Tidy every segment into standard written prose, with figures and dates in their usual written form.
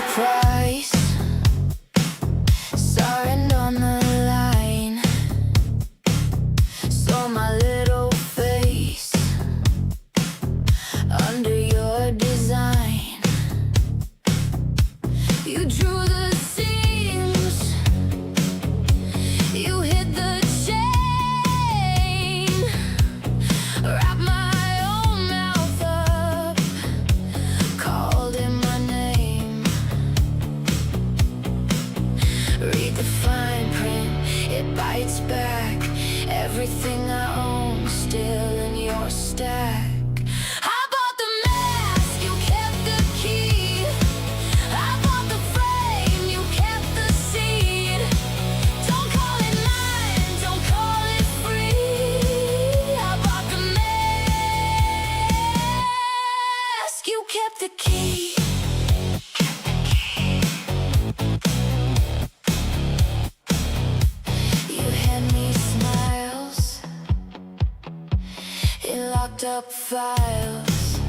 the price. Saw it on the line. Saw my little face under your design. You drew the seams. You hid the chain. Wrap my own mouth up. Called in my name. Read the fine print, it bites back. Everything I own still in your stack. I bought the mask, you kept the key. I bought the frame, you kept the seed. Don't call it mine, don't call it free. I bought the mask, you kept the key. You hand me smiles, you locked up files,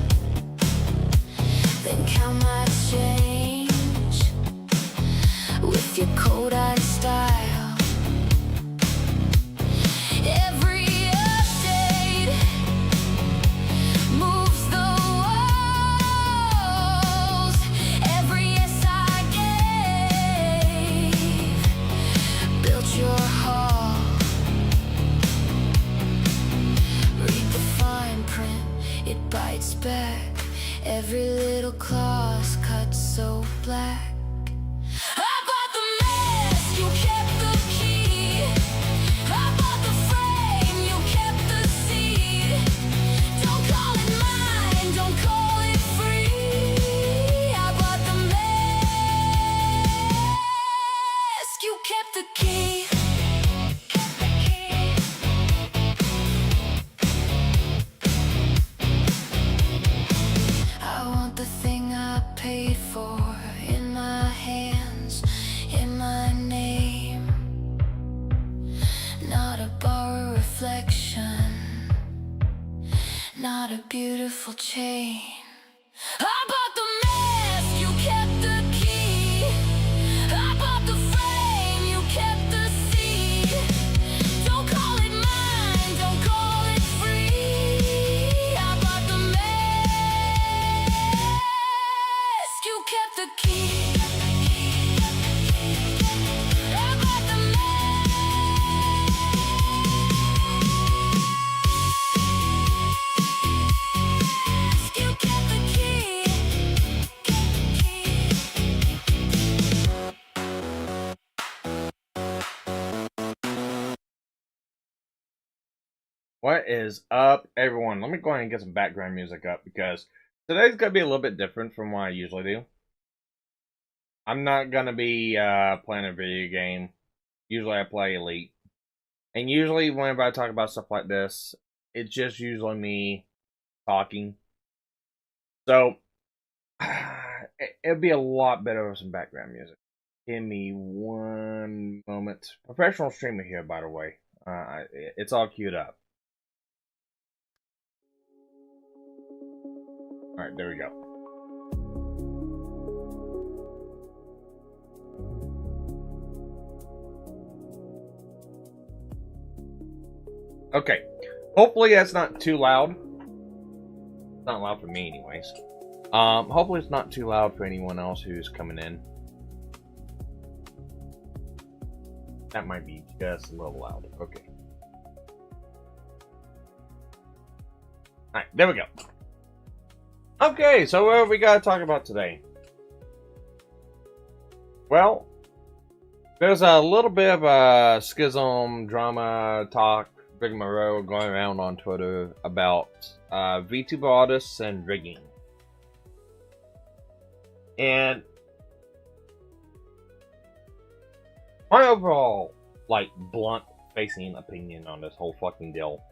then count my change with your cold-eyed style. Every update moves the walls. Every yes I gave built your hall. Read the fine print, it bites back. Every little claw's cut so black. I bought the mask, you kept the key. I bought the frame, you kept the seed. Don't call it mine, don't call it free. I bought the mask, you kept the key. I want the thing I paid for in my hands, in my name. Not a borrowed reflection, not a beautiful chain. I bought the mask, you kept the key. I bought the frame, you kept the seed. Don't call it mine, don't call it free. I bought the mask, you kept the key. I bought the mask, you kept the key. What is up, everyone? Let me go ahead and get some background music up because today's going to be a little bit different from what I usually do. I'm not going to be playing a video game. Usually I play Elite. And usually whenever I talk about stuff like this, it's just usually me talking. So, it'll be a lot better with some background music. Give me one moment. Professional streamer here, by the way. It's all queued up. Alright, there we go. Okay. Hopefully that's not too loud. It's not loud for me anyways. Hopefully it's not too loud for anyone else who's coming in. That might be just a little loud. Okay. Alright, there we go. Okay, so what have we got to talk about today? Well, there's a little bit of a schism, drama, talk, rigmarole going around on Twitter about VTuber artists and rigging. And my overall, blunt facing opinion on this whole fucking deal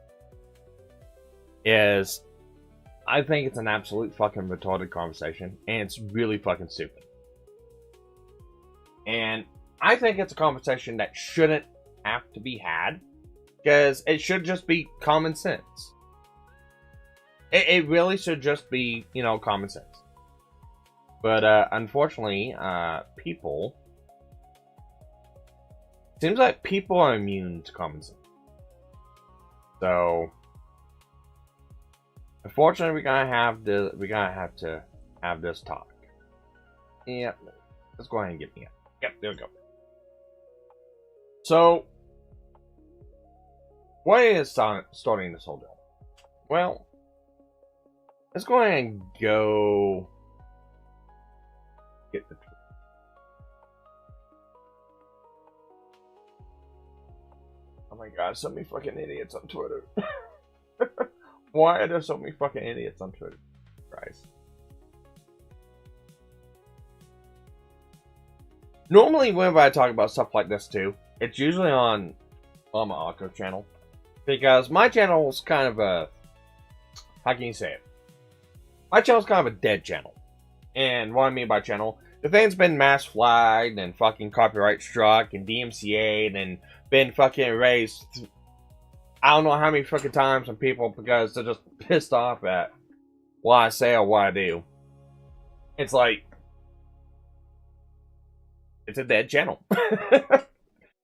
is I think it's an absolute fucking retarded conversation, and it's really fucking stupid. And I think it's a conversation that shouldn't have to be had, because it should just be common sense. It really should just be, common sense. But unfortunately, people seems like people are immune to common sense. So unfortunately, we're gonna have to have this talk. Yep, let's go ahead and get me up. Yep, there we go. So, what is starting this whole deal? Well, let's go ahead and go get the truth. Oh my god, so many fucking idiots on Twitter. Why are there so many fucking idiots on Twitter? Christ. Normally, whenever I talk about stuff like this too, it's usually on my Arco channel. Because my channel is kind of a... How can you say it? My channel is kind of a dead channel. And what I mean by channel, the thing's been mass flagged and fucking copyright struck and DMCA'd and been fucking erased. I don't know how many fucking times from people because they're just pissed off at what I say or what I do. It's like... It's a dead channel.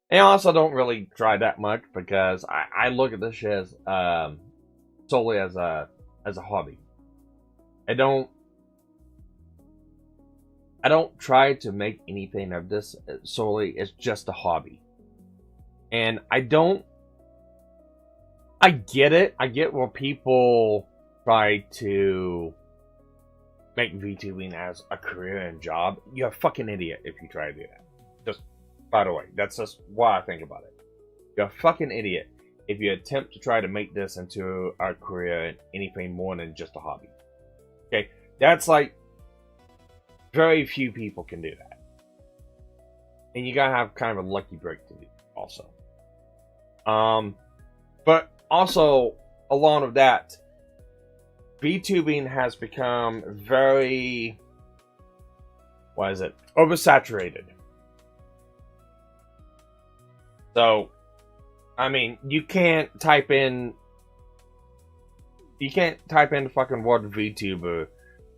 And I also don't really try that much because I look at this shit as solely as a hobby. I don't try to make anything of this solely. It's just a hobby. And I get it. I get where people try to make VTubing as a career and job. You're a fucking idiot if you try to do that. Just, by the way, that's just what I think about it. You're a fucking idiot if you attempt to try to make this into a career and anything more than just a hobby. Okay? That's like, very few people can do that. And you gotta have kind of a lucky break to do also. But also, along with that, VTubing has become very, oversaturated. So, I mean, you can't type in the fucking word VTuber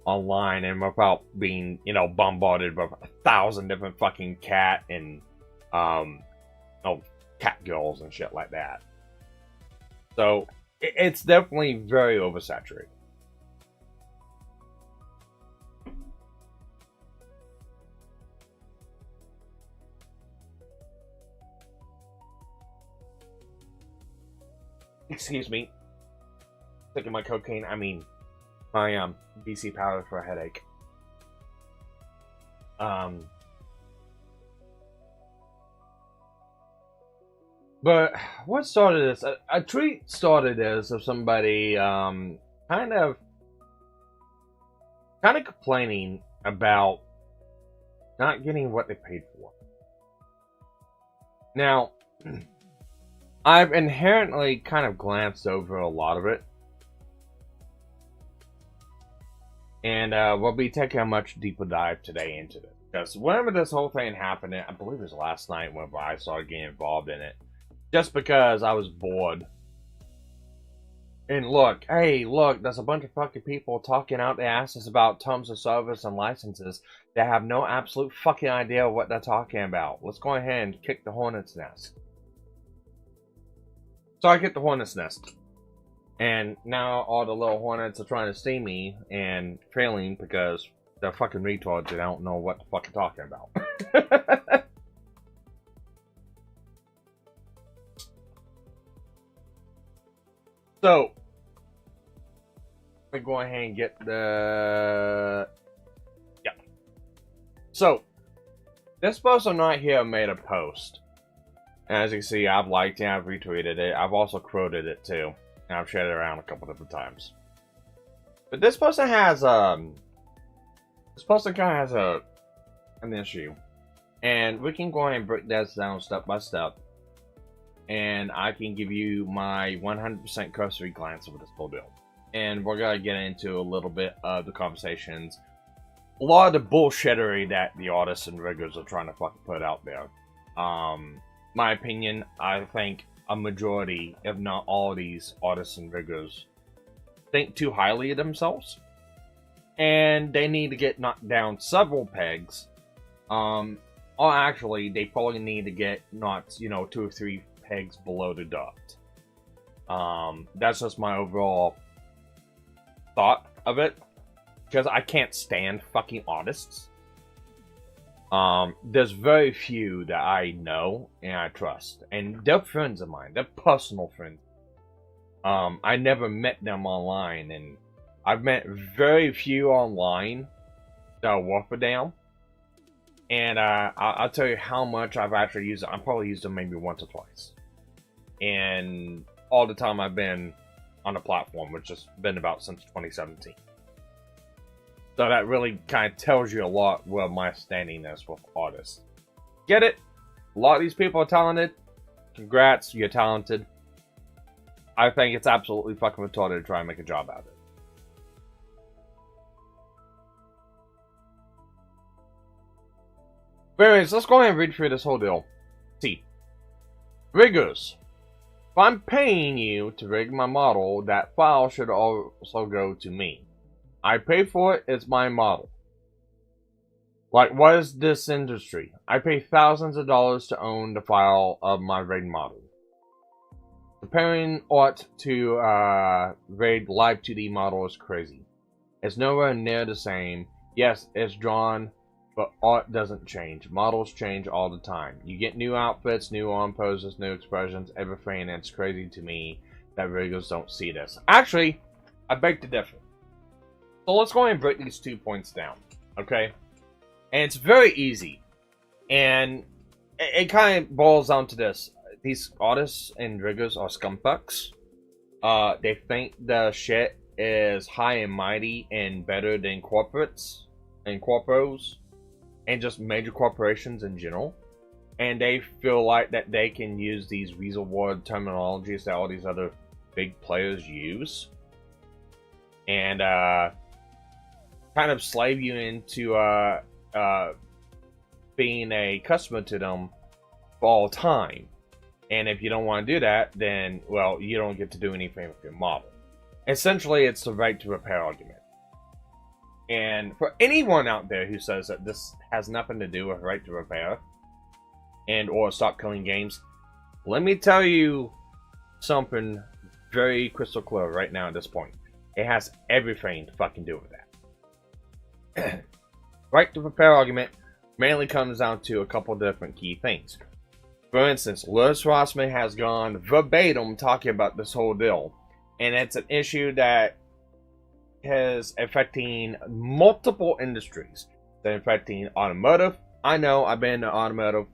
online and without being, bombarded with 1,000 different fucking cat and, cat girls and shit like that. So, it's definitely very oversaturated. Excuse me. Taking my cocaine, I mean, my BC powder for a headache. But what started this? A tweet started this of somebody kind of complaining about not getting what they paid for. Now, I've inherently kind of glanced over a lot of it. And we'll be taking a much deeper dive today into it. Because whenever this whole thing happened, I believe it was last night whenever I started getting involved in it. Just because I was bored. And look, there's a bunch of fucking people talking out their asses about terms of service and licenses that have no absolute fucking idea what they're talking about. Let's go ahead and kick the hornet's nest. So I kicked the hornet's nest. And now all the little hornets are trying to sting me and failing because they're fucking retards and I don't know what the fuck I'm talking about. So, let me go ahead and get the... Yeah. So, this person right here made a post. And as you can see, I've liked it, I've retweeted it, I've also quoted it too. And I've shared it around a couple different times. But this person has, kind of has an issue. And we can go ahead and break that down step by step. And I can give you my 100% cursory glance over this whole deal. And we're going to get into a little bit of the conversations. A lot of the bullshittery that the artists and riggers are trying to fucking put out there. My opinion, I think a majority, if not all of these artists and riggers, think too highly of themselves. and they need to get knocked down several pegs. Or actually, they probably need to get knocked, 2 or 3 pegs below the dot. That's just my overall thought of it, because I can't stand fucking artists. There's very few that I know and I trust, and they're friends of mine. They're personal friends. I never met them online, and I've met very few online that are worth a damn. And I'll tell you how much I've actually used it. I've probably used them maybe once or twice. And all the time I've been on the platform, which has been about since 2017. So that really kind of tells you a lot where my standing is with artists. Get it? A lot of these people are talented. Congrats, you're talented. I think it's absolutely fucking retarded to try and make a job out of it. But anyways, let's go ahead and read through this whole deal. See. Riggers. If I'm paying you to rig my model, that file should also go to me. I pay for it, it's my model. Like, what is this industry? I pay thousands of dollars to own the file of my rigged model. Comparing art to rigged live 2D model is crazy. It's nowhere near the same. Yes, it's drawn, but art doesn't change. Models change all the time. You get new outfits, new arm poses, new expressions, everything, and it's crazy to me that riggers don't see this. Actually, I beg to differ. So let's go ahead and break these 2 points down, okay? And it's very easy. And it kind of boils down to this. These artists and riggers are scumfucks. They think the shit is high and mighty and better than corporates and corporos and just major corporations in general. And they feel like that they can use these weasel word terminologies that all these other big players use. And kind of slave you into being a customer to them for all time. And if you don't want to do that, then, well, you don't get to do anything with your model. Essentially, it's the right to repair argument. And for anyone out there who says that this has nothing to do with right to repair and or stop killing games, let me tell you something very crystal clear right now at this point. It has everything to fucking do with that. Right to repair argument mainly comes down to a couple different key things. For instance, Louis Rossman has gone verbatim talking about this whole deal. And it's an issue that is affecting multiple industries. It's affecting automotive. I know, I've been in the automotive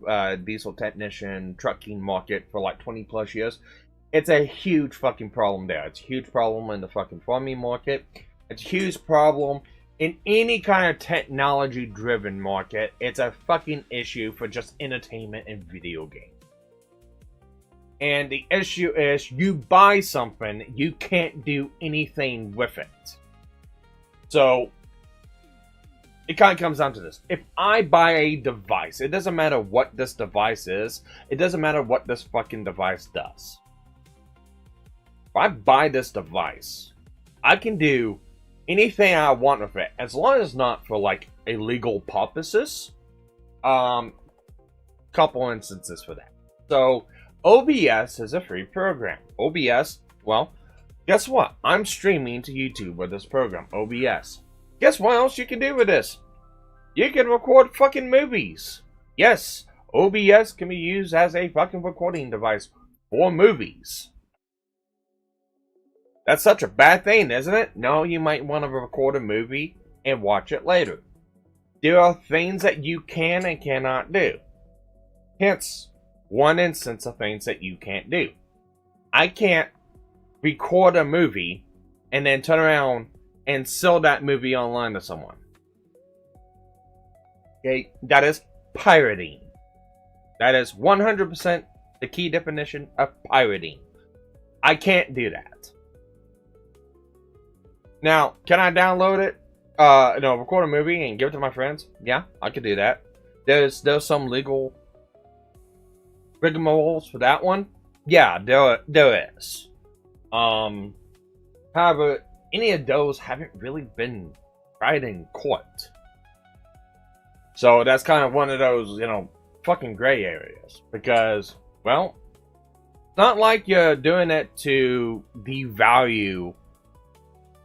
diesel technician trucking market for like 20 plus years. It's a huge fucking problem there. It's a huge problem in the fucking farming market. It's a huge problem in any kind of technology driven market. It's a fucking issue for just entertainment and video games. And the issue is, you buy something, you can't do anything with it. So, it kind of comes down to this. If I buy a device, it doesn't matter what this device is. It doesn't matter what this fucking device does. If I buy this device, I can do anything I want with it, as long as it's not for like illegal purposes. Couple instances for that. So OBS is a free program. OBS, well, guess what? I'm streaming to YouTube with this program, OBS. Guess what else you can do with this? You can record fucking movies. Yes, OBS can be used as a fucking recording device for movies. That's such a bad thing, isn't it? No, you might want to record a movie and watch it later. There are things that you can and cannot do. Hence, one instance of things that you can't do. I can't record a movie and then turn around and sell that movie online to someone. Okay, that is pirating. That is 100% the key definition of pirating. I can't do that. Now, can I download it? No, record a movie and give it to my friends? Yeah, I could do that. There's some legal rigmaroles for that one. Yeah, there is. However, any of those haven't really been tried in court. So that's kind of one of those, you know, fucking gray areas. Because, well, it's not like you're doing it to devalue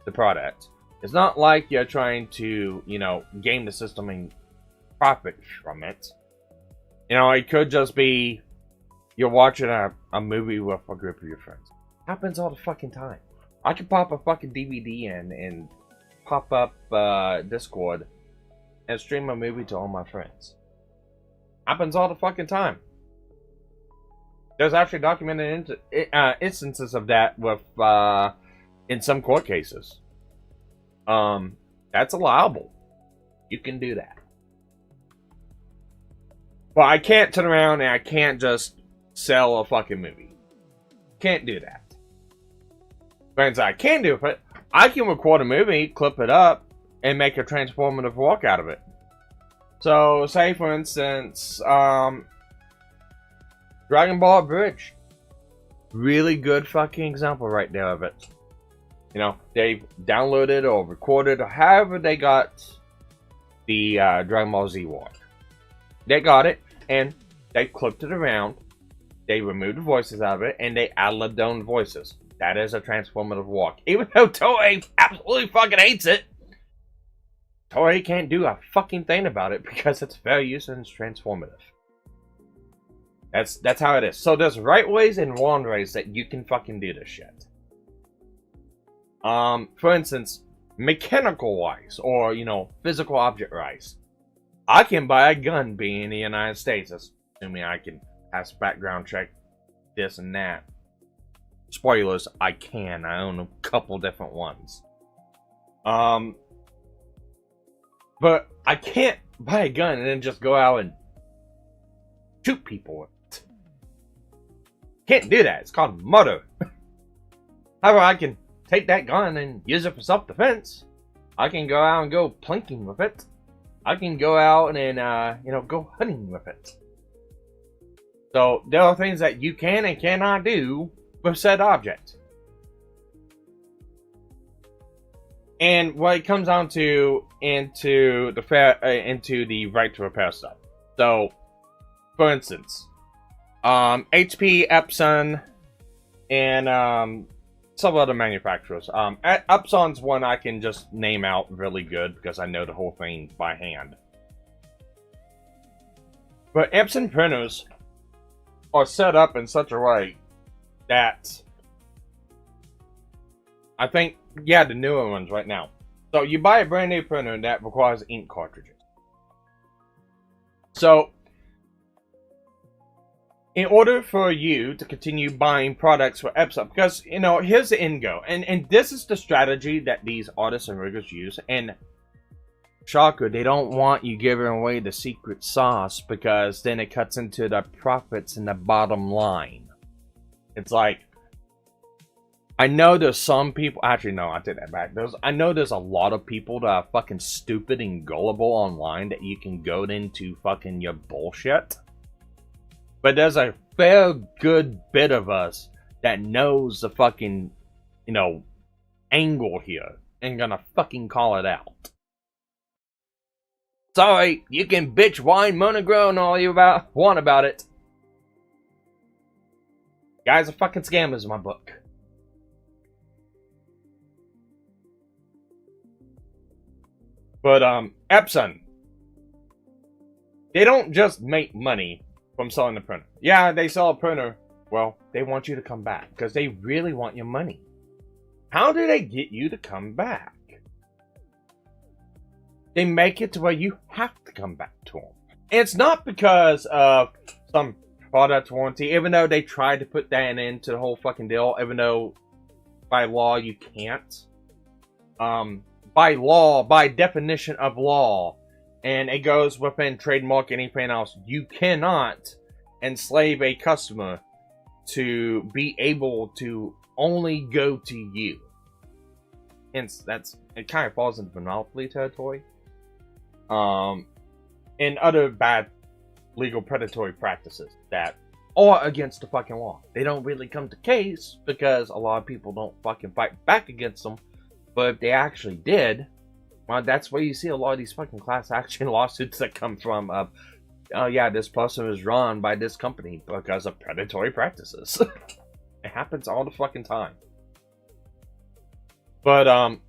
the product. It's not like you're trying to, you know, game the system and profit from it. You know, it could just be you're watching a movie with a group of your friends. Happens all the fucking time. I could pop a fucking DVD in and pop up Discord and stream a movie to all my friends. Happens all the fucking time. There's actually documented instances of that with in some court cases. That's allowable. You can do that. But I can't turn around and I can't just sell a fucking movie. Can't do that. But I can do it. I can record a movie, clip it up, and make a transformative walk out of it. So, say for instance, Dragon Ball Bridge. Really good fucking example right there of it. You know, they downloaded or recorded or however they got the Dragon Ball Z walk. They got it and they clipped it around. They removed the voices out of it and they ad-libbed their own voices. That is a transformative walk. Even though Toei absolutely fucking hates it, Toei can't do a fucking thing about it because it's fair use and it's transformative. That's how it is. So there's right ways and wrong ways that you can fucking do this shit. For instance, mechanical wise or, you know, physical object wise. I can buy a gun being in the United States, assuming I can pass background check, this and that. Spoilers, I can. I own a couple different ones. But I can't buy a gun and then just go out and shoot people with it. Can't do that. It's called murder. However, I can take that gun and use it for self-defense. I can go out and go plinking with it. I can go out and, you know, go hunting with it. So, there are things that you can and cannot do with said object. And what it comes down to into the right to repair stuff. So, for instance, HP, Epson, and some other manufacturers. Epson's one I can just name out really good because I know the whole thing by hand. But Epson printers are set up in such a way that I think, yeah, the newer ones right now. So you buy a brand new printer that requires ink cartridges. So in order for you to continue buying products for Epson, because, you know, here's the end goal. And this is the strategy that these artists and riggers use. And shocker, they don't want you giving away the secret sauce because then it cuts into the profits and the bottom line. It's like, I know there's some people, actually no, I take that back. I know there's a lot of people that are fucking stupid and gullible online that you can goad into fucking your bullshit. But there's a fair good bit of us that knows the fucking, you know, angle here and gonna fucking call it out. Sorry, you can bitch, whine, moan, and groan all you want about it. Guys are fucking scammers in my book. But, Epson, they don't just make money from selling the printer. Yeah, they sell a printer. Well, they want you to come back because they really want your money. How do they get you to come back? They make it to where you have to come back to them. And it's not because of some product warranty, even though they tried to put that into the whole fucking deal, even though by law you can't. By law, by definition of law, and it goes within trademark, anything else, you cannot enslave a customer to be able to only go to you. Hence, it kind of falls into monopoly territory. And other bad legal predatory practices that are against the fucking law. They don't really come to case because a lot of people don't fucking fight back against them. But if they actually did, Well, that's where you see a lot of these fucking class action lawsuits that come from. Oh yeah, this person was run by this company because of predatory practices. It happens all the fucking time. But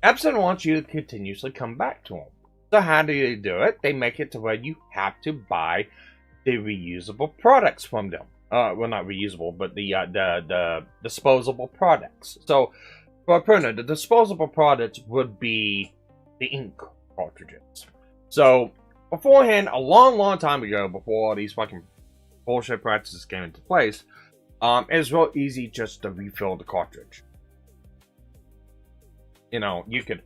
Epson wants you to continuously come back to them. So how do you do it? They make it to where you have to buy the reusable products from them. Well, not reusable, but the disposable products. So for a printer, the disposable products would be the ink cartridges. So beforehand, a long time ago, before all these fucking bullshit practices came into place, it was real easy just to refill the cartridge. You know, you could.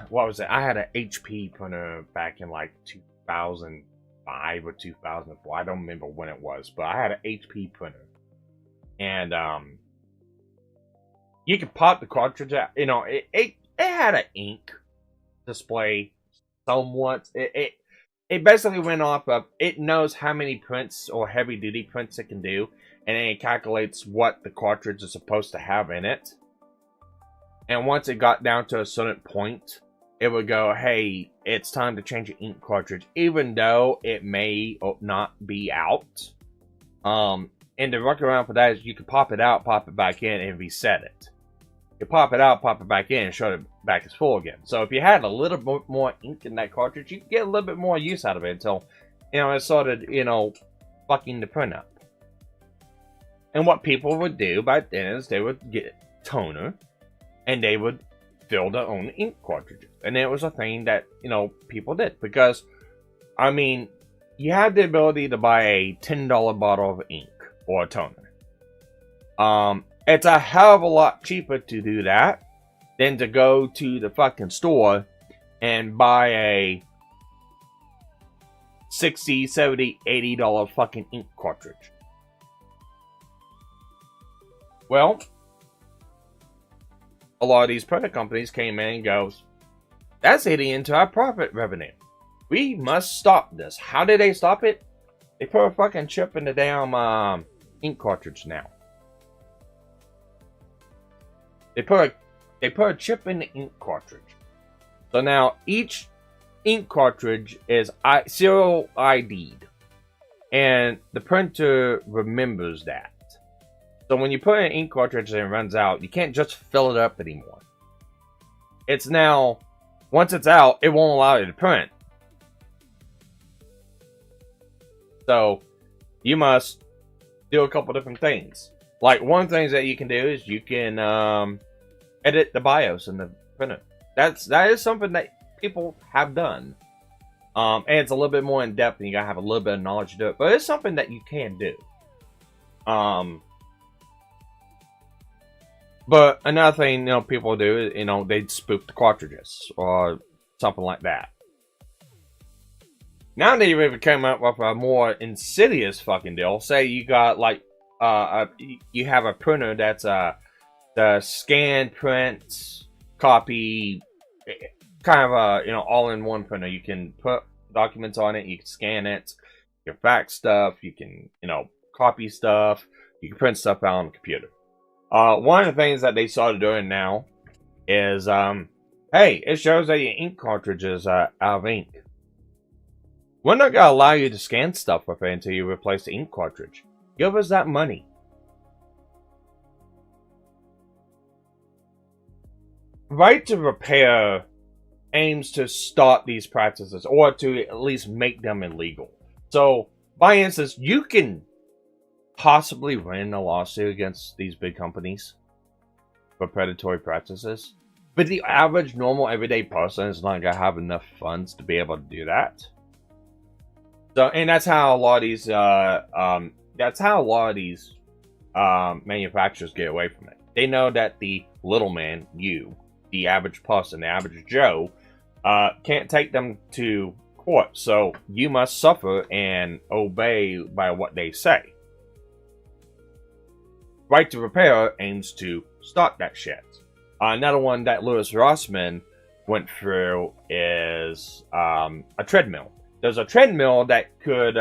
What was it? I had an HP printer back in like 2005 or 2004. I don't remember when it was, but I had an HP printer, and you could pop the cartridge out. You know, it had an ink display somewhat. It basically went off of, it knows how many prints or heavy duty prints it can do, and then it calculates what the cartridge is supposed to have in it. And once it got down to a certain point, it would go, hey, it's time to change the ink cartridge, even though it may not be out. And the workaround for that is you can pop it out, pop it back in, and reset it. You pop it out, pop it back in, and show it back as full again. So if you had a little bit more ink in that cartridge, you could get a little bit more use out of it until, you know, it started, you know, fucking the print up. And what people would do back then is they would get toner, and they would fill their own ink cartridges. And it was a thing that, you know, people did. Because, I mean, you had the ability to buy a $10 bottle of ink or a toner. It's a hell of a lot cheaper to do that than to go to the fucking store and buy a $60, $70, $80 fucking ink cartridge. Well, a lot of these product companies came in and goes, that's eating into our profit revenue. We must stop this. How did they stop it? They put a fucking chip in the damn ink cartridge now. They put a chip in the ink cartridge. So now each ink cartridge is serial ID'd. And the printer remembers that. So when you put an ink cartridge and it runs out, you can't just fill it up anymore. It's now, once it's out, it won't allow you to print. So you must do a couple different things. Like one thing that you can do is you can edit the BIOS in the printer. That is something that people have done. And it's a little bit more in depth and you gotta have a little bit of knowledge to do it. But it's something that you can do. But another thing, you know, people do is, you know, they'd spoof the cartridges or something like that. Now they've even come up with a more insidious fucking deal. Say you got like, you have a printer that's the scan, print, copy, kind of a, you know, all-in-one printer. You can put documents on it, you can scan it, you can fax stuff, you can, you know, copy stuff, you can print stuff out on the computer. One of the things that they started doing now is, hey, it shows that your ink cartridge is out of ink. We're not going to allow you to scan stuff with it until you replace the ink cartridge. Give us that money. Right to Repair aims to stop these practices, or to at least make them illegal. So, by instance, you can possibly win a lawsuit against these big companies for predatory practices, but the average, normal, everyday person is not going to have enough funds to be able to do that. So, and that's how a lot of these manufacturers get away from it. They know that the little man, you, the average person, the average Joe, can't take them to court. So you must suffer and obey by what they say. Right to Repair aims to stop that shit. Another one that Louis Rossman went through is a treadmill. There's a treadmill that could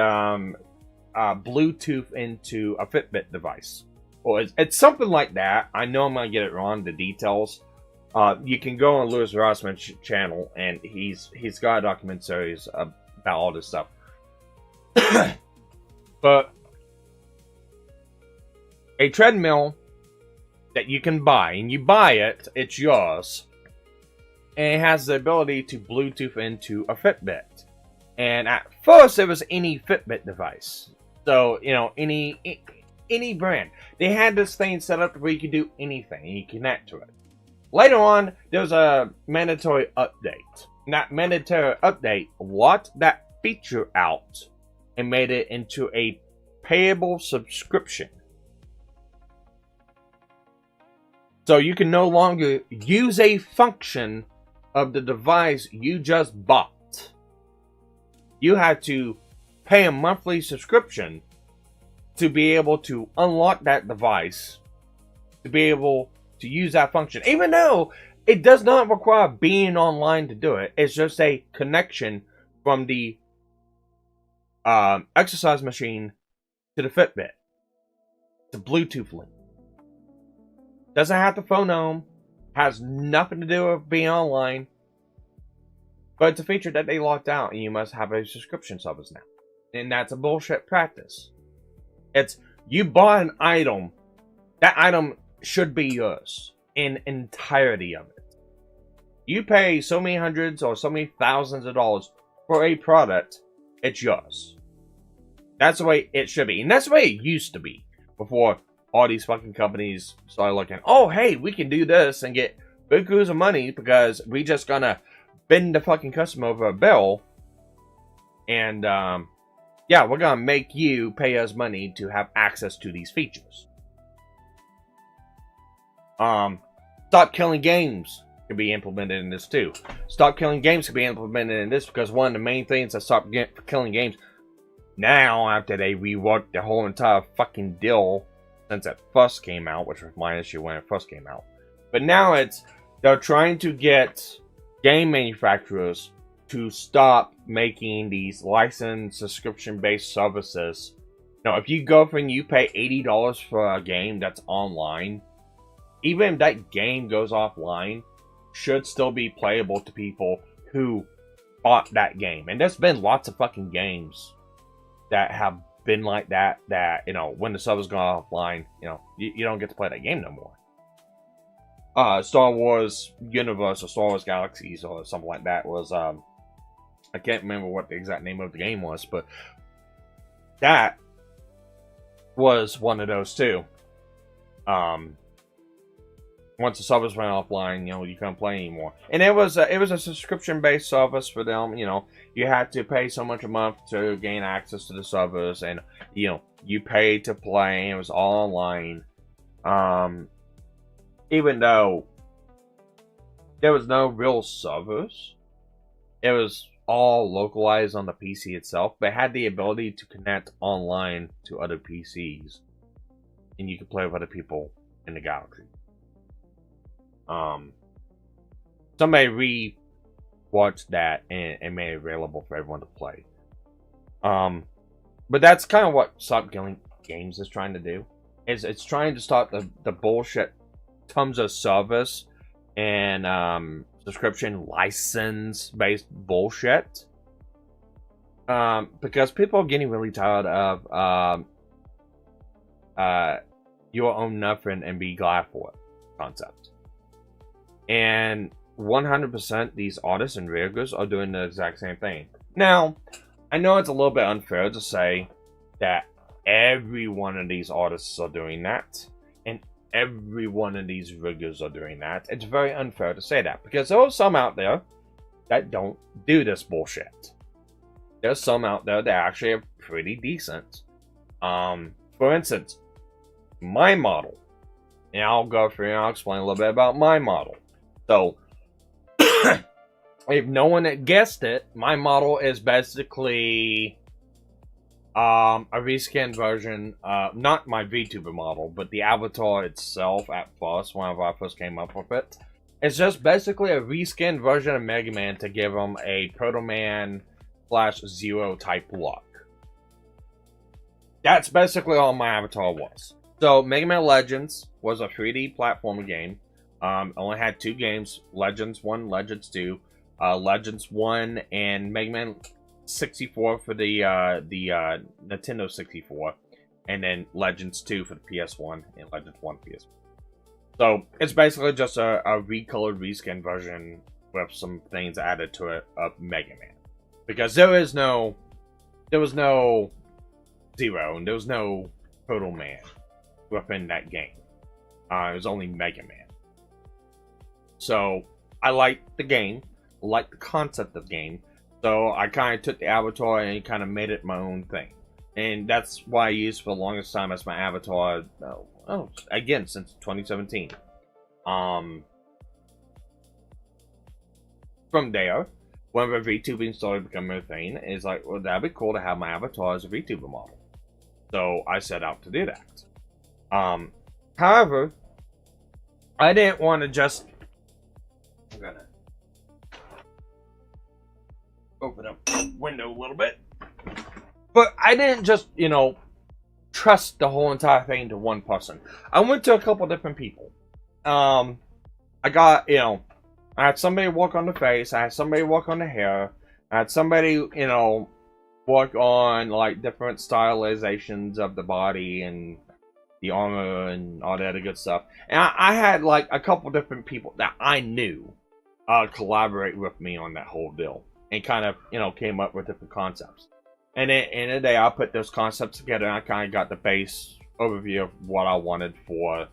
Bluetooth into a Fitbit device. Or it's something like that. I know I'm going to get it wrong, the details. You can go on Louis Rossman's channel, and he's got a document series about all this stuff. But a treadmill that you can buy, and you buy it, it's yours, and it has the ability to Bluetooth into a Fitbit. And at first, it was any Fitbit device. So, you know, any brand. They had this thing set up where you could do anything, and you connect to it. Later on, there was a mandatory update. And that mandatory update locked that feature out and made it into a payable subscription. So you can no longer use a function of the device you just bought. You had to pay a monthly subscription to be able to unlock that device, to be able to use that function. Even though it does not require being online to do it. It's just a connection from the exercise machine to the Fitbit. It's a Bluetooth link. Doesn't have to phone home. Has nothing to do with being online. But it's a feature that they locked out, and you must have a subscription service now. And that's a bullshit practice. It's, you bought an item. That item should be yours in entirety of it. You pay so many hundreds or so many thousands of dollars for a product, it's yours. That's the way it should be. And that's the way it used to be before all these fucking companies started looking, oh, hey, we can do this and get big coups of money because we just gonna bend the fucking customer over a bill. And, yeah, we're gonna make you pay us money to have access to these features. Stop killing games can be implemented in this too. Stop killing games can be implemented in this because one of the main things that stop killing games now, after they reworked the whole entire fucking deal since it first came out, which was my issue when it first came out. But now they're trying to get game manufacturers to stop making these licensed subscription-based services. Now, if you go and you pay $80 for a game that's online, even if that game goes offline, should still be playable to people who bought that game. And there's been lots of fucking games that have been like that, you know, when the servers go offline, you know, you don't get to play that game no more. Star Wars Universe or Star Wars Galaxies or something like that was, I can't remember what the exact name of the game was, but that was one of those too. Once the servers went offline, you know, you couldn't play anymore. And it was a subscription-based service for them. You know, you had to pay so much a month to gain access to the servers, and you know, you paid to play. It was all online. Even though there was no real servers, it was all localized on the PC itself, but it had the ability to connect online to other PCs, and you could play with other people in the galaxy. Somebody re-watched that and made it available for everyone to play. But that's kind of what Stop Killing Games is trying to do. It's trying to stop the bullshit tons of service and subscription license-based bullshit. Because people are getting really tired of you own nothing and be glad for it concept. And 100% these artists and riggers are doing the exact same thing. Now, I know it's a little bit unfair to say that every one of these artists are doing that, and every one of these riggers are doing that. It's very unfair to say that, because there are some out there that don't do this bullshit. There's some out there that actually are pretty decent. For instance, my model. And I'll go through and I'll explain a little bit about my model. So, if no one had guessed it, my model is basically a reskinned version, not my VTuber model, but the avatar itself at first, whenever I first came up with it. It's just basically a reskinned version of Mega Man to give him a Proto Man / Zero type look. That's basically all my avatar was. So, Mega Man Legends was a 3D platformer game. Only had 2 games: Legends 1, Legends 2. Legends 1 and Mega Man 64 for the Nintendo 64, and then Legends 2 for the PS1 and Legends 1 PS1. So it's basically just a recolored, reskin version with some things added to it of Mega Man, because there was no Zero and there was no Total Man within that game. It was only Mega Man. So I liked the game, liked the concept of the game. So I kind of took the avatar and kind of made it my own thing. And that's why I used for the longest time as my avatar, again, since 2017. From there, whenever VTubing started becoming a thing, it's like, well, that'd be cool to have my avatar as a VTuber model. So I set out to do that. However, I didn't want to just... I'm gonna open up the window a little bit. But I didn't just, trust the whole entire thing to one person. I went to a couple different people. I got, I had somebody work on the face. I had somebody work on the hair. I had somebody, work on, like, different stylizations of the body and the armor and all that other good stuff. And I had, like, a couple different people that I knew collaborate with me on that whole deal. And kind of, came up with different concepts. And then, in the day, I put those concepts together, and I kind of got the base overview of what I wanted for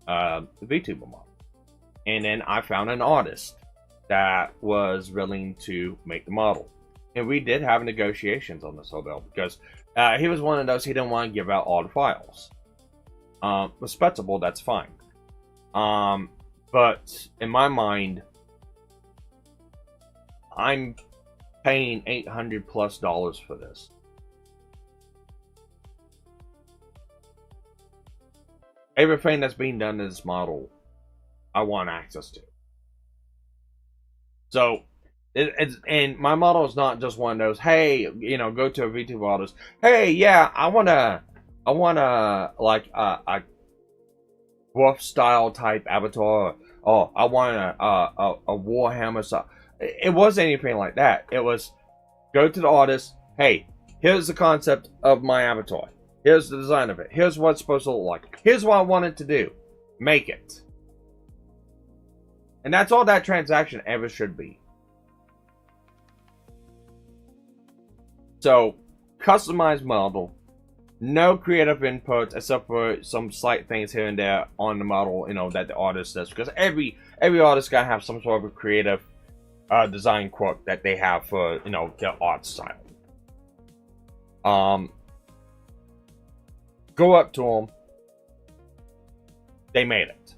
the VTuber model. And then I found an artist that was willing to make the model. And we did have negotiations on this whole deal, because he was one of those, he didn't want to give out all the files. Respectable, that's fine. But in my mind, I'm paying $800+ for this. Everything that's being done in this model, I want access to. So, and my model is not just one of those, hey, go to a VTuber artist. Hey, yeah, I wanna like a rough style type avatar. Oh, I want a Warhammer style. It wasn't anything like that. It was, go to the artist. Hey, here's the concept of my avatar. Here's the design of it. Here's what it's supposed to look like. Here's what I want it to do. Make it. And that's all that transaction ever should be. So, customized model. No creative inputs except for some slight things here and there on the model, that the artist does. Because every artist gotta have some sort of a creative design quirk that they have for, their art style. Go up to them. They made it.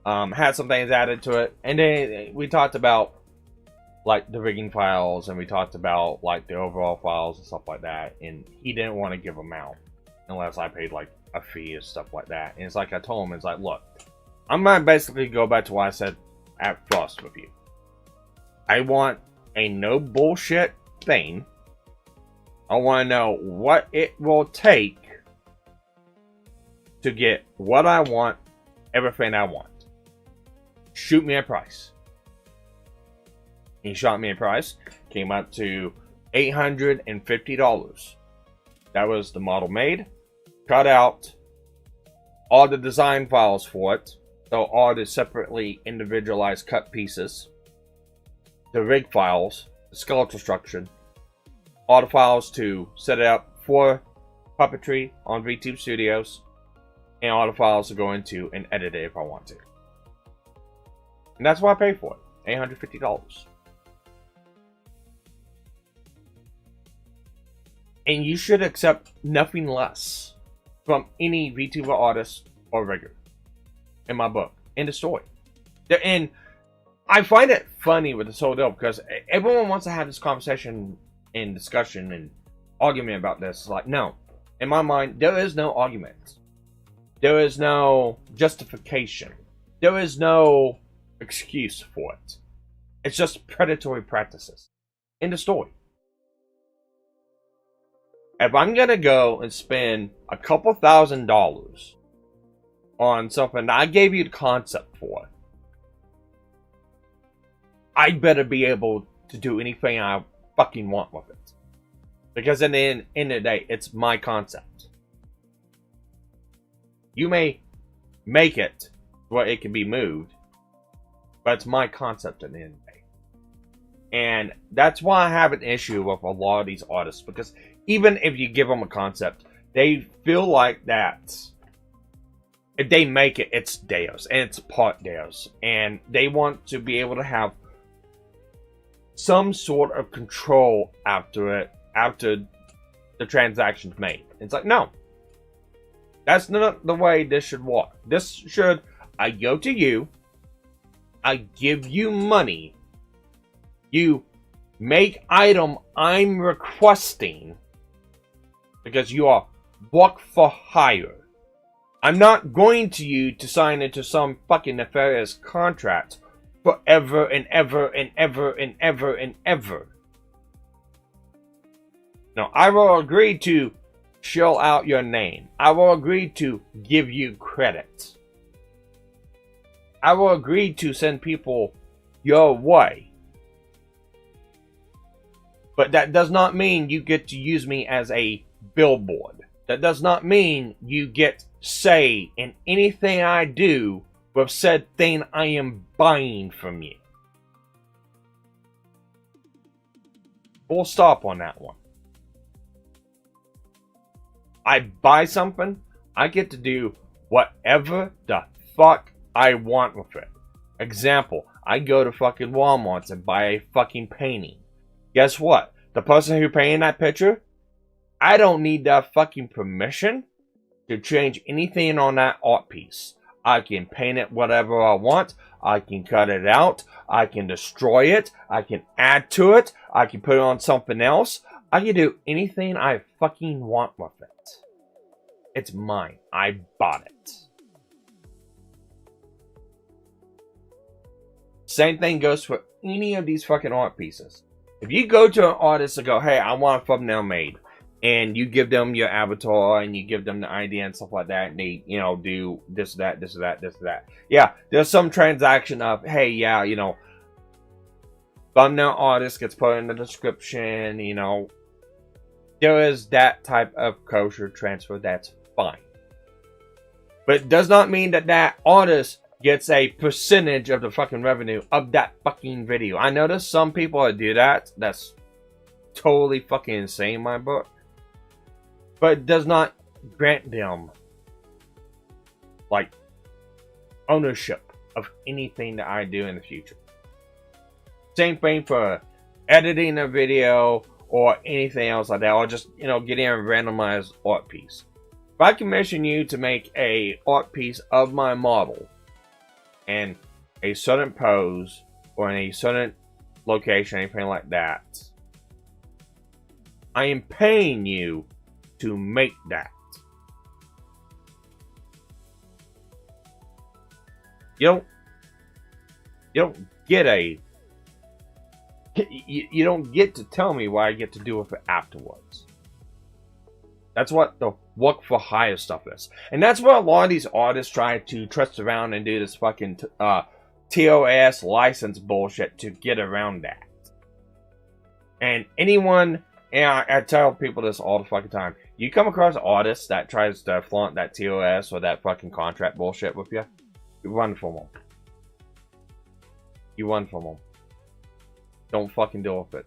Had some things added to it, and then we talked about like the rigging files, and we talked about like the overall files and stuff like that. And he didn't want to give them out unless I paid like a fee and stuff like that. And it's like I told him, it's like, look, I'm gonna basically go back to what I said at first with you. I want a no bullshit thing. I want to know what it will take to get what I want, everything I want. Shoot me a price. He shot me a price. Came up to $850. That was the model made. Cut out all the design files for it. So all the separately individualized cut pieces. The rig files. The skeletal structure. All the files to set it up for puppetry on VTube Studios. And all the files to go into and edit it if I want to. And that's what I paid for it. $850. And you should accept nothing less from any VTuber artist or rigger. In my book. In the story. And I find it funny with this whole deal because everyone wants to have this conversation and discussion and argument about this. It's like, no. In my mind, there is no argument. There is no justification. There is no excuse for it. It's just predatory practices. In the story. If I'm gonna go and spend a couple $1,000 on something that I gave you the concept for, I better be able to do anything I fucking want with it. Because in the end of the day, it's my concept. You may make it where it can be moved, but it's my concept at the end of the day. And that's why I have an issue with a lot of these artists, because even if you give them a concept, they feel like that if they make it, it's theirs, and it's part theirs. And they want to be able to have some sort of control after it, after the transaction's made. It's like, no. That's not the way this should work. This should, I go to you, I give you money, you make item I'm requesting, because you are work for hire. I'm not going to you to sign into some fucking nefarious contract forever and ever and ever and ever and ever. Now, I will agree to shell out your name. I will agree to give you credit. I will agree to send people your way. But that does not mean you get to use me as a billboard. That does not mean you get say in anything I do with said thing I am buying from you. Full stop on that one. I buy something, I get to do whatever the fuck I want with it. Example, I go to fucking Walmart and buy a fucking painting. Guess what? The person who painted that picture, I don't need that fucking permission to change anything on that art piece. I can paint it whatever I want. I can cut it out. I can destroy it. I can add to it. I can put it on something else. I can do anything I fucking want with it. It's mine. I bought it. Same thing goes for any of these fucking art pieces. If you go to an artist and go, hey, I want a thumbnail made, and you give them your avatar and you give them the idea and stuff like that, and they, you know, do this, that, this, that, this, that. Yeah, there's some transaction of, hey, yeah, you know, thumbnail artist gets put in the description, you know. There is that type of kosher transfer, that's fine. But it does not mean that that artist gets a percentage of the fucking revenue of that fucking video. I notice some people that do that. That's totally fucking insane in my book. But it does not grant them, like, ownership of anything that I do in the future. Same thing for editing a video or anything else like that, or just, you know, getting a randomized art piece. If I commission you to make a art piece of my model in a certain pose or in a certain location, anything like that, I am paying you to make that. You don't get a you don't get to tell me what I get to do with it afterwards. That's what the work for hire stuff is. And that's what a lot of these artists try to twist around and do this fucking TOS license bullshit to get around that. And anyone, and I tell people this all the fucking time, you come across artists that tries to flaunt that TOS or that fucking contract bullshit with you, you run from them. You run from them. Don't fucking deal with it.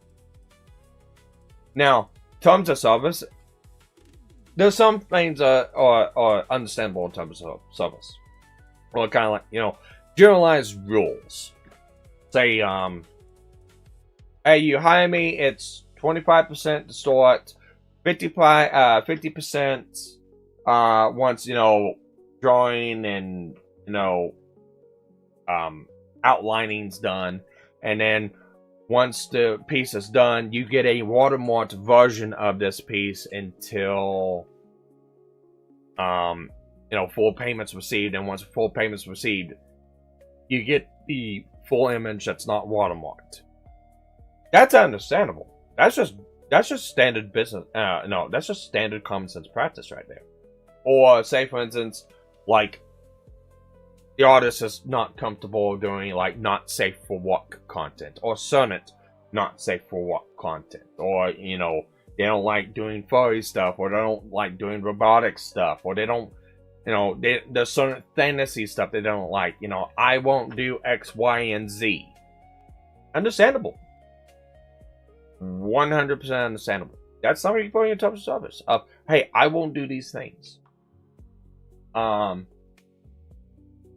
Now, terms of service, there's some things are understandable in terms of service. Or kind of like, you know, generalized rules. Say, hey, you hire me, it's 25% to start, 50% once, you know, drawing and, you know, outlining's done. And then once the piece is done, you get a watermarked version of this piece until, you know, full payments received. And once full payments received, you get the full image that's not watermarked. That's understandable. That's just standard business. No, that's just standard common sense practice right there. Or say, for instance, like the artist is not comfortable doing like not safe for work content, or certain not safe for work content, or you know, they don't like doing furry stuff, or they don't like doing robotic stuff, or they don't, you know, there's certain fantasy stuff they don't like. You know, I won't do X, Y, and Z. Understandable. 100% understandable. That's something you put in your terms of service. Of, hey, I won't do these things.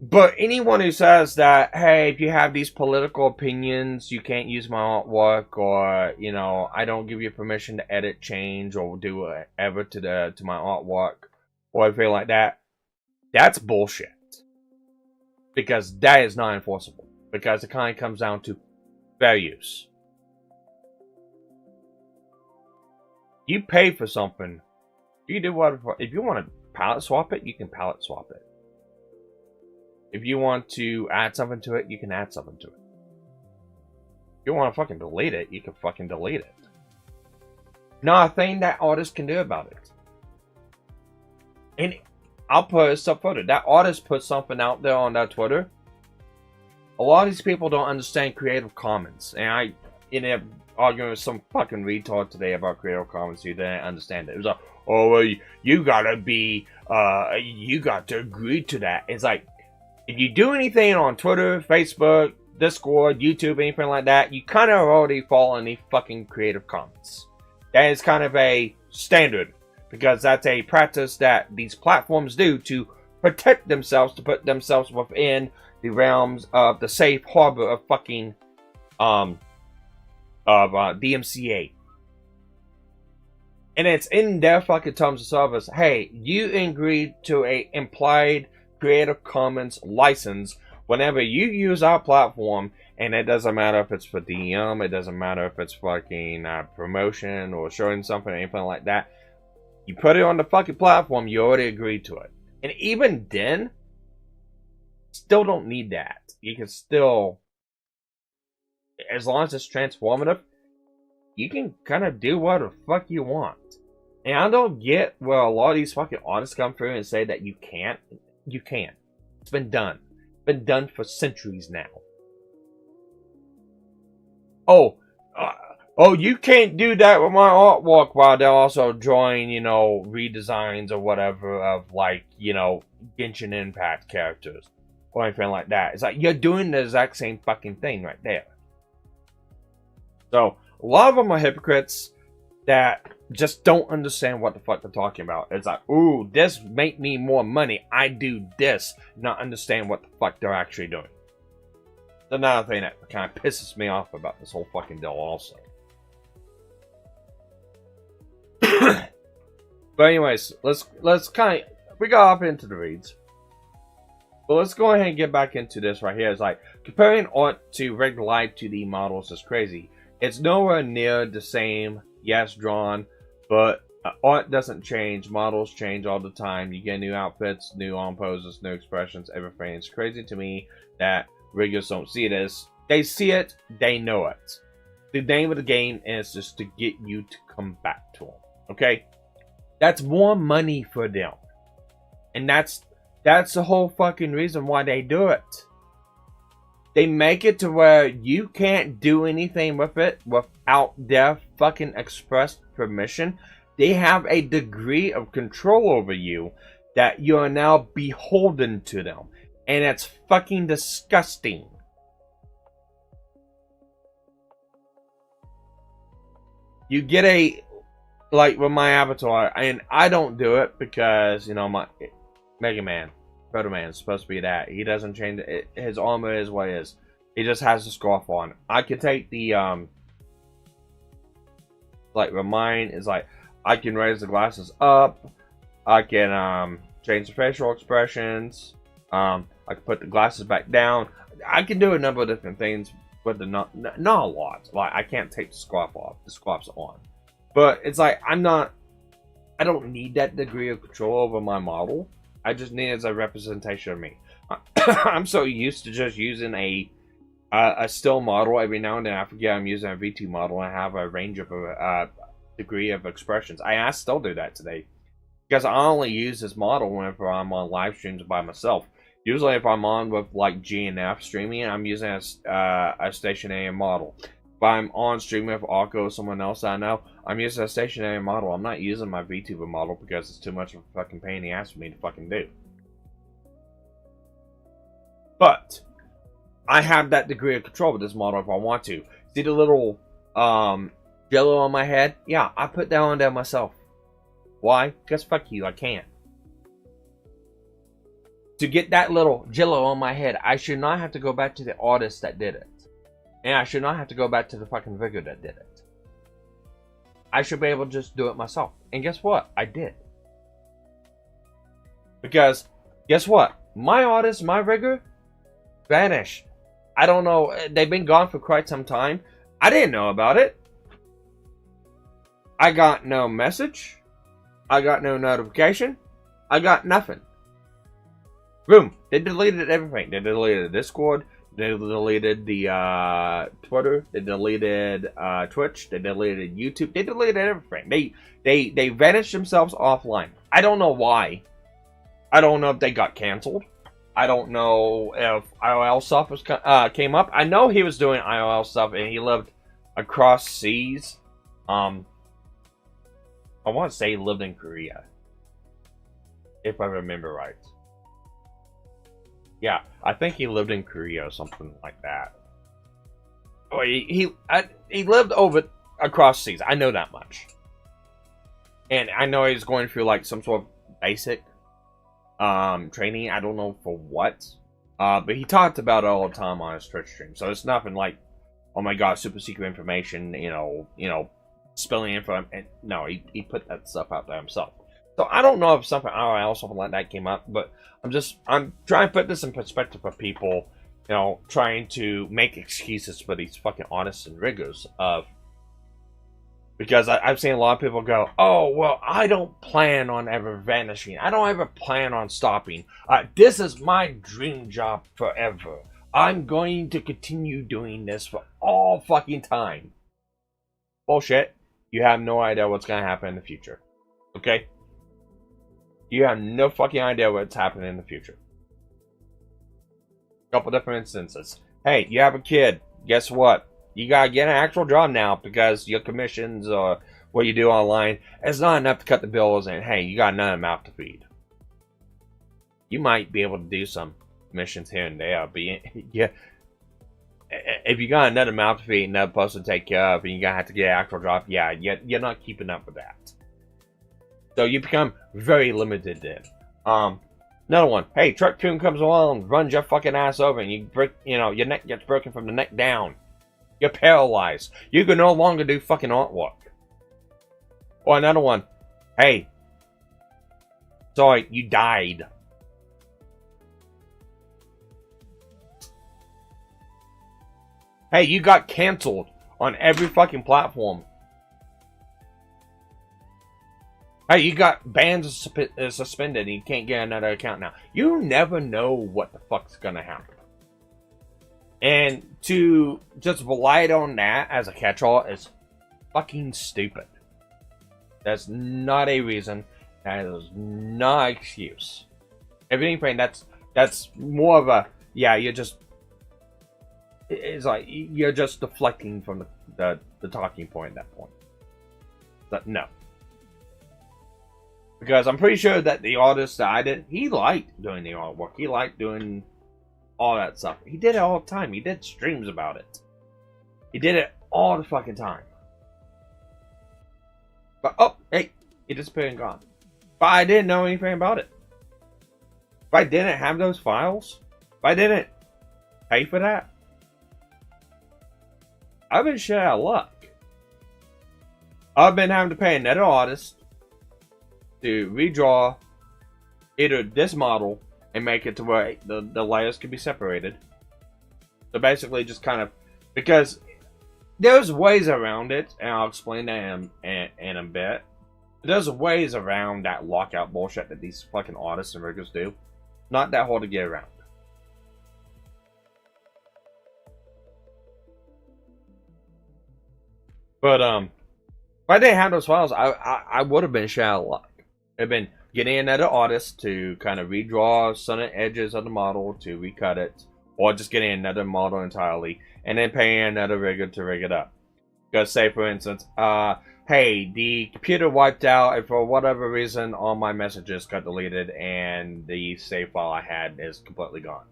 But anyone who says that, hey, if you have these political opinions, you can't use my artwork, or you know, I don't give you permission to edit, change, or do whatever to my artwork, or anything like that, that's bullshit. Because that is not enforceable. Because it kind of comes down to fair use. You pay for something, you do whatever. If you want to palette swap it, you can palette swap it. If you want to add something to it, you can add something to it. If you want to fucking delete it, you can fucking delete it. Not a thing that artist can do about it. And I'll put a stuff further. That artist put something out there on that Twitter. A lot of these people don't understand Creative Commons. And I ended up arguing with some fucking retard today about Creative Commons who didn't understand it. It was like, oh, well, you gotta be, you got to agree to that. It's like, if you do anything on Twitter, Facebook, Discord, YouTube, anything like that, you kind of already fall in the fucking Creative Commons. That is kind of a standard, because that's a practice that these platforms do to protect themselves, to put themselves within the realms of the safe harbor of fucking, DMCA. And it's in their fucking terms of service, hey, you agreed to a implied Creative Commons license whenever you use our platform, and it doesn't matter if it's for DM, it doesn't matter if it's fucking promotion or showing something or anything like that. You put it on the fucking platform, you already agreed to it. And even then, still don't need that. You can still, as long as it's transformative, you can kind of do what the fuck you want. And I don't get where a lot of these fucking artists come through and say that you can't. You can. It's been done. It's been done for centuries now. Oh, you can't do that with my artwork while they're also drawing, you know, redesigns or whatever of, like, you know, Genshin Impact characters or anything like that. It's like, you're doing the exact same fucking thing right there. So, a lot of them are hypocrites that just don't understand what the fuck they're talking about. It's like, ooh, this make me more money, I do this, not understand what the fuck they're actually doing. Another thing that kind of pisses me off about this whole fucking deal also. But anyways, let's kind of, we got up into the reads. But let's go ahead and get back into this right here. It's like, comparing art to regular life 2D models is crazy. It's nowhere near the same, yes, drawn, but art doesn't change. Models change all the time. You get new outfits, new arm poses, new expressions, everything. It's crazy to me that riggers don't see this. They see it, they know it. The name of the game is just to get you to come back to them. Okay? That's more money for them. And that's the whole fucking reason why they do it. They make it to where you can't do anything with it without their fucking express permission. They have a degree of control over you that you are now beholden to them. And it's fucking disgusting. You get a, like with my avatar, and I don't do it because, you know, my Mega Man, Proto Man is supposed to be that. He doesn't change it. His armor is what it is. He just has the scarf on. I can take the, like with mine is like, I can raise the glasses up. I can, change the facial expressions. I can put the glasses back down. I can do a number of different things, but not a lot. Like, I can't take the scarf off. The scarf's on. But it's like, I don't need that degree of control over my model. I just need it as a representation of me. I'm so used to just using a still model. Every now and then I forget I'm using a V2 model and I have a range of degree of expressions. I still do that today. Because I only use this model whenever I'm on live streams by myself. Usually if I'm on with like GNF streaming, I'm using a stationary model. If I'm on streaming with Akko or someone else I know, I'm using a stationary model. I'm not using my VTuber model because it's too much of a fucking pain in the ass for me to fucking do. But I have that degree of control with this model if I want to. See the little jello on my head? Yeah, I put that on there myself. Why? Because fuck you, I can't. To get that little jello on my head, I should not have to go back to the artist that did it. And I should not have to go back to the fucking vigor that did it. I should be able to just do it myself. And guess what? I did. Because, guess what? My artist, my rigor, vanished. I don't know. They've been gone for quite some time. I didn't know about it. I got no message. I got no notification. I got nothing. Boom. They deleted everything. They deleted the Discord. They deleted the Twitter. They deleted Twitch. They deleted YouTube. They deleted everything. They vanished themselves offline. I don't know why. I don't know if they got canceled. I don't know if IOL stuff was came up. I know he was doing IOL stuff and he lived across seas. I want to say he lived in Korea, if I remember right. Yeah, I think he lived in Korea or something like that. Oh, he lived over across seas. I know that much. And I know he's going through like some sort of basic training. I don't know for what. But he talked about it all the time on his Twitch stream. So it's nothing like, oh my god, super secret information, you know, spilling info. And no, he put that stuff out there himself. So I don't know if something IRL, something like that came up, but I'm trying to put this in perspective for people, you know, trying to make excuses for these fucking artists and riggers of, because I've seen a lot of people go, oh, well, I don't plan on ever vanishing. I don't ever plan on stopping. This is my dream job forever. I'm going to continue doing this for all fucking time. Bullshit. You have no idea what's going to happen in the future. Okay? You have no fucking idea what's happening in the future. Couple different instances. Hey, you have a kid. Guess what? You gotta get an actual job now because your commissions or what you do online is not enough to cut the bills, and hey, you got another mouth to feed. You might be able to do some commissions here and there, but yeah, if you got another mouth to feed, another person to take care of, and you gotta have to get an actual job, yeah, you're not keeping up with that. So you become very limited then. Another one. Hey, Truck Coon comes along, runs your fucking ass over, and you break, you know, your neck gets broken from the neck down. You're paralyzed. You can no longer do fucking artwork. Or another one. Hey. Sorry, you died. Hey, you got canceled on every fucking platform. Hey, you got bans suspended and you can't get another account now. You never know what the fuck's gonna happen. And to just rely on that as a catch-all is fucking stupid. That's not a reason. That is not an excuse. If anything, that's more of a, yeah, you're just, it's like, you're just deflecting from the talking point at that point. But no. Because I'm pretty sure that the artist that I did, he liked doing the artwork. He liked doing all that stuff. He did it all the time. He did streams about it. He did it all the fucking time. But, oh, hey, he disappeared and gone. But I didn't know anything about it. If I didn't have those files, if I didn't pay for that, I've been shit out of luck. I've been having to pay another artist to redraw either this model and make it to where the layers can be separated. So basically just kind of, because there's ways around it, and I'll explain that in a bit. There's ways around that lockout bullshit that these fucking artists and riggers do. Not that hard to get around. But if I didn't have those files, I would have been shit out of luck. It'd been getting another artist to kind of redraw some of the edges of the model to recut it, or just getting another model entirely, and then paying another rigger to rig it up. Because say for instance, hey, the computer wiped out, and for whatever reason, all my messages got deleted, and the save file I had is completely gone.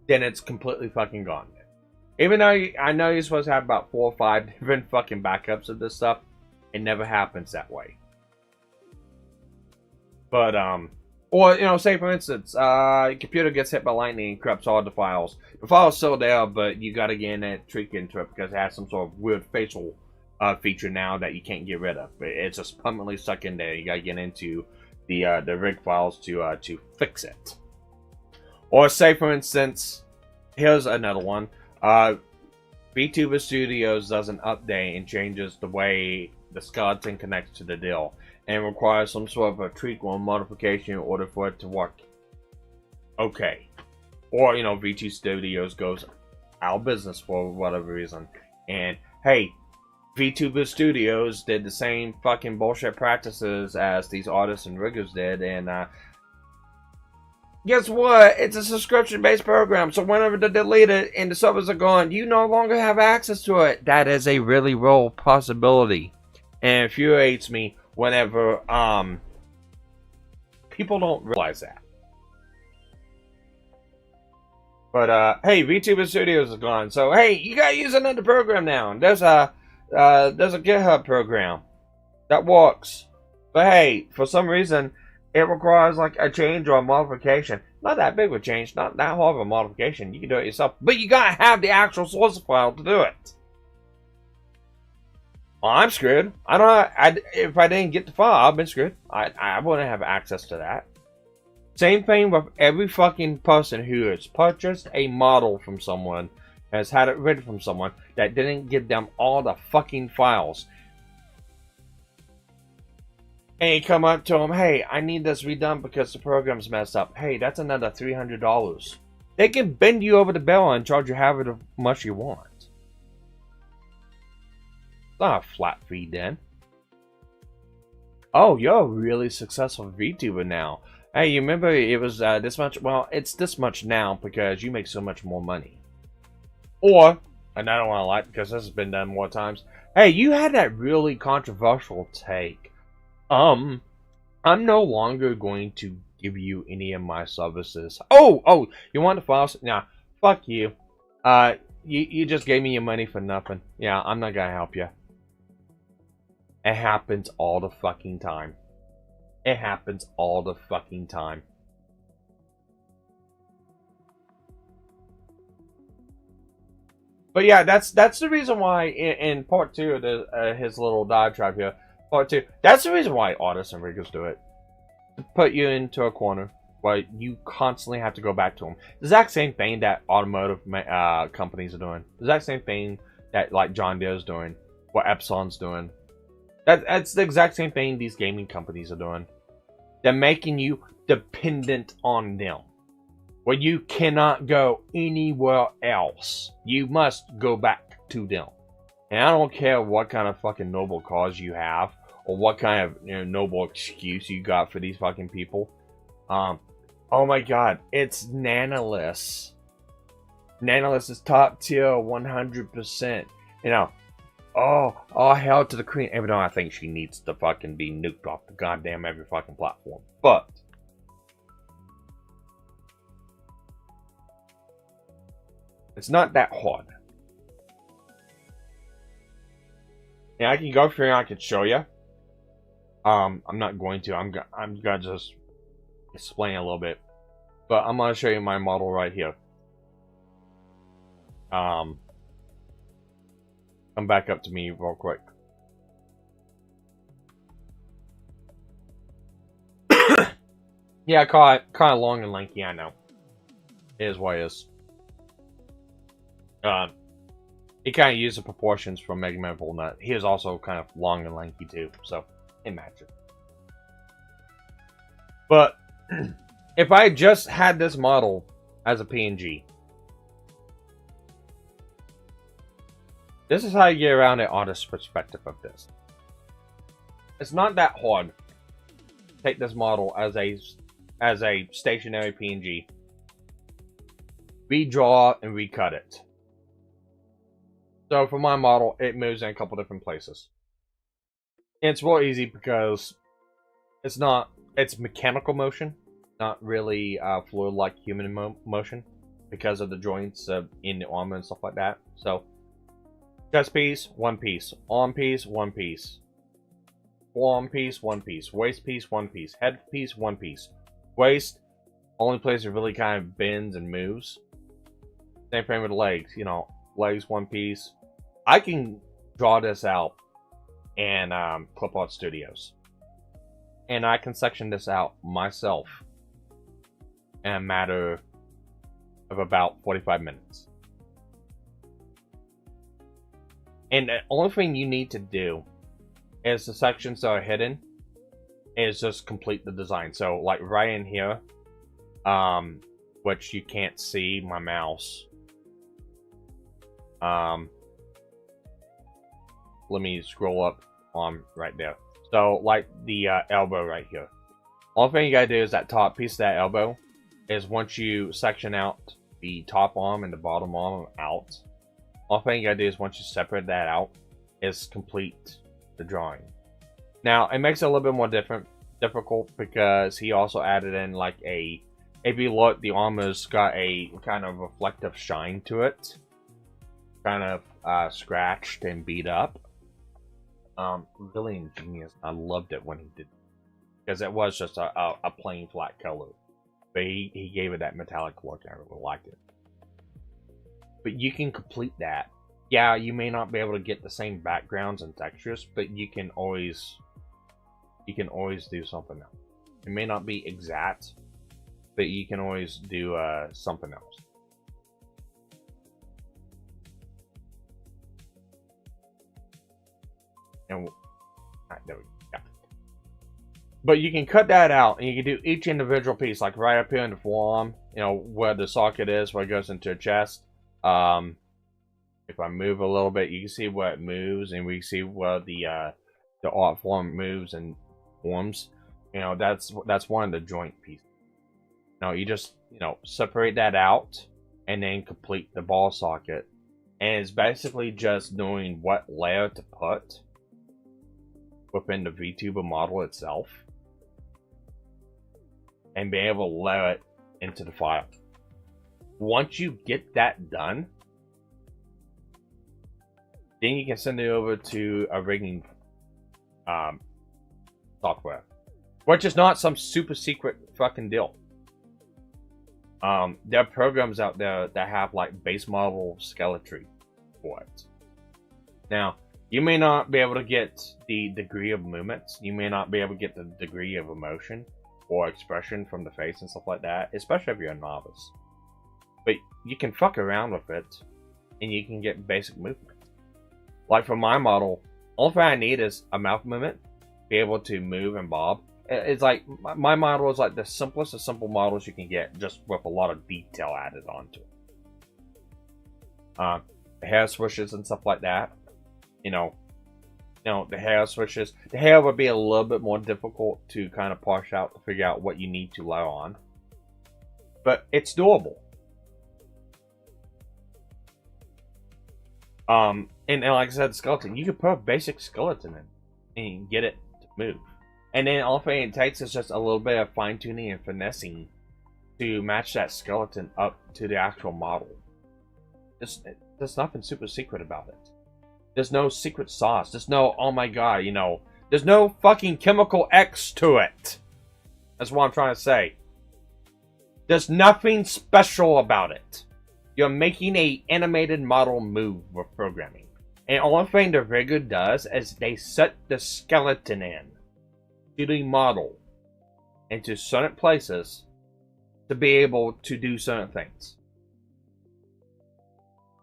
Then it's completely fucking gone. Even though I know you're supposed to have about 4 or 5 different fucking backups of this stuff, it never happens that way. But, or, you know, say for instance, your computer gets hit by lightning and corrupts all the files. The file's still there, but you gotta get in and tweak into it because it has some sort of weird facial feature now that you can't get rid of. It's just permanently stuck in there. You gotta get into the rig files to fix it. Or say for instance, here's another one. VTuber Studios does an update and changes the way the skeleton connects to the deal, and requires some sort of a tweak or modification in order for it to work. Okay. Or, you know, VT Studios goes out of business for whatever reason. And, hey, VTuber Studios did the same fucking bullshit practices as these artists and riggers did, and, guess what? It's a subscription-based program, so whenever they delete it and the servers are gone, you no longer have access to it. That is a really real possibility. And it infuriates me whenever people don't realize that. But hey, VTuber Studios is gone, so hey, you gotta use another program now. There's a GitHub program that works, but hey, for some reason it requires like a change or a modification. Not that big of a change, not that hard of a modification. You can do it yourself, but you gotta have the actual source file to do it. Well, I'm screwed. I don't know. If I didn't get the file, I've been screwed. I wouldn't have access to that. Same thing with every fucking person who has purchased a model from someone, has had it written from someone that didn't give them all the fucking files. And you come up to them, hey, I need this redone because the program's messed up. Hey, that's another $300. They can bend you over the barrel and charge you however much you want. Not a flat fee then. Oh, you're a really successful VTuber now. Hey, you remember it was this much? Well, it's this much now because you make so much more money. Or, and I don't want to lie because this has been done more times. Hey, you had that really controversial take. I'm no longer going to give you any of my services. Oh, you want the files? Nah, fuck you. You just gave me your money for nothing. Yeah, I'm not gonna help you. It happens all the fucking time. It happens all the fucking time. But yeah, that's the reason why in part 2 of the, his little diatribe here, part 2, that's the reason why artists and riggers do it. To put you into a corner where you constantly have to go back to them. The exact same thing that automotive companies are doing. The exact same thing that like John Deere's doing, what Epson's doing. That's the exact same thing these gaming companies are doing. They're making you dependent on them. Where you cannot go anywhere else. You must go back to them. And I don't care what kind of fucking noble cause you have, or what kind of noble excuse you got for these fucking people. Oh my god, it's Nanolith. Nanolith is top tier 100%. You know, oh hell to the queen. Even though I think she needs to fucking be nuked off the goddamn every fucking platform. But it's not that hard. Yeah, I can go through and I can show you. I'm not going to. I'm gonna just explain a little bit. But I'm gonna show you my model right here. Come back up to me real quick. Yeah, kind of long and lanky, I know. It is what it is. He kind of used the proportions from Mega Man Volnut. He is also kind of long and lanky too, so imagine. But if I just had this model as a PNG, this is how you get around an artist's perspective of this. It's not that hard. take this model as a stationary PNG, redraw and recut it. So for my model, it moves in a couple different places. And it's real easy because it's mechanical motion, not really fluid like human motion, because of the joints in the armor and stuff like that. So chest piece, one piece, arm piece, one piece, forearm piece, one piece, waist piece, one piece, head piece, one piece. Waist, only place it really kind of bends and moves. Same thing with legs, you know, legs, one piece. I can draw this out in Clip Art Studios, and I can section this out myself in a matter of about 45 minutes. And the only thing you need to do is the sections that are hidden is just complete the design. So like right in here, which you can't see my mouse. Let me scroll up on right there. So like the elbow right here. All thing you gotta do is that top piece of that elbow is once you section out the top arm and the bottom arm out. All thing you gotta do is once you separate that out is complete the drawing. Now it makes it a little bit more difficult because he also added in like if you look, the armor's got a kind of reflective shine to it, kind of scratched and beat up. Really ingenious. I loved it when he did, because it was just a plain flat color, but he gave it that metallic look and I really liked it. But you can complete that. Yeah, you may not be able to get the same backgrounds and textures, but you can always do something else. It may not be exact, but you can always do something else. And there we go. Yeah. But you can cut that out, and you can do each individual piece, like right up here in the forearm, you know, where the socket is, where it goes into a chest. If I move a little bit, you can see where it moves, and we can see where the art form moves and forms. You know, that's one of the joint pieces. Now you just, you know, separate that out, and then complete the ball socket, and it's basically just knowing what layer to put within the VTuber model itself, and being able to layer it into the file. Once you get that done, then you can send it over to a rigging software, which is not some super secret fucking deal. There are programs out there that have like base model skeleton for it. Now, you may not be able to get the degree of movements. You may not be able to get the degree of emotion or expression from the face and stuff like that, especially if you're a novice. But you can fuck around with it, and you can get basic movement. Like for my model, all thing I need is a mouth movement, be able to move and bob. It's like, my model is like the simplest of simple models you can get, just with a lot of detail added onto it. Hair swishes and stuff like that. You know, the hair switches. The hair would be a little bit more difficult to kind of parse out to figure out what you need to layer on. But it's doable. And like I said, skeleton, you can put a basic skeleton in and get it to move. And then all it takes is just a little bit of fine tuning and finessing to match that skeleton up to the actual model. There's nothing super secret about it. There's no secret sauce. There's no, oh my god, you know, there's no fucking chemical X to it. That's what I'm trying to say. There's nothing special about it. You're making a animated model move with programming. And all thing the rigger does is they set the skeleton in to the model into certain places to be able to do certain things.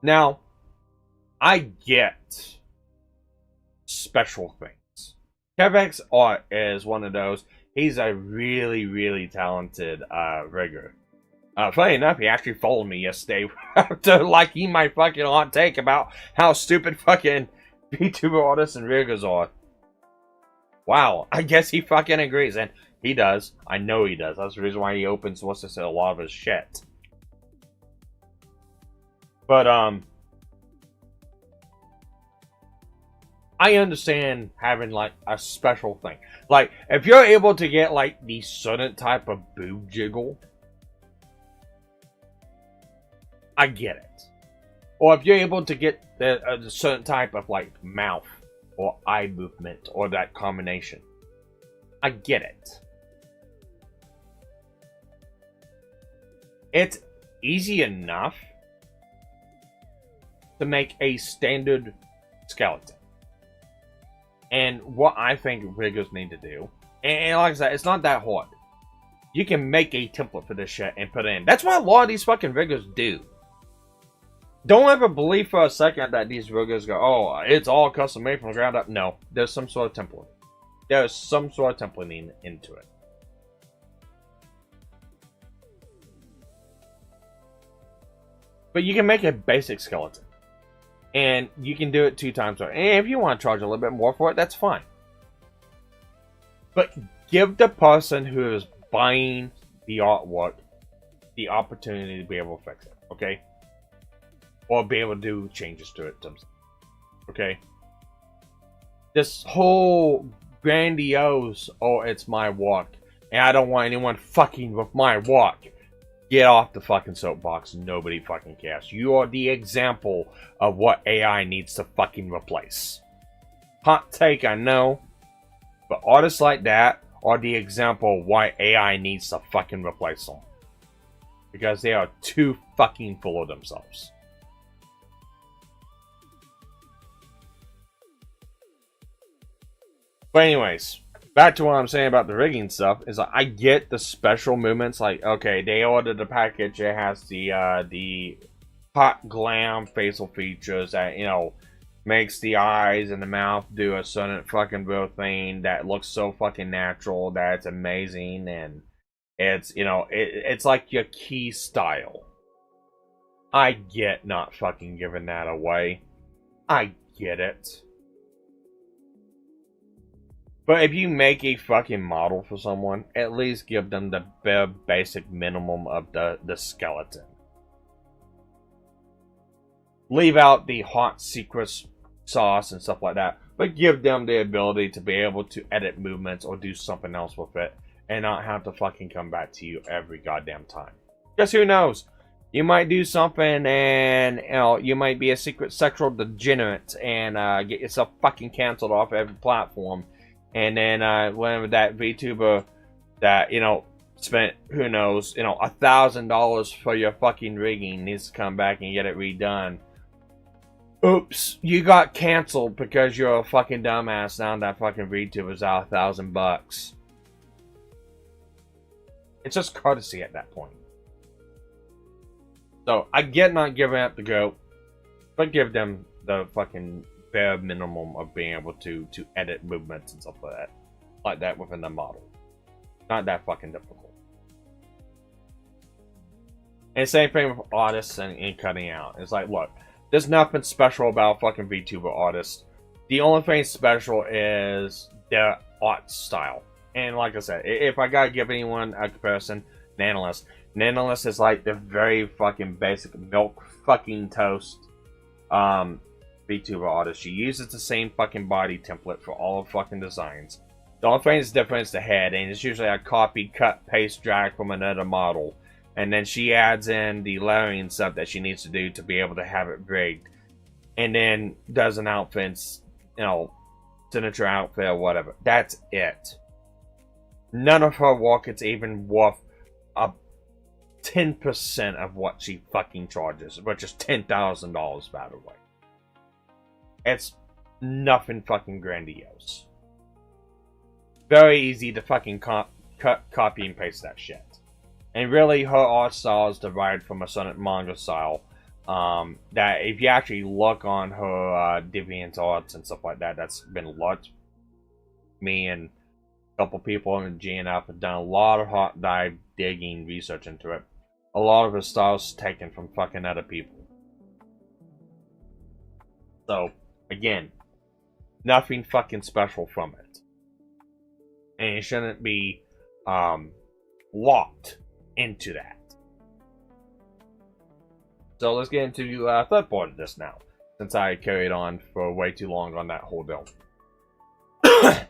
Now, I get special things. Kevx Art is one of those. He's a really, really talented rigger. Funny enough, he actually followed me yesterday after liking my fucking hot take about how stupid fucking VTuber artists and riggers are. Wow, I guess he fucking agrees. And He does. I know he does. That's the reason why he opens what's to say a lot of his shit. But I understand having like a special thing. Like if you're able to get like the certain type of boob jiggle, I get it. Or if you're able to get a certain type of like mouth or eye movement or that combination, I get it. It's easy enough to make a standard skeleton. And what I think riggers need to do, and like I said, it's not that hard. You can make a template for this shit and put it in. That's what a lot of these fucking riggers do. Don't ever believe for a second that these riggers go, oh, it's all custom made from the ground up. No, there's some sort of template. There's some sort of templating into it. But you can make a basic skeleton. And you can do it 2 times. And if you want to charge a little bit more for it, that's fine. But give the person who is buying the artwork the opportunity to be able to fix it. Okay? Or be able to do changes to it themselves. Okay? This whole grandiose, oh, it's my work, and I don't want anyone fucking with my work. Get off the fucking soapbox. Nobody fucking cares. You are the example of what AI needs to fucking replace. Hot take, I know. But artists like that are the example of why AI needs to fucking replace them. Because they are too fucking full of themselves. But anyways, back to what I'm saying about the rigging stuff is like, I get the special movements. Like, okay, they ordered the package. It has the hot glam facial features that, you know, makes the eyes and the mouth do a certain fucking real thing that looks so fucking natural that it's amazing, and it's, you know, it's like your key style. I get not fucking giving that away. I get it. But if you make a fucking model for someone, at least give them the bare basic minimum of the skeleton. Leave out the hot secret sauce and stuff like that, but give them the ability to be able to edit movements or do something else with it and not have to fucking come back to you every goddamn time. Because who knows? You might do something and, you know, you might be a secret sexual degenerate and get yourself fucking canceled off every platform. And then whenever that VTuber that, you know, spent, who knows, you know, $1,000 for your fucking rigging needs to come back and get it redone. Oops, you got canceled because you're a fucking dumbass. Now that fucking VTuber's out $1,000. It's just courtesy at that point. So, I get not giving up the goat, but give them the fucking bare minimum of being able to edit movements and stuff like that within the model. Not that fucking difficult. And same thing with artists and cutting out. It's like, look, there's nothing special about fucking VTuber artists. The only thing special is their art style. And like I said, if I gotta give anyone a comparison, Nanolist. Nanolist is like the very fucking basic milk fucking toast VTuber artist. She uses the same fucking body template for all of fucking designs. The only thing that's different is the head, and it's usually a copy, cut, paste, drag from another model. And then she adds in the layering stuff that she needs to do to be able to have it rigged. And then does an outfit's, you know, signature outfit or whatever. That's it. None of her work is even worth a 10% of what she fucking charges, which is $10,000, by the way. It's nothing fucking grandiose. Very easy to fucking cut, copy, and paste that shit. And really, her art style is derived from a certain manga style. That if you actually look on her DeviantArts and stuff like that, that's been looked. Me and a couple people in the GNF have done a lot of hot dive digging research into it. A lot of her styles taken from fucking other people. So, again, nothing fucking special from it. And it shouldn't be locked into that. So let's get into the third part of this now, since I carried on for way too long on that whole deal. I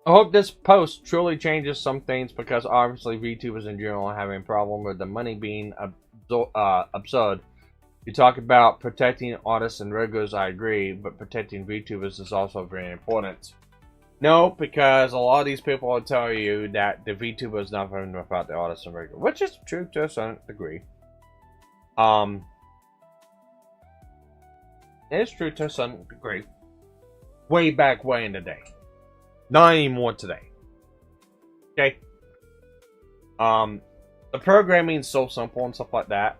hope this post truly changes some things, because obviously VTubers in general are having a problem with the money being absurd. You talk about protecting artists and riggers, I agree, but protecting VTubers is also very important. No, because a lot of these people will tell you that the VTuber is not even about the artists and riggers, which is true to a certain degree. It's true to a certain degree. Way in the day. Not anymore today. Okay? The programming is so simple and stuff like that.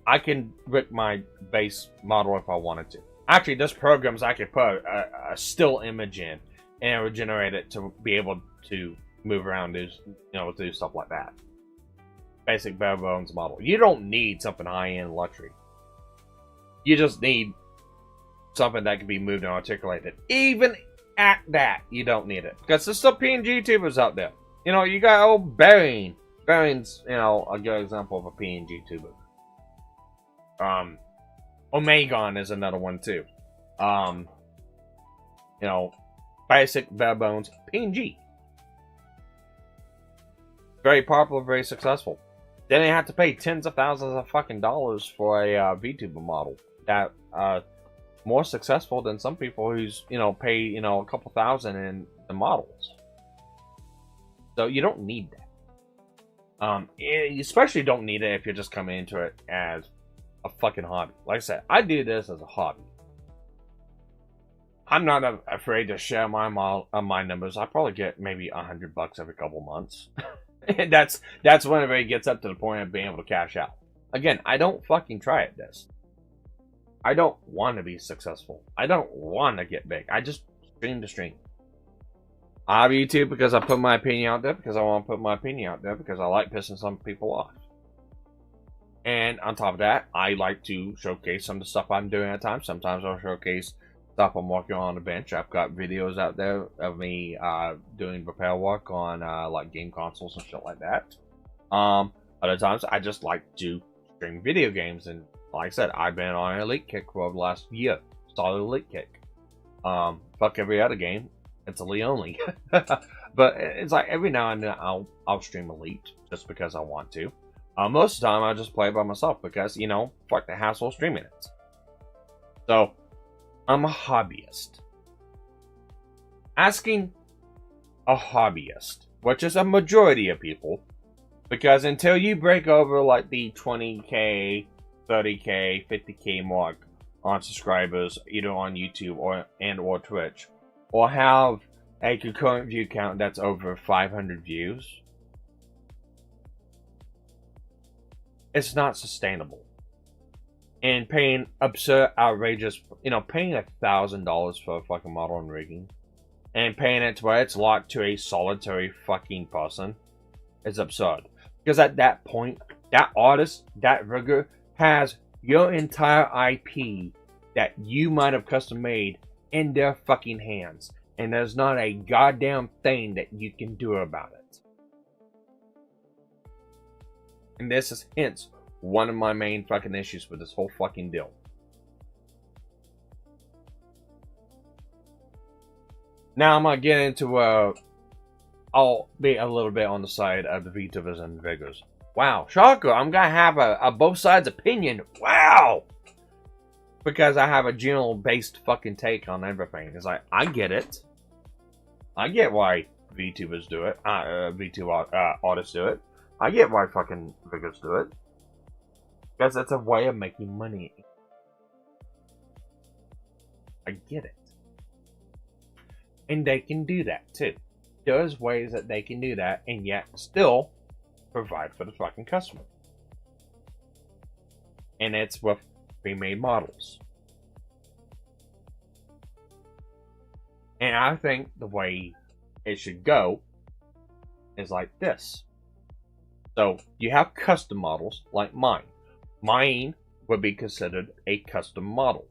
I can rig my base model if I wanted to. Actually, there's programs I could put a still image in, and it would generate it to be able to move around, do stuff like that. Basic bare bones model. You don't need something high-end luxury. You just need something that can be moved and articulated. Even at that, you don't need it, because there's still PNG tubers out there. You got old Bearing. Bearing's, a good example of a PNG tuber. Omegon is another one too. Basic bare bones PNG. Very popular, very successful. They didn't have to pay tens of thousands of fucking dollars for a VTuber model that more successful than some people who's pay a couple thousand in the models. So you don't need that. You especially don't need it if you're just coming into it as a fucking hobby. Like I said, I do this as a hobby. I'm not afraid to share my numbers. I probably get maybe $100 every couple months. And that's whenever it gets up to the point of being able to cash out. Again, I don't fucking try at this. I don't want to be successful. I don't want to get big. I just stream to stream. I have YouTube because I put my opinion out there, because I want to put my opinion out there, because I like pissing some people off. And on top of that, I like to showcase some of the stuff I'm doing at times. Sometimes I'll showcase stuff I'm working on the bench. I've got videos out there of me doing repair work on like game consoles and shit like that. Other times I just like to stream video games, and like I said, I've been on an elite kick for the last year. Solid elite kick. Fuck every other game. It's elite only. But it's like every now and then I'll stream elite just because I want to. Most of the time I just play by myself because, fuck the hassle of streaming it. So, I'm a hobbyist. Asking a hobbyist, which is a majority of people, because until you break over like the 20k, 30k, 50k mark on subscribers, either on YouTube or Twitch, or have a concurrent view count that's over 500 views, it's not sustainable. And paying absurd, outrageous, paying $1,000 for a fucking model and rigging, and paying it to where it's locked to a solitary fucking person, is absurd. Because at that point, that artist, that rigger, has your entire IP that you might have custom made in their fucking hands. And there's not a goddamn thing that you can do about it. And this is hence one of my main fucking issues with this whole fucking deal. Now I'm gonna get into I'll be a little bit on the side of the Vtubers and riggers. Wow, shocker! I'm gonna have a both sides opinion. Wow, because I have a general based fucking take on everything. It's like, I get it. I get why VTubers do it. VTuber artists do it. I get why fucking riggers do it. Because it's a way of making money. I get it. And they can do that too. There's ways that they can do that and yet still provide for the fucking customer. And it's with pre-made models. And I think the way it should go is like this. So you have custom models like mine. Mine would be considered a custom model.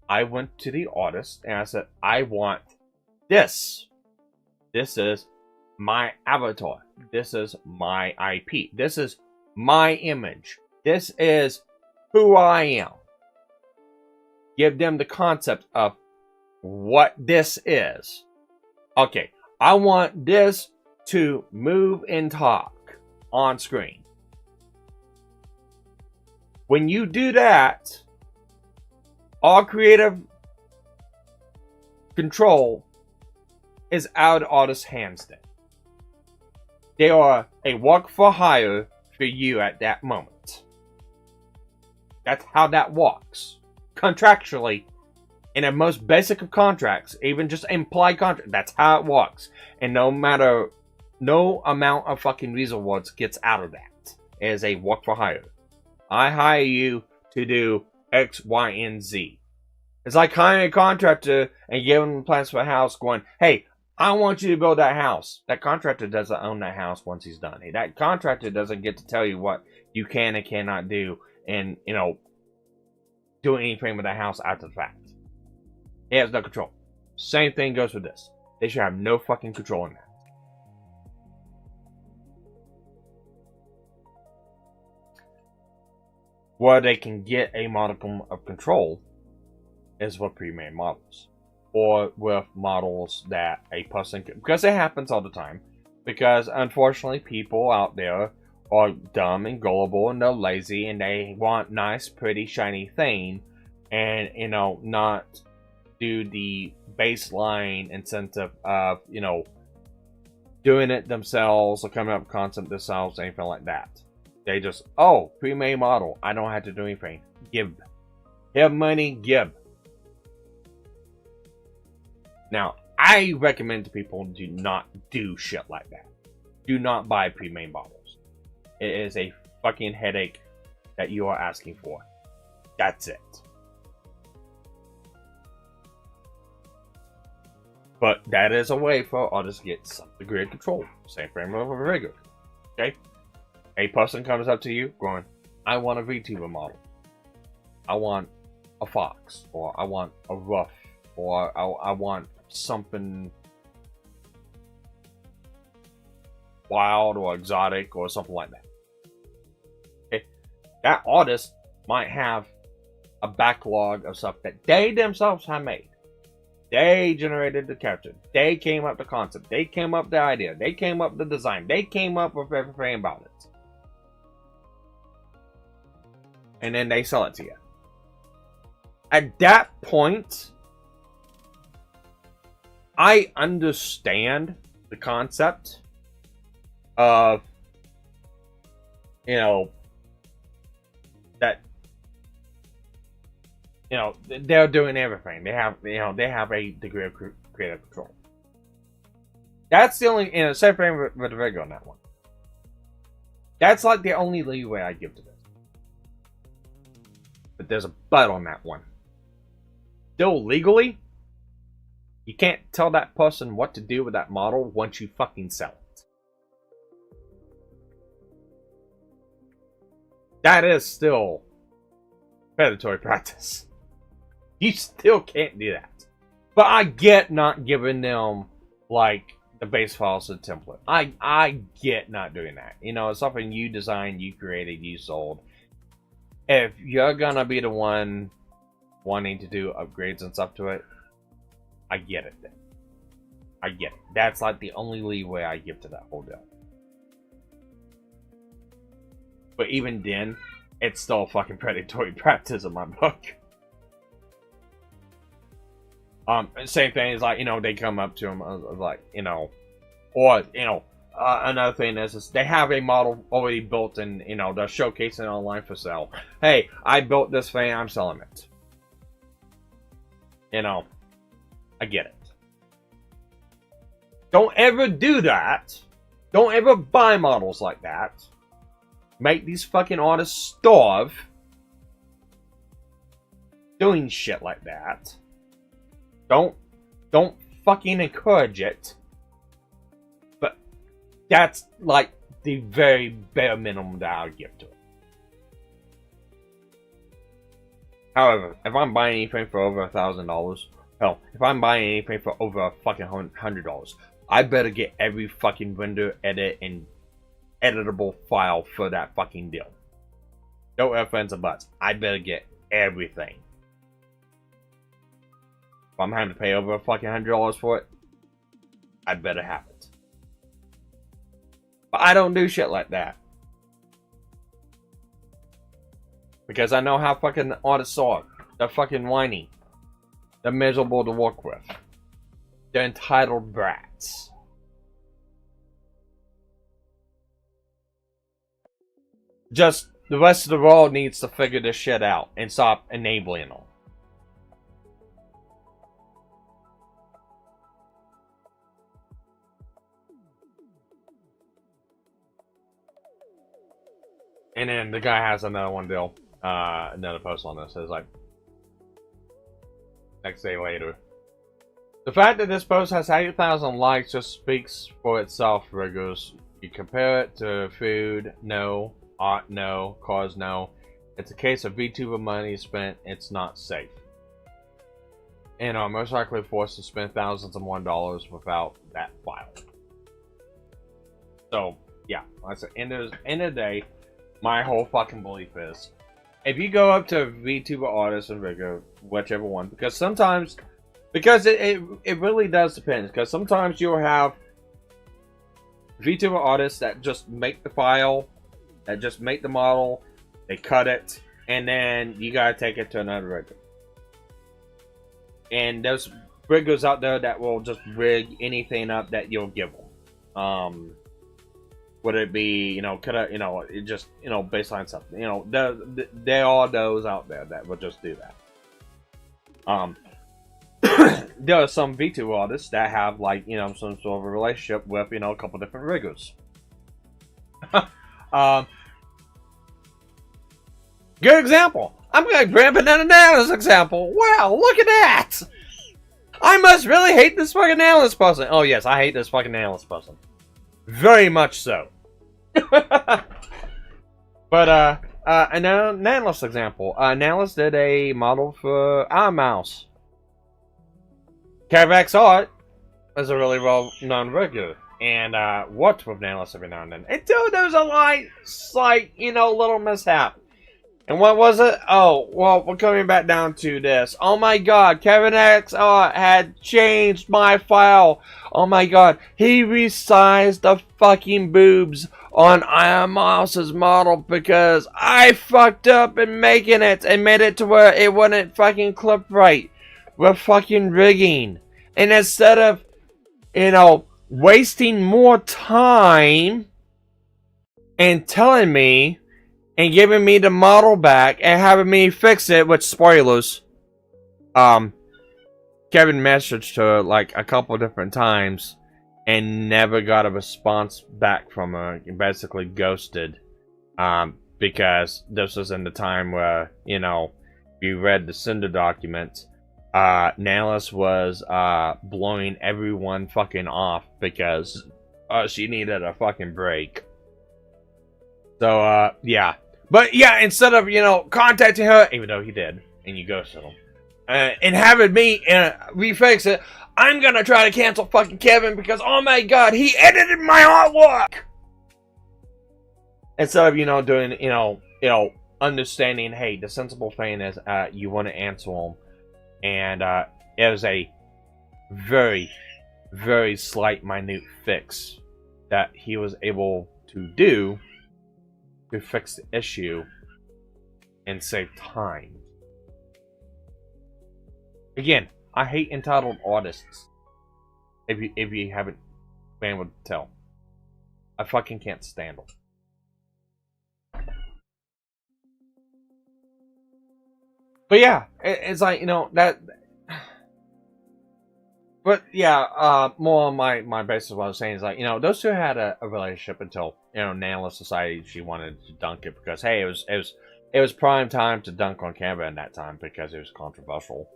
I went to the artist and I said, I want this. This is my avatar. This is my IP. This is my image. This is who I am. Give them the concept of what this is. Okay, I want this to move and talk on screen. When you do that, all creative control is out of artist's hands then. They are a work for hire for you at that moment. That's how that works. Contractually, in the most basic of contracts, even just implied contract, that's how it works. And no amount of fucking rewards gets out of that. It is a work for hire. I hire you to do X, Y, and Z. It's like hiring a contractor and giving them plans for a house going, hey, I want you to build that house. That contractor doesn't own that house once he's done. That contractor doesn't get to tell you what you can and cannot do and, do anything with that house after the fact. He has no control. Same thing goes with this. They should have no fucking control in that. Where they can get a modicum of control is with pre-made models. Or with models that a person can... Because it happens all the time. Because, unfortunately, people out there are dumb and gullible and they're lazy and they want nice, pretty, shiny thing. And, not do the baseline incentive of, doing it themselves or coming up with concept themselves, anything like that. They just, pre-made model. I don't have to do anything. Give. Have money, give. Now, I recommend to people do not do shit like that. Do not buy pre-made models. It is a fucking headache that you are asking for. That's it. But that is a way for artists to get some degree of control. Same frame of a rigor. Okay? A person comes up to you going, I want a VTuber model. I want a fox. Or I want a rough. Or I want something wild or exotic or something like that. Okay? That artist might have a backlog of stuff that they themselves have made. They generated the character. They came up with the concept. They came up with the idea. They came up with the design. They came up with everything about it. And then they sell it to you. At that point, I understand the concept of, that, they're doing everything. They have a degree of creative control. That's the only, same thing with the regular on that one. That's like the only leeway I give to this. But there's a but on that one. Still legally, you can't tell that person what to do with that model once you fucking sell it. That is still predatory practice. You still can't do that. But I get not giving them, the base files and template. I get not doing that. It's something you designed, you created, you sold. If you're gonna be the one wanting to do upgrades and stuff to it, I get it then. I get it. That's the only leeway I give to that whole deal. But even then, it's still fucking predatory practice in my book. Same thing is they come up to them another thing is they have a model already built and they're showcasing it online for sale. Hey, I built this thing, I'm selling it. I get it. Don't ever do that. Don't ever buy models like that. Make these fucking artists starve doing shit like that. Don't fucking encourage it. But that's the very bare minimum that I'll give to it. However, if I'm buying anything for over $1,000, hell, if I'm buying anything for over fucking $100, I better get every fucking render, edit, and editable file for that fucking deal. No ifs, ands, or buts. I better get everything. If I'm having to pay over fucking $100 for it, I better have it. But I don't do shit like that. Because I know how fucking artists are. They're fucking whiny. They're miserable to work with. They're entitled brats. Just the rest of the world needs to figure this shit out and stop enabling them. And then the guy has another one deal, another post on this. It's like, next day later. The fact that this post has 8,000 likes just speaks for itself, Riggers. You compare it to food, no. Art, no. Cars, no. It's a case of VTuber money spent, it's not safe. And are most likely forced to spend thousands of more dollars without that file. So, yeah. Like I said, end of the day, my whole fucking belief is, if you go up to VTuber artists and Rigger, whichever one, because sometimes, because it really does depend, because sometimes you'll have VTuber artists that just make the file, that just make the model, they cut it, and then you gotta take it to another rigger. And there's riggers out there that will just rig anything up that you'll give them. Would it be, you know, cut out, you know, it just, you know, baseline something. You know, there are those out there that will just do that. There are some VTuber artists that have, like, you know, some sort of a relationship with, you know, a couple different riggers. Good example. I'm going to grab an analyst example. Wow, look at that! I must really hate this fucking analyst person. Oh yes, I hate this fucking analyst person. Very much so. But an analyst example. Analyst did a model for our mouse. Cavax Art is a really well-known rigger, and worked with analysts every now and then. Until there's a slight, you know, little mishap. And what was it? Oh, well, we're coming back down to this. Oh my god, Kevin X had changed my file. Oh my god, he resized the fucking boobs on Iron Mouse's model because I fucked up in making it and made it to where it wouldn't fucking clip right with fucking rigging. And instead of, you know, wasting more time and telling me and giving me the model back and having me fix it, with spoilers, Kevin messaged her like a couple different times and never got a response back from her, and basically ghosted, because this was in the time where, you know, if you read the Cinder documents, Nalus was blowing everyone fucking off because she needed a fucking break. So yeah. But yeah, instead of, you know, contacting her, even though he did, and you ghosted him, and having me refix it, I'm gonna try to cancel fucking Kevin because, oh my god, he edited my artwork! Instead of, you know, doing, you know, understanding, hey, the sensible thing is, you want to answer him, and it was a very, very slight, minute fix that he was able to do to fix the issue and save time. Again, I hate entitled artists. If you haven't been able to tell, I fucking can't stand them. But yeah, it's like, you know, that. But yeah, more on my basis of what I was saying is, like, you know, those two had a relationship until, you know, Nanalis decided she wanted to dunk it because, hey, it was prime time to dunk on Canva in that time because it was controversial.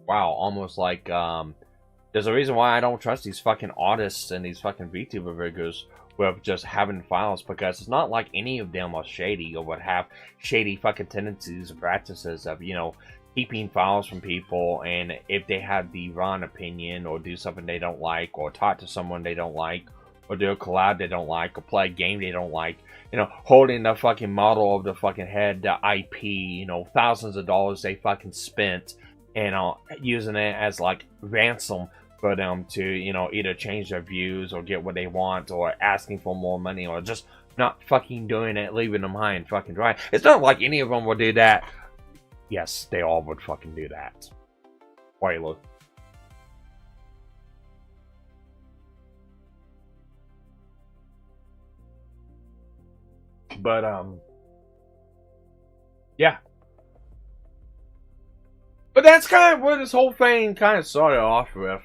Wow, almost like there's a reason why I don't trust these fucking artists and these fucking VTuber riggers with just having files, because it's not like any of them are shady or would have shady fucking tendencies and practices of, you know, keeping files from people, and if they have the wrong opinion or do something they don't like, or talk to someone they don't like, or do a collab they don't like, or play a game they don't like, you know, holding the fucking model over the fucking head, the IP, you know, thousands of dollars they fucking spent, and using it as like ransom for them to, you know, either change their views or get what they want, or asking for more money, or just not fucking doing it, leaving them high and fucking dry. It's not like any of them would do that. Yes, they all would fucking do that. Why you look? But yeah. But that's kind of where this whole thing kind of started off with.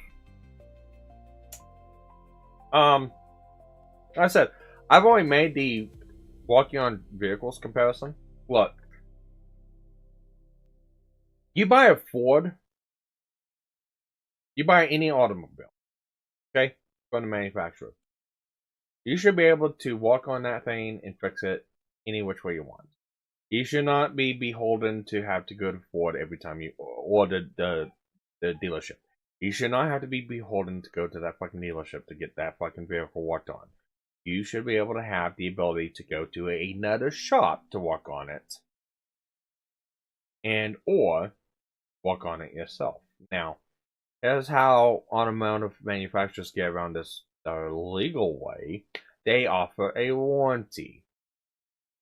Like I said, I've already made the walking on vehicles comparison. Look. You buy a Ford, you buy any automobile, okay, from the manufacturer. You should be able to walk on that thing and fix it any which way you want. You should not be beholden to have to go to Ford every time you, or the dealership. You should not have to be beholden to go to that fucking dealership to get that fucking vehicle walked on. You should be able to have the ability to go to another shop to walk on it, and or walk on it yourself. Now, here's how automotive manufacturers get around this the legal way. They offer a warranty.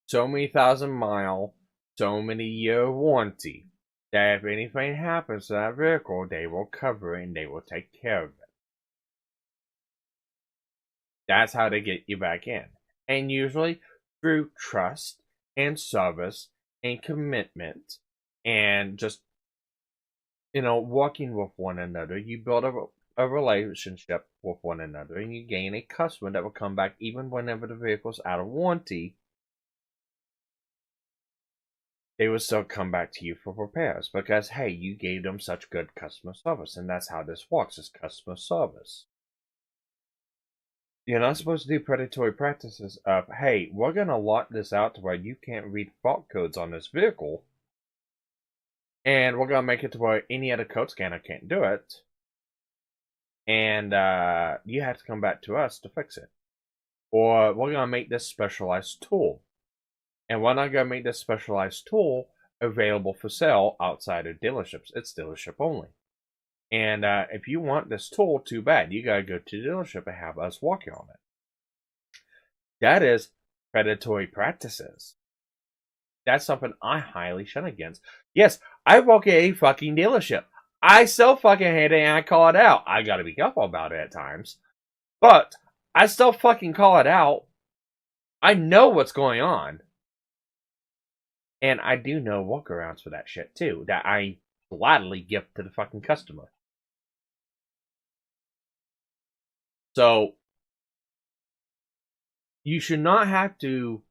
So many 1,000-mile, so many year warranty. That if anything happens to that vehicle, they will cover it and they will take care of it. That's how they get you back in. And usually through trust and service and commitment and just, you know, working with one another, you build a relationship with one another, and you gain a customer that will come back even whenever the vehicle's out of warranty. They will still come back to you for repairs because, hey, you gave them such good customer service, and that's how this works, is customer service. You're not supposed to do predatory practices of, hey, we're going to lock this out to where you can't read fault codes on this vehicle, and we're going to make it to where any other code scanner can't do it. And you have to come back to us to fix it. Or we're going to make this specialized tool. And we're not going to make this specialized tool available for sale outside of dealerships. It's dealership only. And if you want this tool, too bad. You got to go to the dealership and have us walk on it. That is predatory practices. That's something I highly shun against. Yes, I work at a fucking dealership. I still fucking hate it and I call it out. I gotta be careful about it at times. But I still fucking call it out. I know what's going on. And I do know workarounds for that shit too, that I gladly give to the fucking customer. So, you should not have to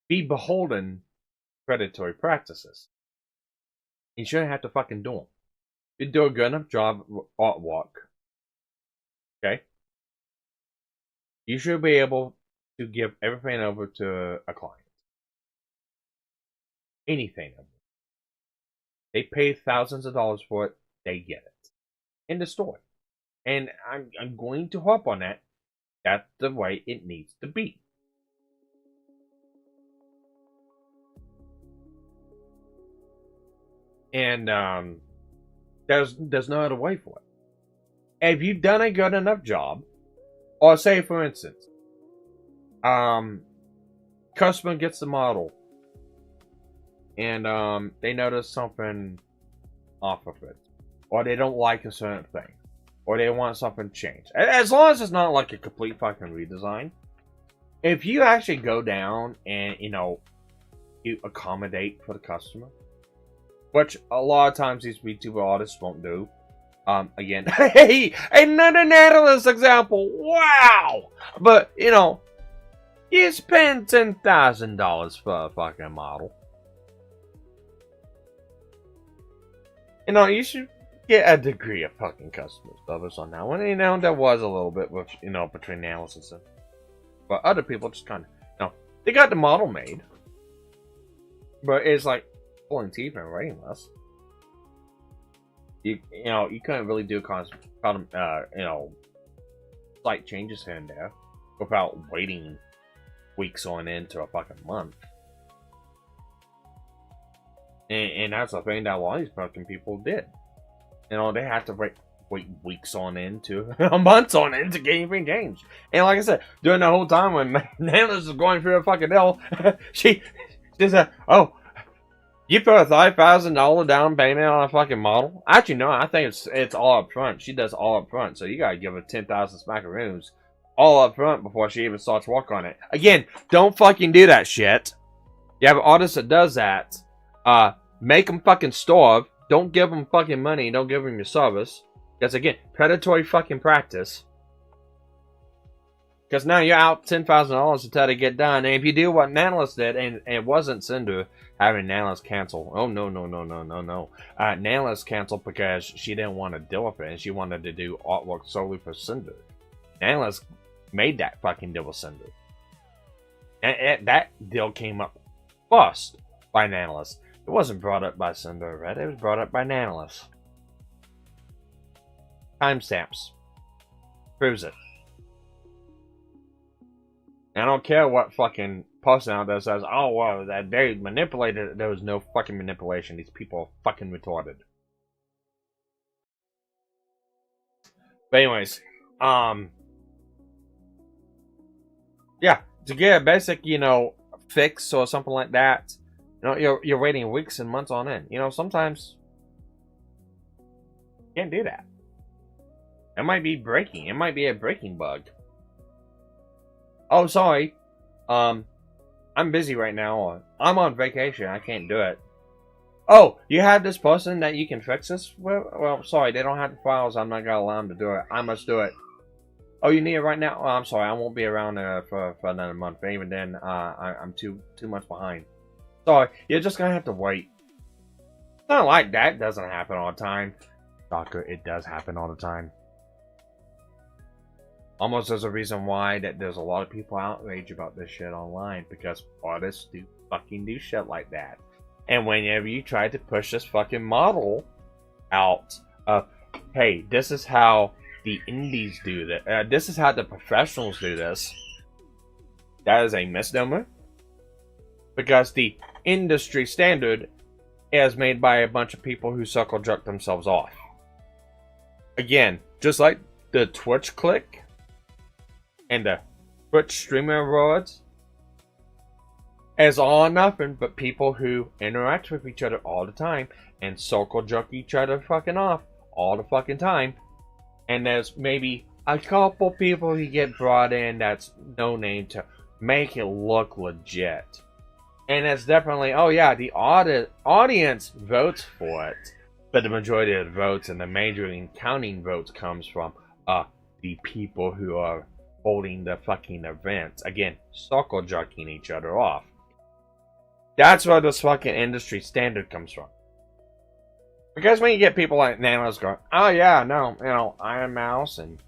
be beholden to predatory practices. You shouldn't have to fucking do them. You do a good enough job of artwork, okay? You should be able to give everything over to a client. Anything. They pay thousands of dollars for it, they get it. In the store. And I'm going to harp on that. That's the way it needs to be. And there's no other way for it. If you've done a good enough job, or say for instance, customer gets the model, and they notice something off of it, or they don't like a certain thing, or they want something changed. As long as it's not like a complete fucking redesign, if you actually go down and, you know, you accommodate for the customer, which a lot of times these VTuber artists won't do. Again, hey, another Nautilus example. Wow! But, you know, you spend $10,000 for a fucking model. You know, you should get a degree of fucking customer service on that one. You know, there was a little bit with, you know, between Nautilus and stuff. But other people just kind of, you know, they got the model made. But it's like pulling teeth and writing less. you couldn't really do slight changes here and there without waiting weeks on end to a fucking month. And that's the thing that a lot of these fucking people did. They had to wait weeks on end to months on end to get anything changed. And like I said, during the whole time when Nana's was going through a fucking hell, she said, "Oh, you put a $5,000 down payment on a fucking model?" Actually, no, I think it's all up front. She does all up front, so you gotta give her 10,000 smackaroos all up front before she even starts work on it. Again, don't fucking do that shit. You have an artist that does that. Make them fucking starve. Don't give them fucking money. Don't give them your service. Because again, predatory fucking practice. Because now you're out $10,000 to try to get done. And if you do what Nanalis did, and it wasn't Cinder having Nanalis cancel. Oh, no. Nanalis canceled because she didn't want to deal with it. And she wanted to do artwork solely for Cinder. Nanalis made that fucking deal with Cinder. And that deal came up first by Nanalis. It wasn't brought up by Cinder Red. It was brought up by Nanalis. Timestamps. Proves it. I don't care what fucking person out there says, "Oh, well, that they manipulated it." There was no fucking manipulation. These people are fucking retarded. But anyways, yeah, to get a basic, fix or something like that, you're waiting weeks and months on end. Sometimes you can't do that. It might be breaking. It might be a breaking bug. Oh, sorry. I'm busy right now. Or I'm on vacation. I can't do it. Oh, you have this person that you can fix this? Well, sorry. They don't have the files. I'm not going to allow them to do it. I must do it. Oh, you need it right now? Oh, I'm sorry. I won't be around for another month. But even then, I'm too much behind. Sorry. You're just going to have to wait. It's not like that doesn't happen all the time. Doctor, it does happen all the time. Almost as a reason why that there's a lot of people outraged about this shit online, because artists do fucking do shit like that. And whenever you try to push this fucking model out of, hey, this is how the indies do that, this is how the professionals do this, that is a misnomer, because the industry standard is made by a bunch of people who circle jerk themselves off. Again, just like the Twitch click and the Twitch streamer awards is all nothing but people who interact with each other all the time and circle jerk each other fucking off all the fucking time. And there's maybe a couple people who get brought in that's no name to make it look legit. And it's definitely, oh yeah, the audience votes for it. But the majority of the votes and the majoring counting votes comes from the people who are holding the fucking events. Again, circle jerking each other off. That's where this fucking industry standard comes from. Because when you get people like Nanos going, "Oh yeah, no, Iron Mouse and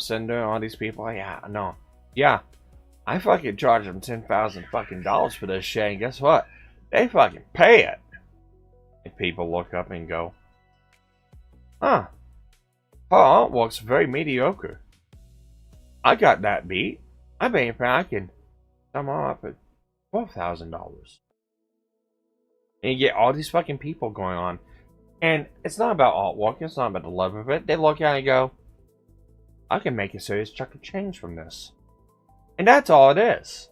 Cinder and all these people, yeah, no. Yeah, I fucking charge them $10,000 fucking dollars for this shit, and guess what? They fucking pay it." And people look up and go, "Huh, her artwork's very mediocre. I got that beat. I bet I can come up at $12,000. And you get all these fucking people going on. And it's not about artwork. It's not about the love of it. They look at it and go, "I can make a serious chunk of change from this." And that's all it is.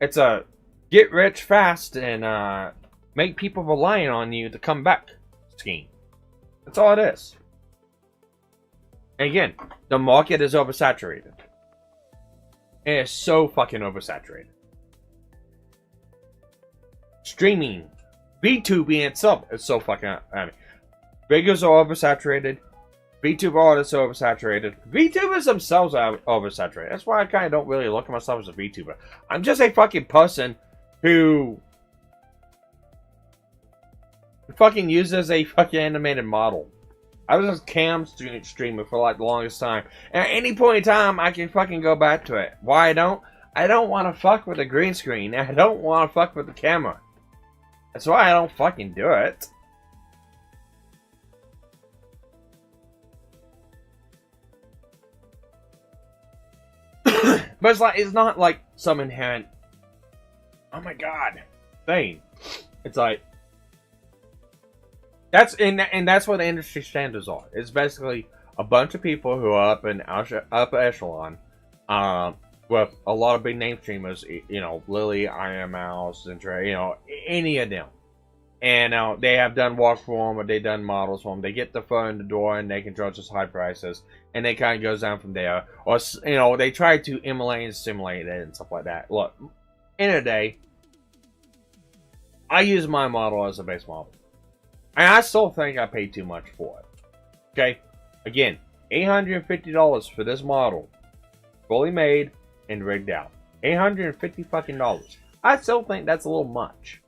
It's a get rich fast and make people relying on you to come back scheme. That's all it is. And again, the market is oversaturated. It is so fucking oversaturated. Streaming, VTubing itself is so fucking, videos are oversaturated. VTuber artists are oversaturated. VTubers themselves are oversaturated. That's why I kind of don't really look at myself as a VTuber. I'm just a fucking person who fucking uses a fucking animated model. I was a cam streamer for like the longest time. And at any point in time, I can fucking go back to it. Why I don't? I don't want to fuck with the green screen. I don't want to fuck with the camera. That's why I don't fucking do it. But it's like, it's not like some inherent, oh my god, thing. It's like, that's what the industry standards are. It's basically a bunch of people who are up in upper echelon, with a lot of big name streamers, you know, Lily, Iron Mouse, and Trey, you know, any of them. And they have done work for them, or they done models for them. They get the foot in the door, and they can charge us high prices, and they kind of goes down from there. Or, you know, they try to emulate and simulate it and stuff like that. Look, in a day, I use my model as a base model, and I still think I paid too much for it. Okay, again, $850 for this model, fully made and rigged out. $850 fucking dollars. I still think that's a little much.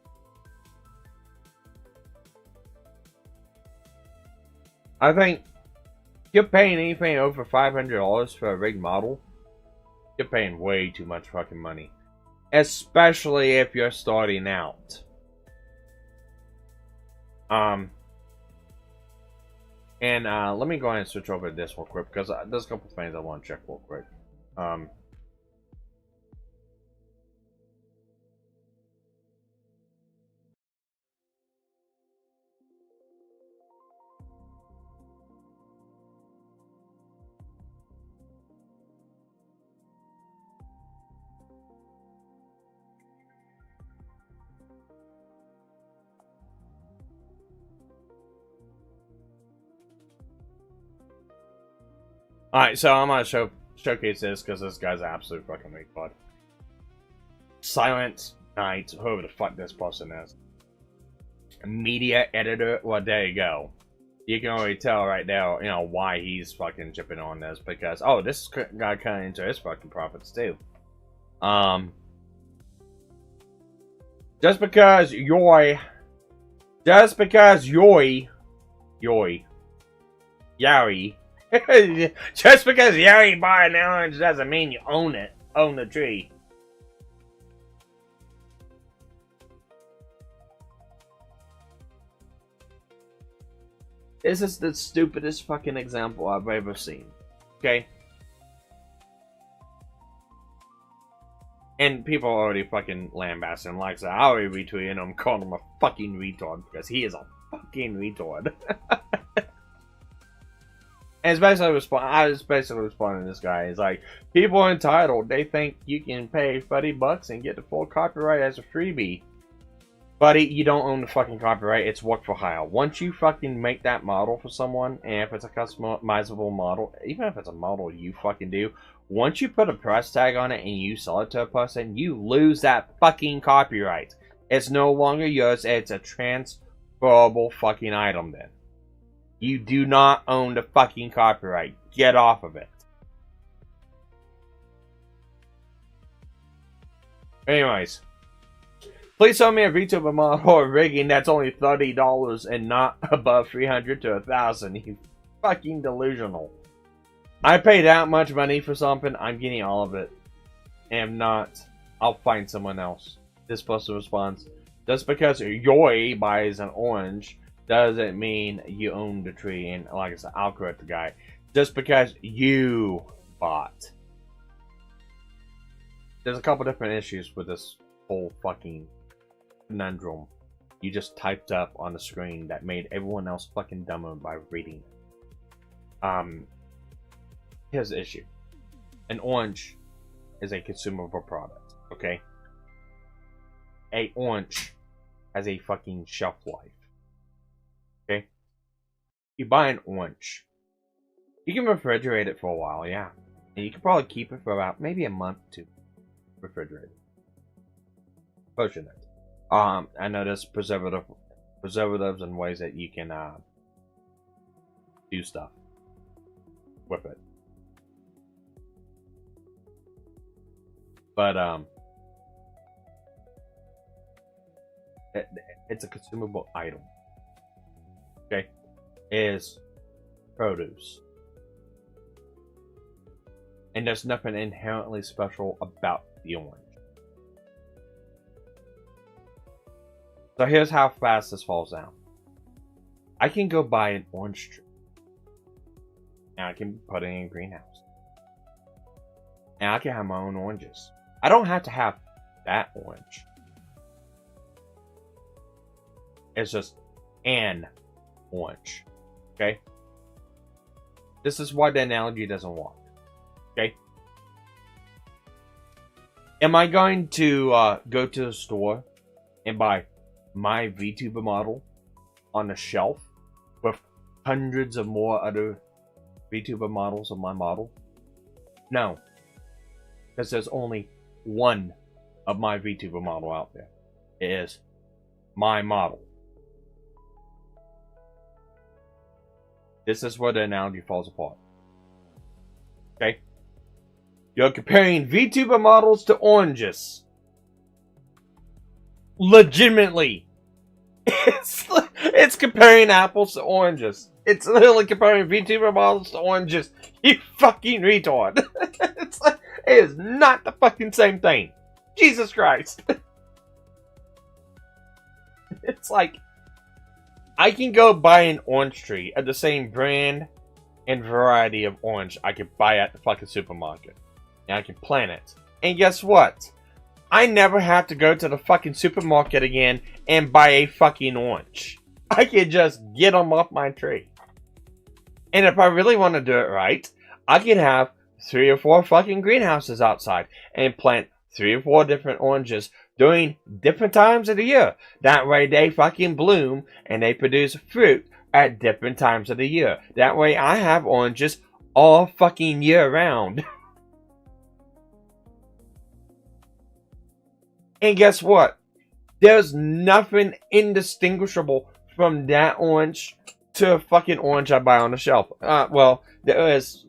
I think if you're paying anything over $500 for a rigged model, you're paying way too much fucking money. Especially if you're starting out. And let me go ahead and switch over to this real quick, because there's a couple things I want to check real quick. Alright, so I'm gonna showcase this because this guy's an absolute fucking retard. Silent Night, whoever the fuck this person is. Media editor, well, there you go. You can already tell right now, you know, why he's fucking chipping on this, because, oh, this guy cut into his fucking profits too. Just because Yari, just because Yari, buy an orange doesn't mean you own it, own the tree. This is the stupidest fucking example I've ever seen. Okay? And people are already fucking lambasting him. Like I said, I already retweeted him, calling him a fucking retard, because he is a fucking retard. And it's basically I was basically responding to this guy. It's like, people are entitled. They think you can pay $30 and get the full copyright as a freebie. Buddy, you don't own the fucking copyright. It's work for hire. Once you fucking make that model for someone, and if it's a customizable model, even if it's a model you fucking do, once you put a price tag on it and you sell it to a person, you lose that fucking copyright. It's no longer yours. It's a transferable fucking item then. You do not own the fucking copyright. Get off of it. Anyways. Please sell me a VTuber model or rigging that's only $30 and not above $300 to $1,000. You fucking delusional. I paid that much money for something, I'm getting all of it. And if not, I'll find someone else. This person responds, just because Yoi buys an orange doesn't mean you own the tree. And like I said, I'll correct the guy. Just because you bought. There's a couple different issues with this whole fucking conundrum you just typed up on the screen that made everyone else fucking dumber by reading it. Here's the issue. An orange is a consumable product, okay? A orange has a fucking shelf life. Okay? You buy an orange. You can refrigerate it for a while, yeah. And you can probably keep it for about maybe a month to refrigerate it. Potion it. I know there's preservatives and ways that you can do stuff with it. But it's a consumable item. Okay, it is produce, and there's nothing inherently special about the orange. So here's how fast this falls down. I can go buy an orange tree. And I can put it in a greenhouse. And I can have my own oranges. I don't have to have that orange. It's just an orange. Okay? This is why the analogy doesn't work. Okay? Am I going to go to the store and buy my VTuber model on a shelf with hundreds of more other VTuber models of my model? No. Because there's only one of my VTuber model out there. It is my model. This is where the analogy falls apart. Okay? You're comparing VTuber models to oranges. Legitimately. It's comparing apples to oranges. It's literally comparing VTuber models to oranges. You fucking retard. It's like, it is not the fucking same thing. Jesus Christ. It's like, I can go buy an orange tree of the same brand and variety of orange I could buy at the fucking supermarket. And I can plant it. And guess what? I never have to go to the fucking supermarket again and buy a fucking orange. I can just get them off my tree. And if I really want to do it right, I can have 3 or 4 fucking greenhouses outside and plant 3 or 4 different oranges during different times of the year. That way they fucking bloom and they produce fruit at different times of the year. That way I have oranges all fucking year round. And guess what? There's nothing indistinguishable from that orange to a fucking orange I buy on the shelf. Well, there is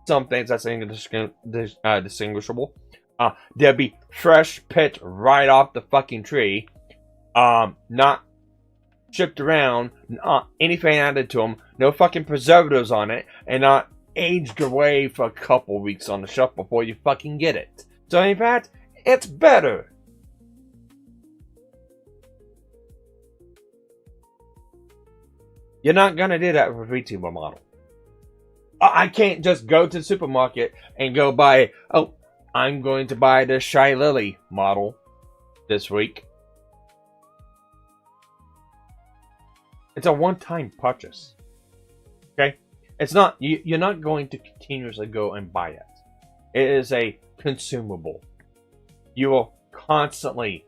some things that's indistinguishable. They'll be fresh picked right off the fucking tree. Not shipped around. Not anything added to them. No fucking preservatives on it. And not aged away for a couple weeks on the shelf before you fucking get it. So in fact, it's better. You're not gonna do that with a VTuber model. I can't just go to the supermarket and go buy, oh, I'm going to buy the Shy Lily model this week. It's a one-time purchase. Okay? It's not, you're not going to continuously go and buy it. It is a consumable. You will constantly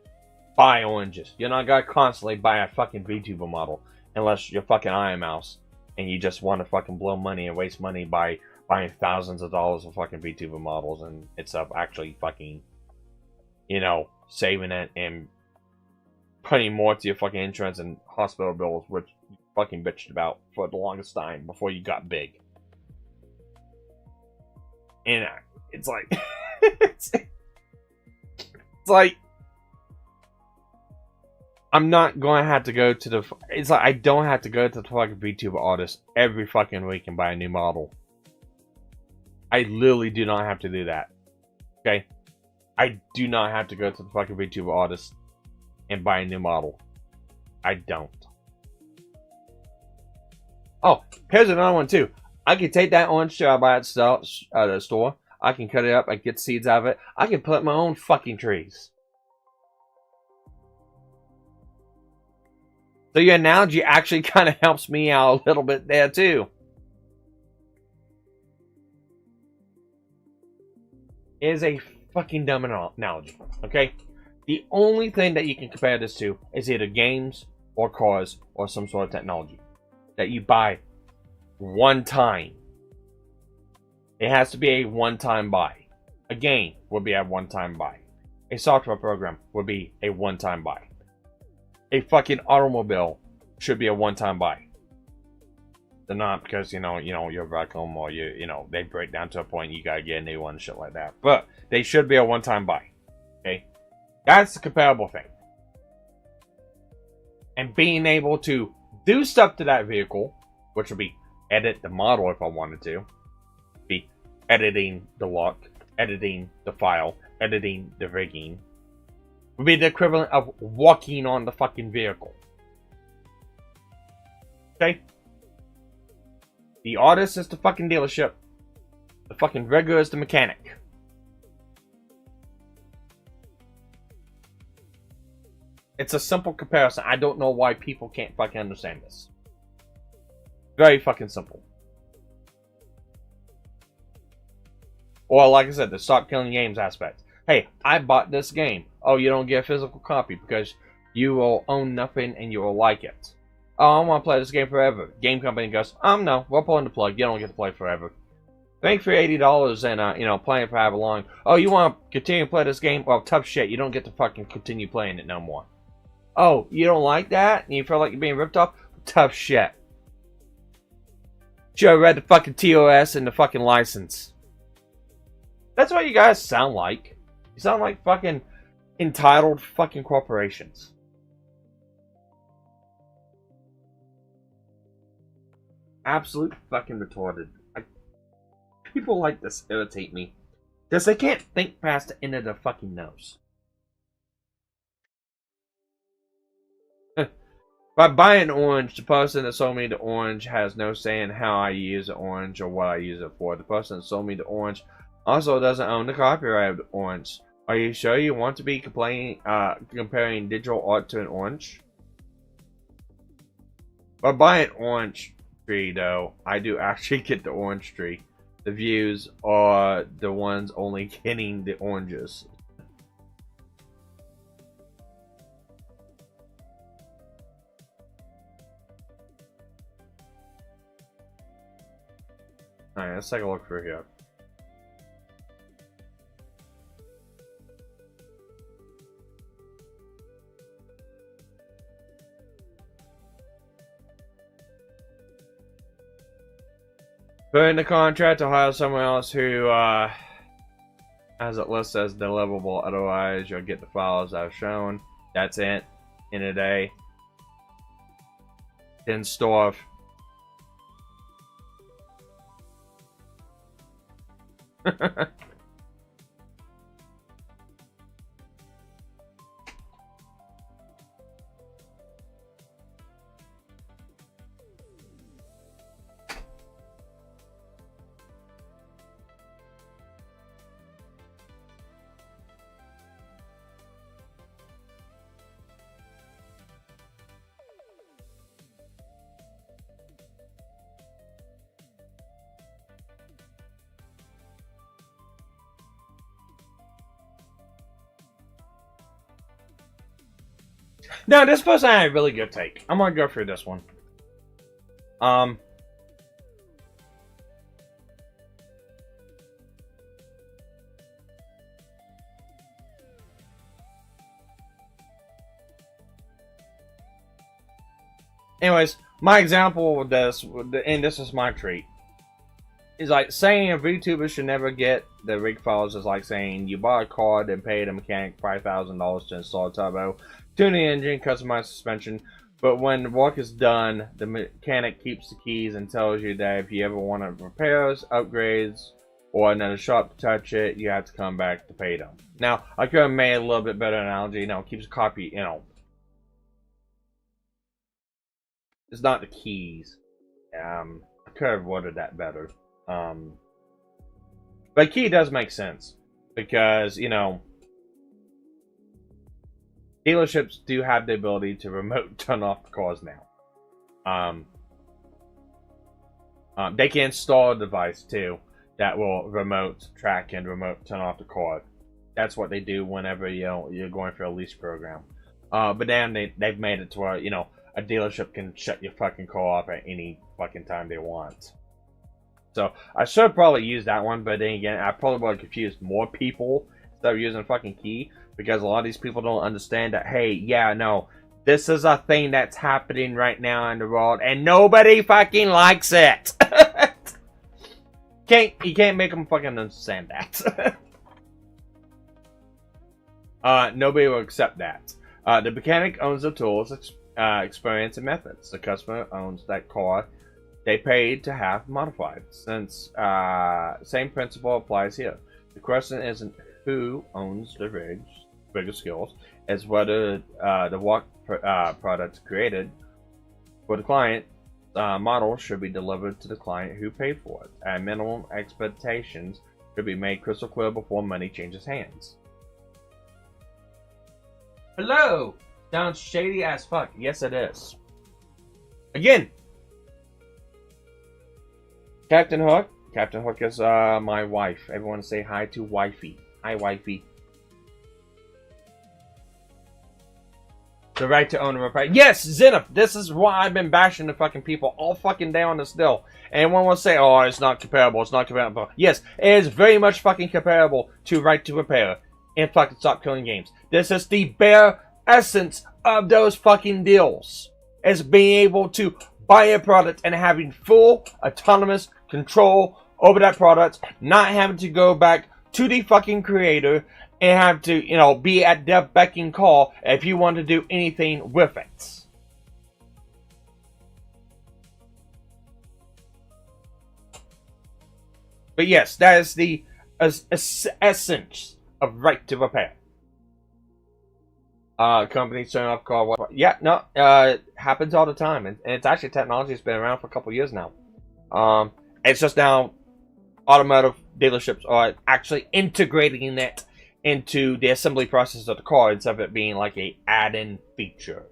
buy oranges. You're not gonna constantly buy a fucking VTuber model. Unless you're fucking Iron Mouse and you just want to fucking blow money and waste money by buying thousands of dollars of fucking VTuber models, and it's up actually fucking, you know, saving it and putting more to your fucking insurance and hospital bills, which you fucking bitched about for the longest time before you got big. And it's like, it's like, I'm not going to have to go to the... It's like I don't have to go to the fucking VTuber artist every fucking week and buy a new model. I literally do not have to do that. Okay? I do not have to go to the fucking VTuber artist and buy a new model. I don't. Oh, here's another one too. I can take that orange tree I buy at the store. I can cut it up. I can get seeds out of it. I can plant my own fucking trees. So your analogy actually kind of helps me out a little bit there too. It is a fucking dumb analogy, okay? The only thing that you can compare this to is either games or cars or some sort of technology that you buy one time. It has to be a one-time buy. A game would be a one-time buy. A software program would be a one-time buy. A fucking automobile should be a one-time buy. They're not, because you know you're back home or you know they break down to a point you gotta get a new one, shit like that. But they should be a one-time buy. Okay, that's the comparable thing. And being able to do stuff to that vehicle, which would be edit the model if I wanted to, be editing the look, editing the file, editing the rigging, would be the equivalent of walking on the fucking vehicle. Okay? The artist is the fucking dealership. The fucking rigger is the mechanic. It's a simple comparison. I don't know why people can't fucking understand this. Very fucking simple. Or like I said, the stop killing games aspect. Hey, I bought this game. Oh, you don't get a physical copy because you will own nothing and you will like it. Oh, I want to play this game forever. Game company goes, no, we're pulling the plug. You don't get to play forever. Thanks for $80 and, playing for however long. Oh, you want to continue to play this game? Well, tough shit. You don't get to fucking continue playing it no more. Oh, you don't like that? And you feel like you're being ripped off? Tough shit. Should have read the fucking TOS and the fucking license. That's what you guys sound like. You sound like fucking entitled fucking corporations. Absolute fucking retarded. People like this irritate me. Because they can't think past the end of their fucking nose. By buying orange, the person that sold me the orange has no say in how I use the orange or what I use it for. The person that sold me the orange also doesn't own the copyright of the orange. Are you sure you want to be comparing digital art to an orange? By buying orange tree, though, I do actually get the orange tree. The views are the ones only getting the oranges. Alright, let's take a look through here. Put in the contract to hire someone else who has it listed as deliverable, otherwise you'll get the files I've shown. That's it. In a day. Then starve. No, this person had a really good take. I'm gonna go through this one. Anyways, my example with this, and this is my treat, is like saying a VTuber should never get the rig files is like saying you buy a card and pay the mechanic $5,000 to install a turbo, tune the engine, customize suspension, but when the work is done, the mechanic keeps the keys and tells you that if you ever want repairs, upgrades, or another shop to touch it, you have to come back to pay them. Now, I could have made a little bit better analogy. Keeps a copy, it's not the keys. I could have worded that better. But key does make sense because, dealerships do have the ability to remote turn off the cars now. They can install a device too that will remote track and remote turn off the car. That's what they do whenever you're going for a lease program. But then they've made it to where a dealership can shut your fucking car off at any fucking time they want. So I should probably use that one, but then again, I probably would have confused more people instead of using a fucking key, because a lot of these people don't understand that, hey, yeah, no, this is a thing that's happening right now in the world, and nobody fucking likes it. You can't make them fucking understand that. Nobody will accept that. The mechanic owns the tools, experience, and methods. The customer owns that car they paid to have modified. Since same principle applies here. The question isn't who owns the rigger skills. is whether the work product created for the client model should be delivered to the client who paid for it. And minimum expectations should be made crystal clear before money changes hands. Hello! Sounds shady as fuck. Yes, it is. Again! Captain Hook. Captain Hook is my wife. Everyone say hi to wifey. Hi, wifey. The right to own a repair. Yes, Zenith! This is why I've been bashing the fucking people all fucking day on this deal. And one will say, oh, it's not comparable, it's not comparable. Yes, it is very much fucking comparable to right to repair. And fucking stop killing games. This is the bare essence of those fucking deals. Is being able to buy a product and having full autonomous control over that product. Not having to go back to the fucking creator and have to, you know, be at their beck and call if you want to do anything with it. But yes, that is the essence of right to repair. Companies turn off car. Yeah, no, happens all the time, and it's actually technology that's been around for a couple years now. It's just now automotive dealerships are actually integrating it into the assembly process of the car instead of it being like a add-in feature.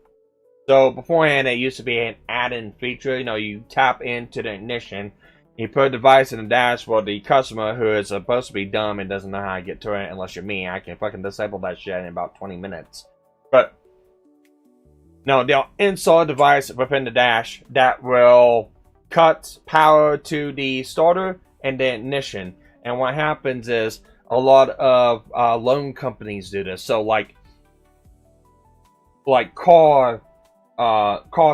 So beforehand, it used to be an add-in feature. You know, you tap into the ignition, you put a device in the dash for the customer who is supposed to be dumb and doesn't know how to get to it. Unless you're me, I can fucking disable that shit in about 20 minutes. But no, they'll install a device within the dash that will cut power to the starter and the ignition. And what happens is a lot of loan companies do this. So like car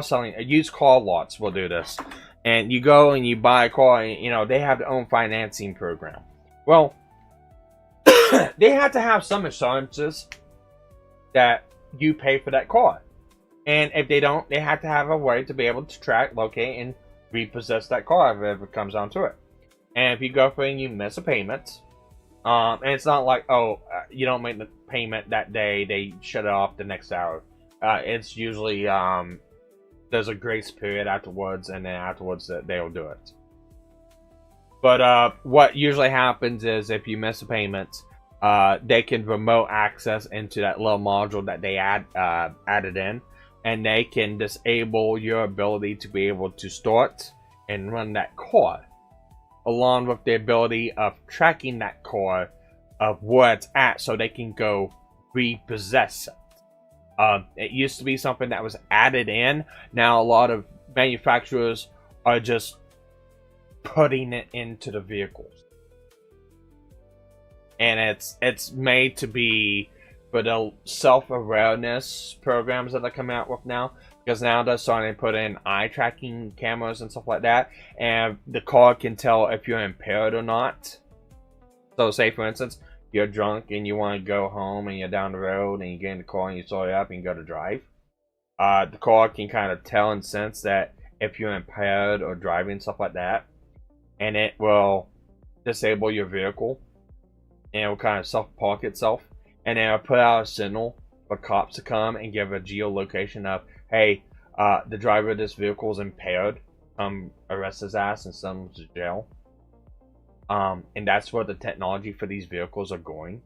selling, used car lots will do this. And you go and you buy a car, and, you know, they have their own financing program. Well, they have to have some assurances that you pay for that car. And if they don't, they have to have a way to be able to track, locate, and repossess that car if it comes down to it. And if you go for it and you miss a payment, and it's not like, oh, you don't make the payment that day, they shut it off the next hour. It's usually, there's a grace period afterwards, and then afterwards they'll do it. But what usually happens is if you miss a payment, they can remote access into that little module that they added in, and they can disable your ability to be able to start and run that car, along with the ability of tracking that car of where it's at, so they can go repossess it. It used to be something that was added in. Now a lot of manufacturers are just putting it into the vehicles. And it's made to be for the self-awareness programs that they're coming out with now. Because now they're starting to put in eye-tracking cameras and stuff like that. And the car can tell if you're impaired or not. So say, for instance, you're drunk and you want to go home and you're down the road and you get in the car and you start it up and you go to drive. The car can kind of tell and sense that if you're impaired or driving, stuff like that. And it will disable your vehicle. And it will kind of self-park itself. And then it'll put out a signal for cops to come and give a geolocation of, hey, the driver of this vehicle is impaired. Arrest his ass and send him to jail. And that's where the technology for these vehicles are going.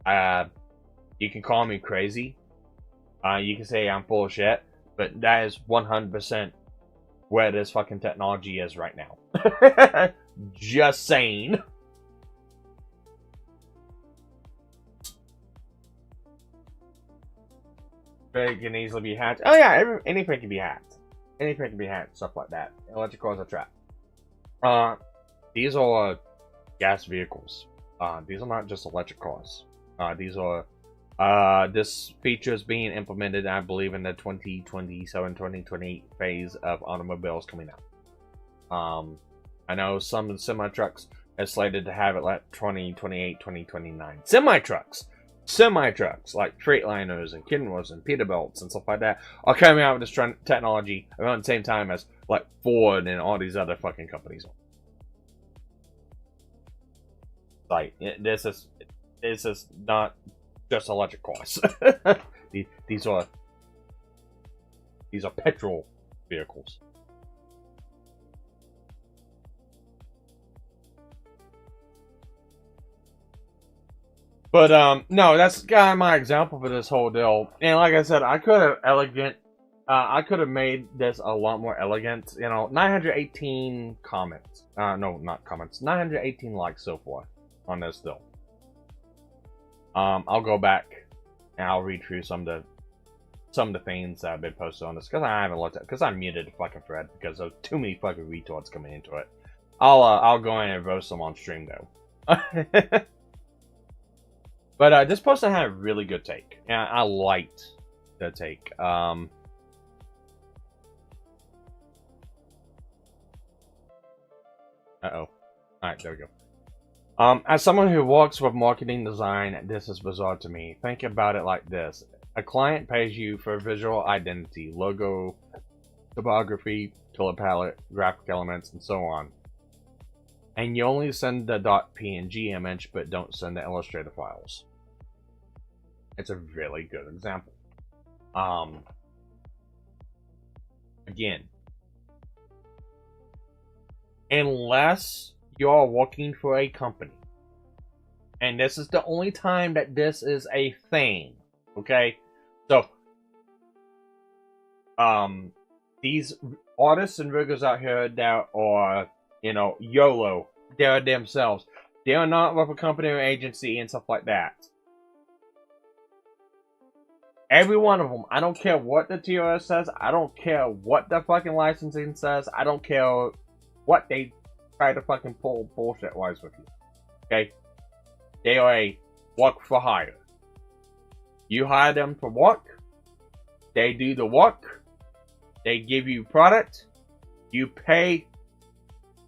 You can call me crazy. You can say I'm full of shit. But that is 100% where this fucking technology is right now. Just saying. It can easily be hacked. Oh yeah, anything can be hacked. Anything can be hacked, stuff like that. Electric cars are trapped. These are gas vehicles. These are not just electric cars. These are, this feature is being implemented, I believe, in the 2027-2028 phase of automobiles coming out. I know some semi-trucks are slated to have it like 2028, 2029. Semi-trucks like Freightliners and Kenworths and Peterbilts and stuff like that are coming out with this technology around the same time as like Ford and all these other fucking companies. Like, this is not just electric cars. these are petrol vehicles. But no, that's kind of my example for this whole deal. And like I said, I could have made this a lot more elegant. You know, 918 comments. No, not comments. 918 likes so far on this deal. I'll go back and I'll read through some of the things that have been posted on this because I haven't looked at, because I muted the fucking thread because there's too many fucking retards coming into it. I'll go in and roast them on stream though. But this person had a really good take, and I liked the take. Uh-oh. Alright, there we go. As someone who works with marketing design, this is bizarre to me. Think about it like this. A client pays you for visual identity, logo, typography, color palette, graphic elements, and so on. And you only send the .png image, but don't send the Illustrator files. It's a really good example. Again, unless you're working for a company, and this is the only time that this is a thing, okay? So, these artists and riggers out here that are, you know, YOLO, they're themselves. They are not with a company or agency and stuff like that. Every one of them. I don't care what the TOS says. I don't care what the fucking licensing says. I don't care what they try to fucking pull bullshit-wise with you. Okay? They are a work for hire. You hire them for work. They do the work. They give you product. You pay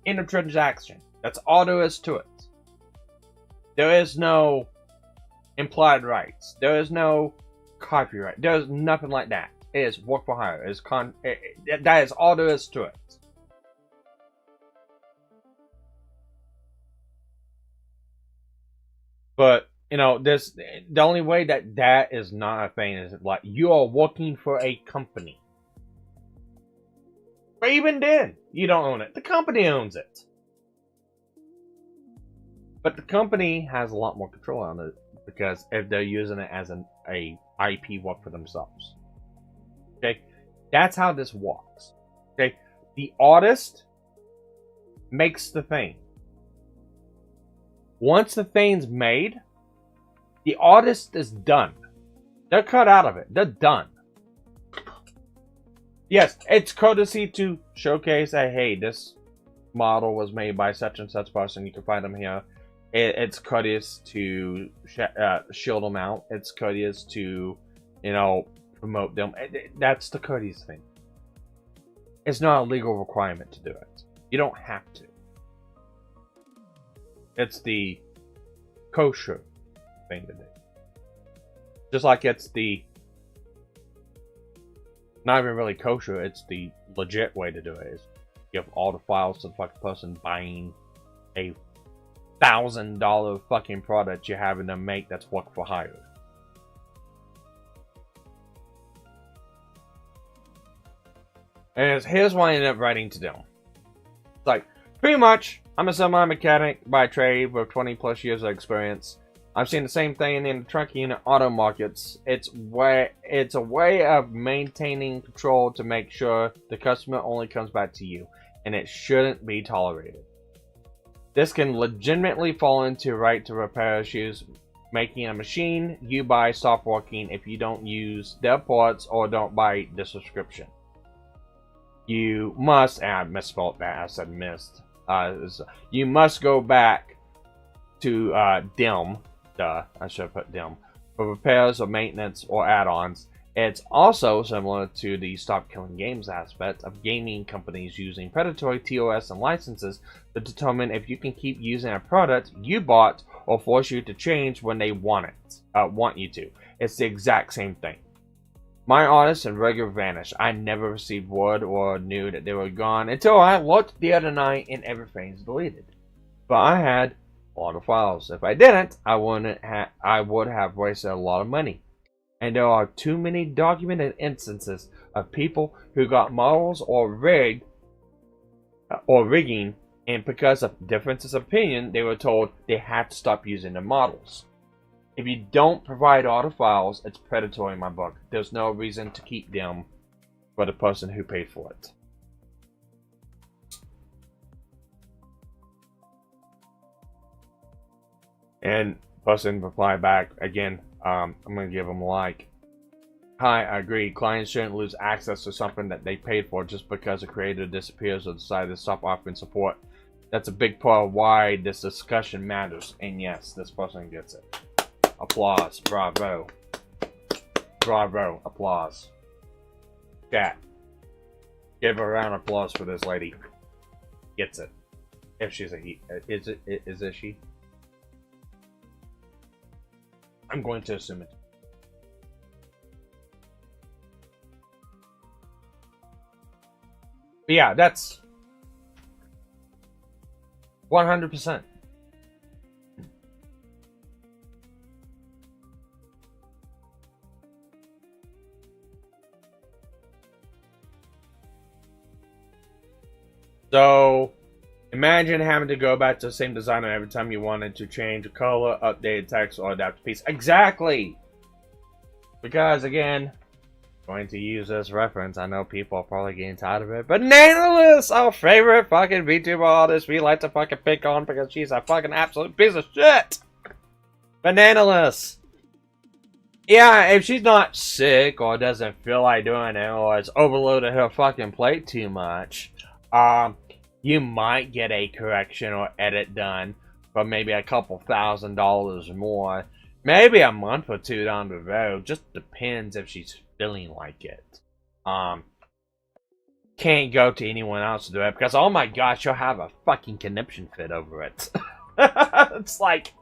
in a transaction. That's all there is to it. There is no implied rights. There is no copyright. There's nothing like that. It is work for hire. That is all there is to it. But, you know, the only way that is not a thing is like you are working for a company. But even then, you don't own it. The company owns it. But the company has a lot more control on it because if they're using it as a IP work for themselves. Okay? That's how this works. Okay? The artist makes the thing. Once the thing's made, the artist is done. They're cut out of it. They're done. Yes, it's courtesy to showcase that, hey, this model was made by such and such person. You can find them here. It's courteous to shield them out. It's courteous to, you know, promote them. That's the courteous thing. It's not a legal requirement to do it. You don't have to. It's the kosher thing to do. Just like it's the not even really kosher, it's the legit way to do it. Is give all the files to the fucking person buying a $1,000 fucking product you're having them make that's work for hire. And here's what I ended up writing to them. It's like, pretty much, I'm a semi-mechanic by trade with 20 plus years of experience. I've seen the same thing in the trunking and auto markets. It's a way of maintaining control to make sure the customer only comes back to you, and it shouldn't be tolerated. This can legitimately fall into right to repair issues, making a machine you buy stop working if you don't use their parts or don't buy the subscription. You must, and I misspelled that, I said missed. You must go back to DIM, I should have put DIM, for repairs or maintenance or add-ons. It's also similar to the Stop Killing Games aspect of gaming companies using predatory TOS and licenses to determine if you can keep using a product you bought or force you to change when they want you to. It's the exact same thing. My artists and regular vanished. I never received word or knew that they were gone until I looked the other night and everything's deleted. But I had all the files. If I didn't, I would have wasted a lot of money. And there are too many documented instances of people who got models or rigging, and because of differences of opinion, they were told they had to stop using the models. If you don't provide all the files, it's predatory in my book. There's no reason to keep them for the person who paid for it. And person replied back again. I'm gonna give them a like. Hi, I agree. Clients shouldn't lose access to something that they paid for just because the creator disappears or decided to stop offering support. That's a big part of why this discussion matters. And yes, this person gets it. Applause. Bravo. Bravo. Applause. Chat. Give a round of applause for this lady. Gets it. If she's a he. Is it she? I'm going to assume it. But yeah, that's 100%. So, imagine having to go back to the same designer every time you wanted to change a color, update text, or adapt a piece. Exactly! Because, again, going to use this reference. I know people are probably getting tired of it. But Nanalis, our favorite fucking VTuber artist we like to fucking pick on because she's a fucking absolute piece of shit! Bananalis! Yeah, if she's not sick or doesn't feel like doing it or it's overloaded her fucking plate too much, you might get a correction or edit done for maybe a couple $1,000s more. Maybe a month or two down the road. Just depends if she's feeling like it. Can't go to anyone else to do it because, oh my gosh, you'll have a fucking conniption fit over it. It's like...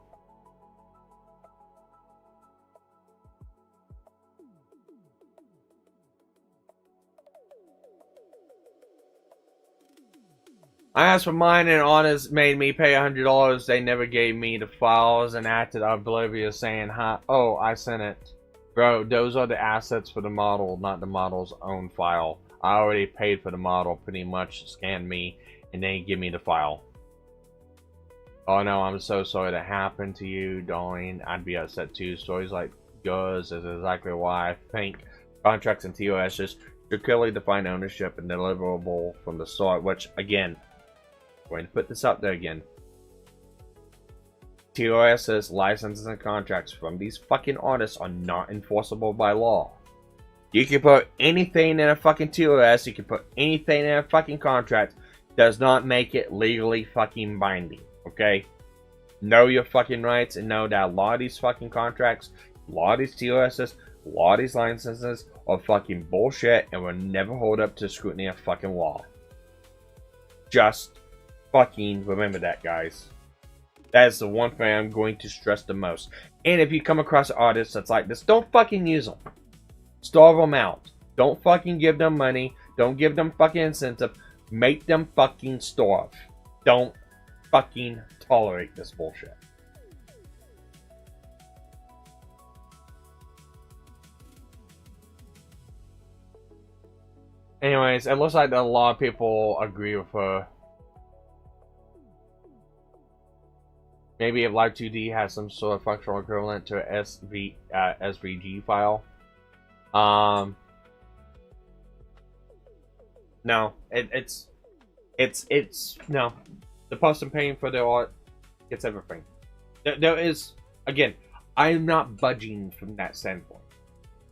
I asked for mine and Honest made me pay $100. They never gave me the files and acted oblivious saying, "Hi, oh, I sent it." Bro, those are the assets for the model, not the model's own file. I already paid for the model, pretty much scanned me, and then give me the file. Oh no, I'm so sorry that happened to you, darling. I'd be upset too. Stories like yours is exactly why I think contracts and TOSs should clearly define ownership and deliverable from the start, which, again, going to put this up there again. TOSs, licenses, and contracts from these fucking artists are not enforceable by law. You can put anything in a fucking TOS, you can put anything in a fucking contract, does not make it legally fucking binding, okay? Know your fucking rights and know that a lot of these fucking contracts, a lot of these TOSs, a lot of these licenses are fucking bullshit and will never hold up to scrutiny of fucking law. Just fucking remember that, guys. That is the one thing I'm going to stress the most. And if you come across an artist that's like this, don't fucking use them. Starve them out. Don't fucking give them money. Don't give them fucking incentive. Make them fucking starve. Don't fucking tolerate this bullshit. Anyways, it looks like a lot of people agree with her. Maybe if Live 2D has some sort of functional equivalent to a SVG file. No, it's no. The person paying for the art gets everything. There is, again, I'm not budging from that standpoint.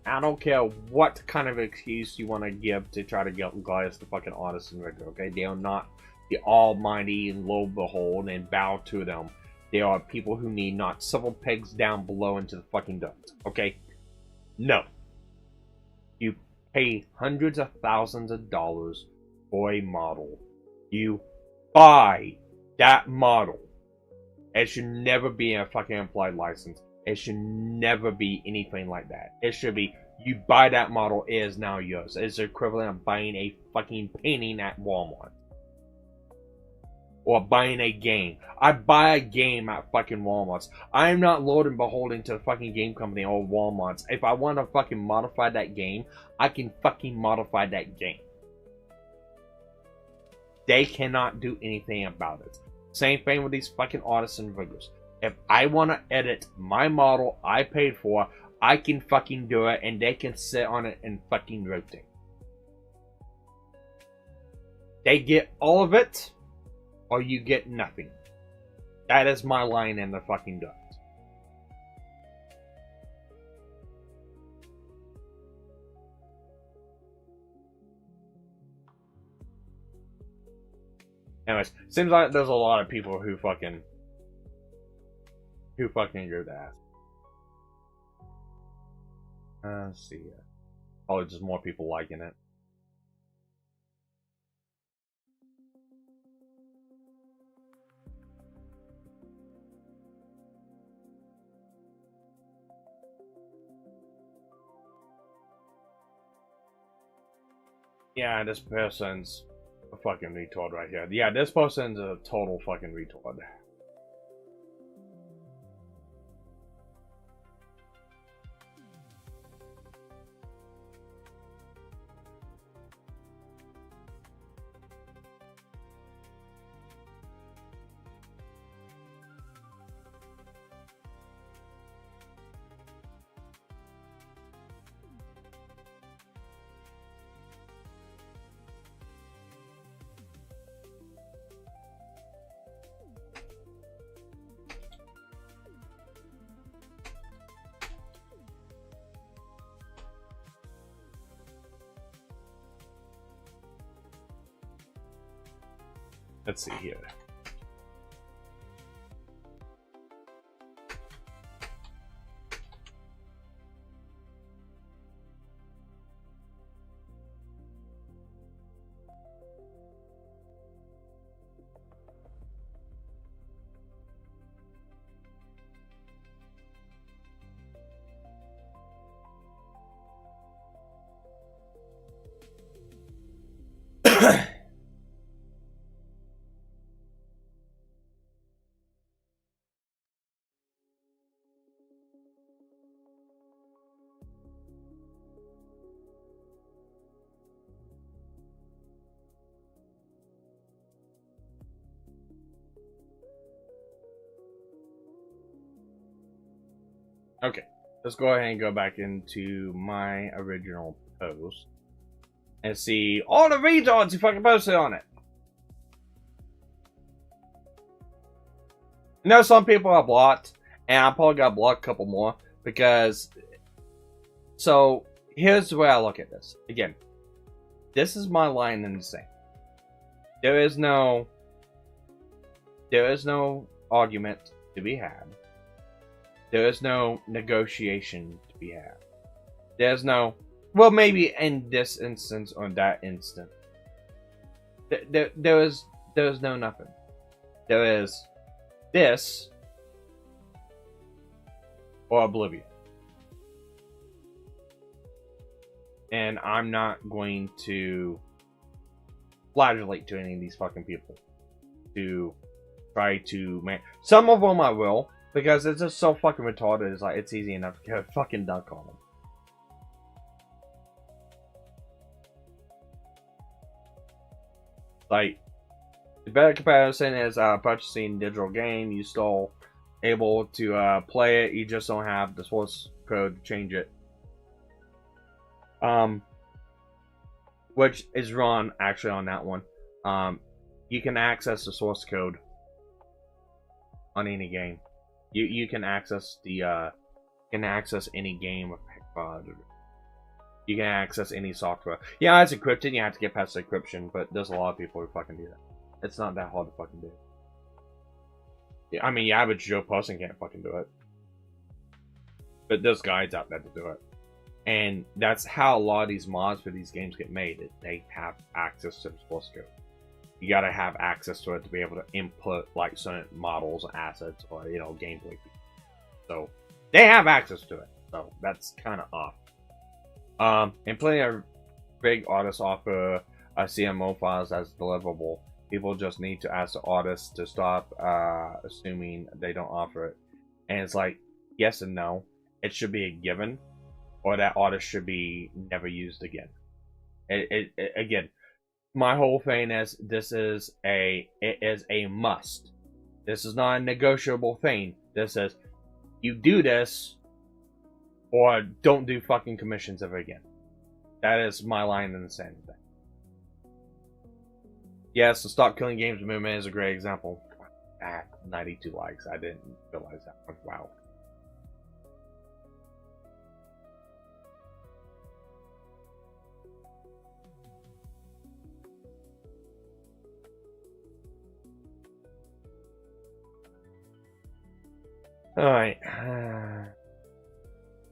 I don't care what kind of excuse you want to give to try to glass the fucking artist and rigor, okay? They are not the almighty and lo and behold and bow to them. They are people who need not several pegs down below into the fucking dirt, okay? No. You pay hundreds of thousands of dollars for a model. You buy that model. It should never be a fucking implied license. It should never be anything like that. It should be, you buy that model, it is now yours. It's equivalent of buying a fucking painting at Walmart. or buying a game. I buy a game at fucking Walmart's. I'm not loaded and beholden to the fucking game company or Walmart's. If I want to fucking modify that game, I can fucking modify that game. They cannot do anything about it. Same thing with these fucking artisan riggers. If I want to edit my model I paid for, I can fucking do it, and they can sit on it and fucking rotate. They get all of it, or you get nothing. That is my line in the fucking dust. Anyways, seems like there's a lot of people who fucking go that. Let's see. Probably just more people liking it. Yeah, this person's a fucking retard right here. Yeah, this person's a total fucking retard. Let's see here. Okay, let's go ahead and go back into my original post and see all the retards who fucking posted on it. I know some people are blocked, and I probably got blocked a couple more because. So here's the way I look at this. Again, this is my line in the sand. There is no argument to be had. There is no negotiation to be had. There's no, well, maybe in this instance or that instant. There is no nothing. There is this or oblivion. And I'm not going to flagellate to any of these fucking people to try to some of them I will, because it's just so fucking retarded. It's like, it's easy enough to get a fucking dunk on them. Like, the better comparison is purchasing a digital game. You still able to play it. You just don't have the source code to change it. Which is wrong actually on that one. You can access the source code on any game. You can access the any game. You can access any software. Yeah, it's encrypted. You have to get past the encryption, but there's a lot of people who fucking do that. It's not that hard to fucking do. Yeah, I mean, the average Joe person can't fucking do it, but there's guides out there to do it. And that's how a lot of these mods for these games get made. They have access to the source code. You gotta have access to it to be able to input like certain models, assets, or gameplay. So they have access to it. So that's kind of off. And plenty of big artists offer CMO files as deliverable. People just need to ask the artists to stop assuming they don't offer it. And it's like, yes and no. It should be a given, or that artist should be never used again. Again, my whole thing is it is a must. This is not a negotiable thing. This is, you do this, or don't do fucking commissions ever again. That is my line in the sand thing. Yes, the Stop Killing Games movement is a great example. 92 likes. I didn't realize that one. Wow. Alright.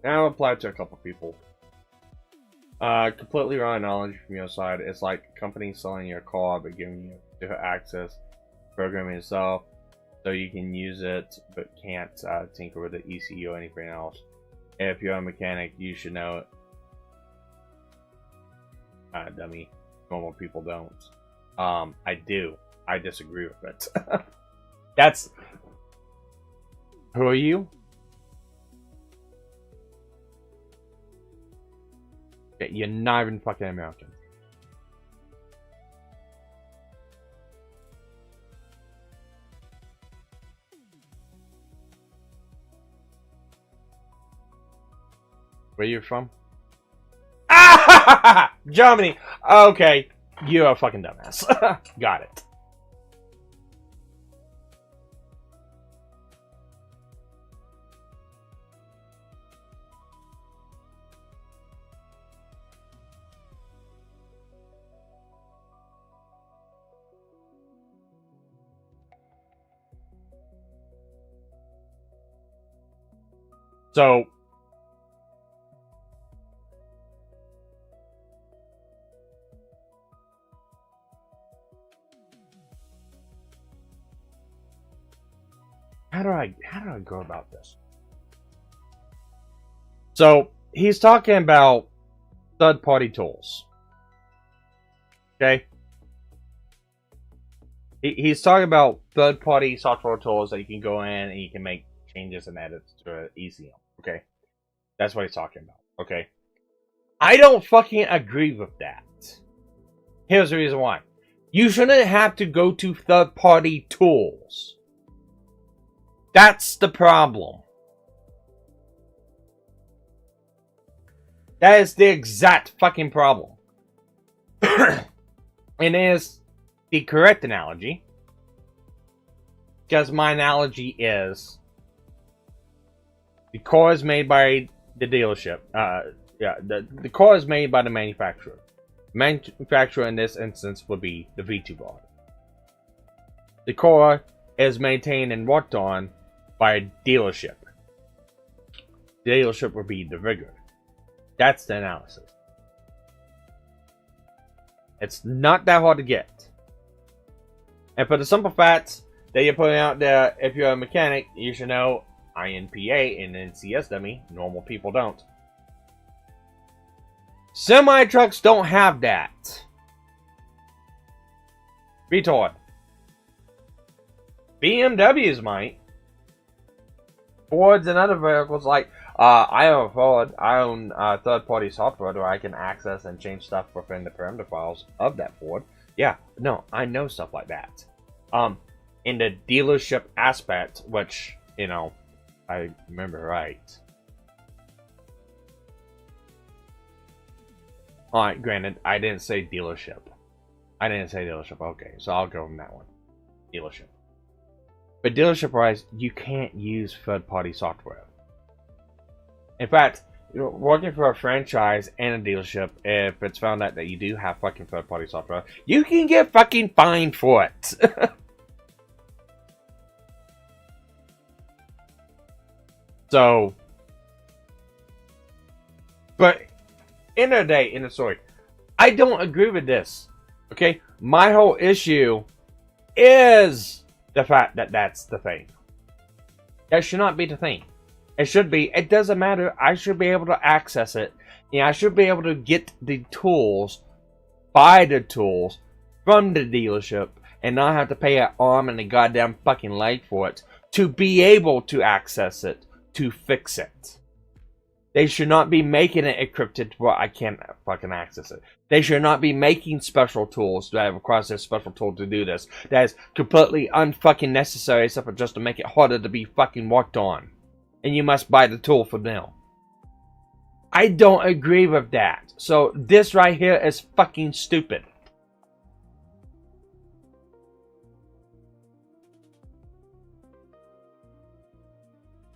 Now I'll apply to a couple people. Completely wrong knowledge from your side. It's like companies selling your car but giving you different access, programming itself, so you can use it but can't tinker with the ECU or anything else. If you're a mechanic, you should know it. Dummy. Normal people don't. I do. I disagree with it. That's... Who are you? Okay, you're not even fucking American. Where you from? Ah! Germany! Okay, you're a fucking dumbass. Got it. So, how do I go about this? So, he's talking about third-party tools. Okay? He's talking about third-party software tools that you can go in and you can make changes and edits to ECM. Okay? That's what he's talking about. Okay? I don't fucking agree with that. Here's the reason why. You shouldn't have to go to third-party tools. That's the problem. That is the exact fucking problem. It is the correct analogy. Because my analogy is... the car is made by the dealership. The car is made by the manufacturer. The manufacturer in this instance would be the Vtuberism. The car is maintained and worked on by a dealership. The dealership would be the rigger. That's the analysis. It's not that hard to get. And for the simple facts that you're putting out there, if you're a mechanic, you should know INPA and NCS dummy. Normal people don't. Semi trucks don't have that. Retard. BMWs might. Fords and other vehicles like I own a Ford. I own third-party software where I can access and change stuff within the parameter files of that Ford. Yeah, no, I know stuff like that. In the dealership aspect, which, you know, I remember right. Alright, granted, I didn't say dealership. I didn't say dealership. Okay, so I'll go from that one. Dealership. But dealership-wise, you can't use third-party software. In fact, working for a franchise and a dealership, if it's found out that you do have fucking third-party software, you can get fucking fined for it. So, but end of the day, in the story, I don't agree with this. Okay, my whole issue is the fact that that's the thing. That should not be the thing. It should be, it doesn't matter. I should be able to access it. And I should be able to get the tools, buy the tools from the dealership, and not have to pay an arm and a goddamn fucking leg for it to be able to access it, to fix it. They should not be making it encrypted where I can't fucking access it. They should not be making special tools to have across this special tool to do this. That is completely unfucking necessary except for just to make it harder to be fucking worked on. And you must buy the tool for now. I don't agree with that. So this right here is fucking stupid.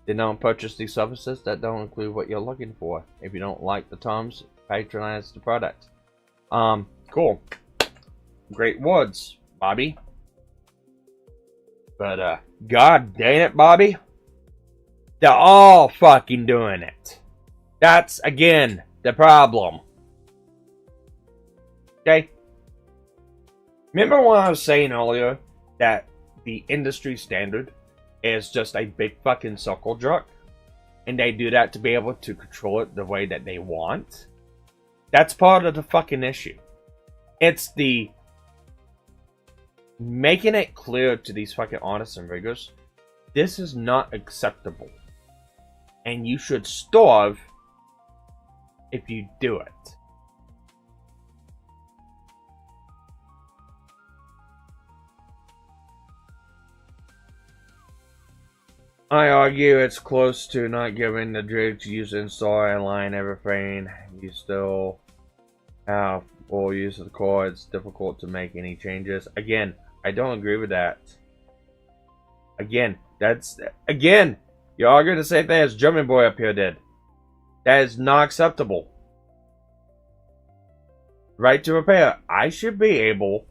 They don't purchase these services that don't include what you're looking for. If you don't like the terms, patronize the product. Cool. Great words, Bobby. But, god dang it, Bobby. They're all fucking doing it. That's, again, the problem. Okay? Remember what I was saying earlier? That the industry standard is just a big fucking circle jerk, and they do that to be able to control it the way that they want. That's part of the fucking issue. It's the making it clear to these fucking artists and riggers, this is not acceptable, and you should starve if you do it. I argue it's close to not giving the jigs use install and line everything. You still have full use of the core. It's difficult to make any changes. Again, I don't agree with that. Again, you're arguing the same thing as German boy up here did. That is not acceptable. Right to repair. I should be able,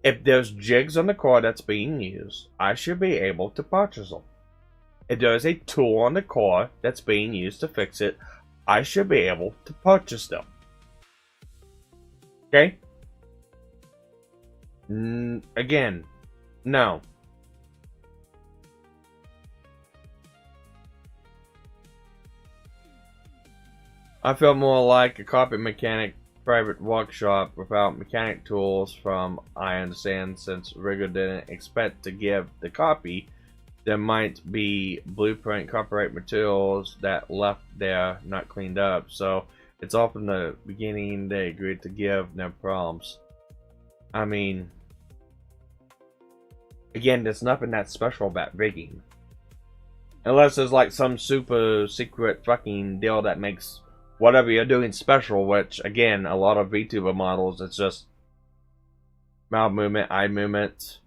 if there's jigs on the core that's being used, I should be able to purchase them. If there's a tool on the core that's being used to fix it, I should be able to purchase them. Okay? Again, no. I feel more like a copy mechanic private workshop without mechanic tools from I understand, since rigger didn't expect to give the copy. There might be blueprint copyright materials that left there not cleaned up, so it's all from the beginning they agreed to give, no problems. I mean, again, there's nothing that special about rigging, unless there's like some super secret fucking deal that makes whatever you're doing special, which, again, a lot of VTuber models, it's just mouth movement, eye movement,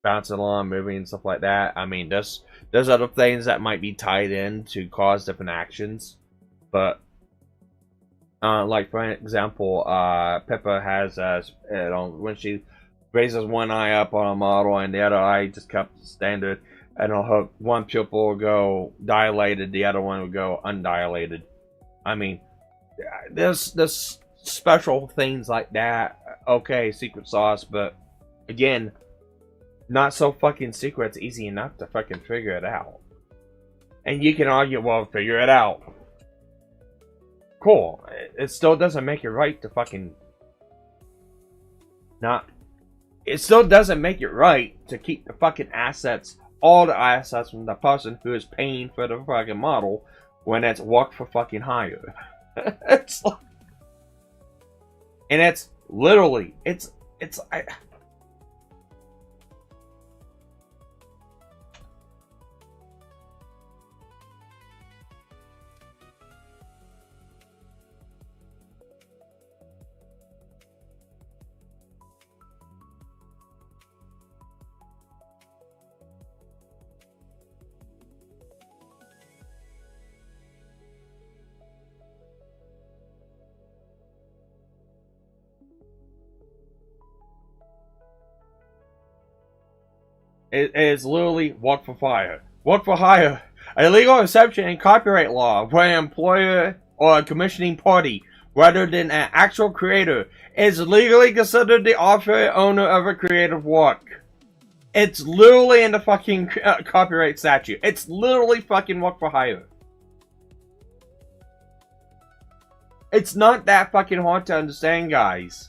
bouncing along, moving, and stuff like that. I mean, there's other things that might be tied in to cause different actions, but, like, for example, Pippa has, when she raises one eye up on a model and the other eye just kept standard, and her one pupil will go dilated, the other one will go undilated. I mean, there's special things like that. Okay, secret sauce, but again, not so fucking secret. It's easy enough to fucking figure it out. And you can argue, well, figure it out. Cool. It still doesn't make it right to fucking not. It still doesn't make it right to keep the fucking assets, all the assets from the person who is paying for the fucking model, when it's work for fucking hire. It's like, and it's literally, it is literally work for hire. Work for hire. A legal exception in copyright law where an employer or a commissioning party, rather than an actual creator, is legally considered the author owner of a creative work. It's literally in the fucking copyright statute. It's literally fucking work for hire. It's not that fucking hard to understand, guys.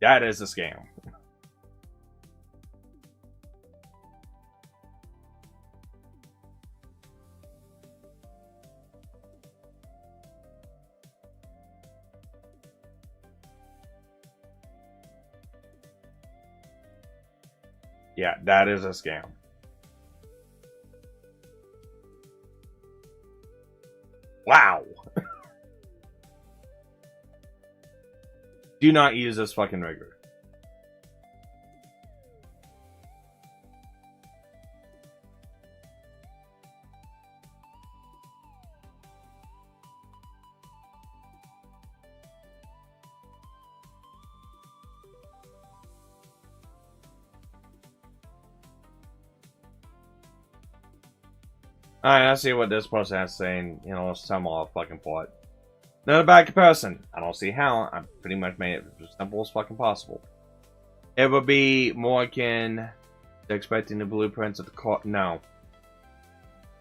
That is a scam. Yeah, that is a scam. Wow. Do not use this fucking rigor. Alright, let's see what this person has saying. You know, let's tell them all fucking plot. Not a bad comparison. I don't see how. I pretty much made it as simple as fucking possible. It would be more akin to expecting the blueprints of the car. No.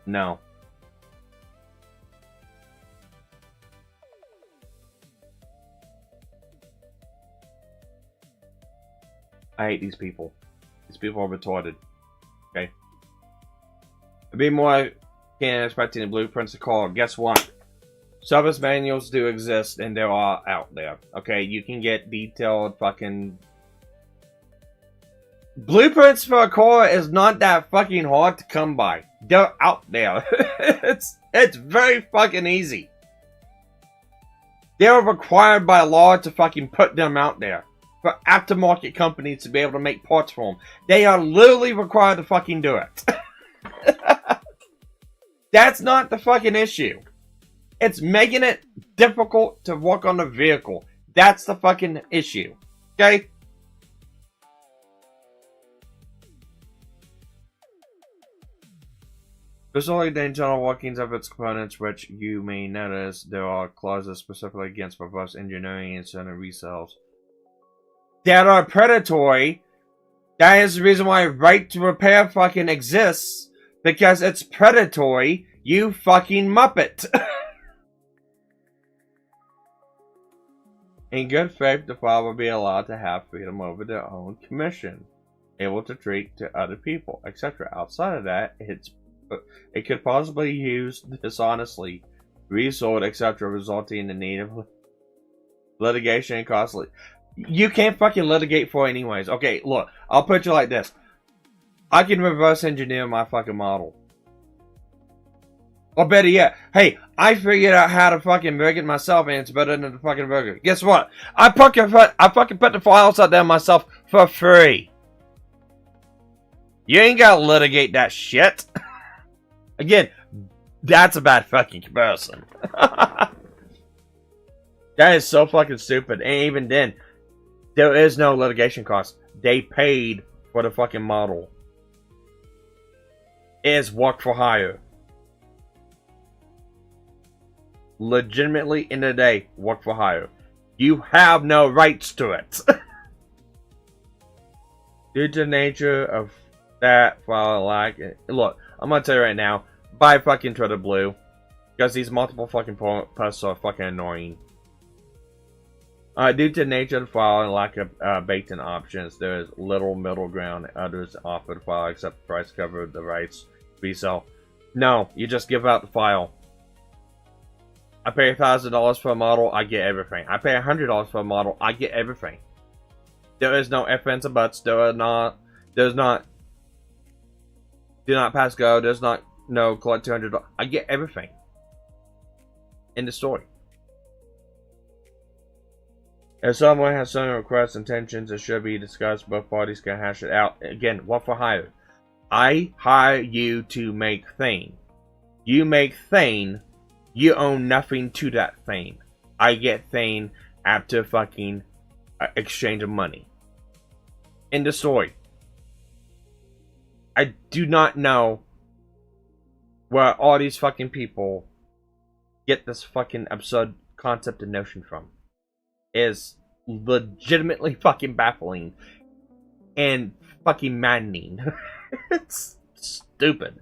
No. I hate these people. These people are retarded. Okay. It'd be more akin to expecting the blueprints of the car. Guess what? Service manuals do exist, and they are out there. Okay, you can get detailed fucking... Blueprints for a car is not that fucking hard to come by. They're out there. it's very fucking easy. They're required by law to fucking put them out there. For aftermarket companies to be able to make parts for them. They are literally required to fucking do it. That's not the fucking issue. It's making it difficult to work on the vehicle. That's the fucking issue. Okay? Specifically, the internal workings of its components, which you may notice there are clauses specifically against reverse engineering and certain resells that are predatory. That is the reason why right to repair fucking exists. Because it's predatory, you fucking muppet. In good faith, the file will be allowed to have freedom over their own commission, able to treat to other people, etc. Outside of that, it could possibly use dishonestly, resold, etc., resulting in the need of litigation and costly. You can't fucking litigate for it anyways. Okay, look, I'll put you like this. I can reverse engineer my fucking model. Or better yet, hey, I figured out how to fucking rig it myself and it's better than the fucking burger. Guess what? I fucking put the files out there myself for free. You ain't gotta litigate that shit. Again, that's a bad fucking comparison. That is so fucking stupid. And even then, there is no litigation cost. They paid for the fucking model. It is work for hire. Legitimately, in the day, work for hire. You have no rights to it. Due to the nature of that file, look, I'm gonna tell you right now, buy fucking Twitter Blue, because these multiple fucking posts are fucking annoying. Due to the nature of the file and lack of baked-in options, there is little middle ground. Others offer the file except the price cover the rights to resell. No, you just give out the file. I pay $1,000 for a model, I get everything. I pay $100 for a model, I get everything. There is no ifs, ands, or buts. Do not pass go. There's not no collect $200. I get everything. In the story. If someone has certain requests, intentions, it should be discussed. Both parties can hash it out. Again, what for hire? I hire you to make thing. You make thing. You own nothing to that thing. I get thing after fucking exchange of money. In the story. I do not know where all these fucking people get this fucking absurd concept and notion from. Is legitimately fucking baffling and fucking maddening. It's stupid.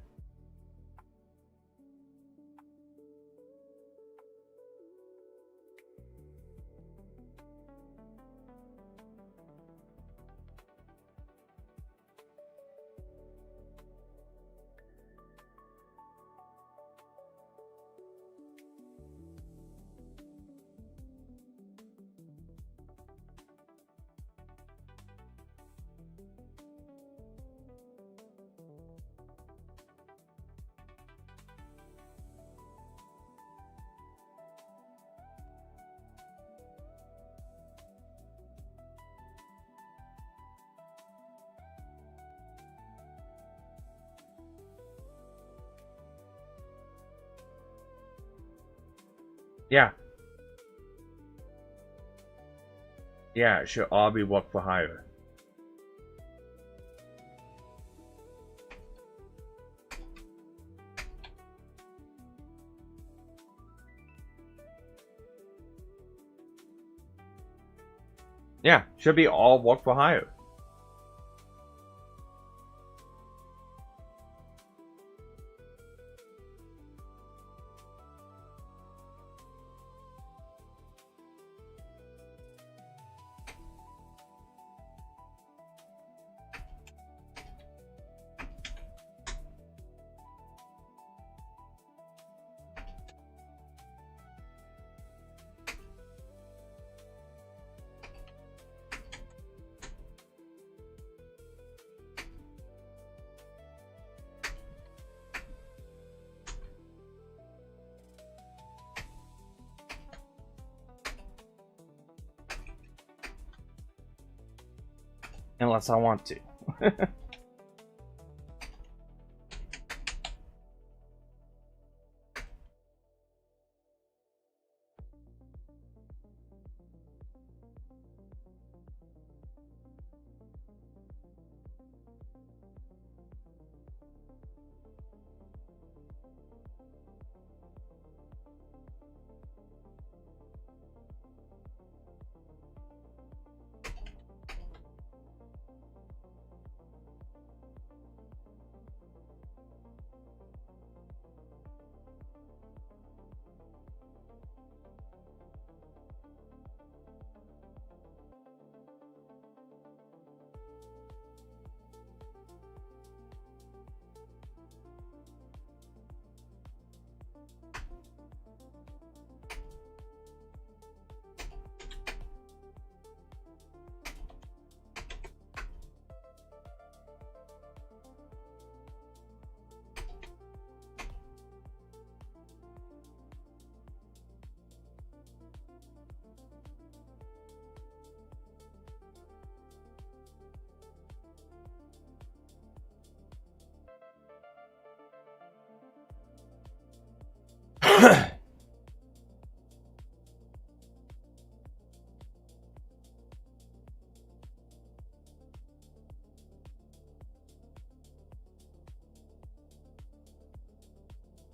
Yeah. Yeah, it should all be work for hire. Yeah, should be all work for hire. Unless I want to.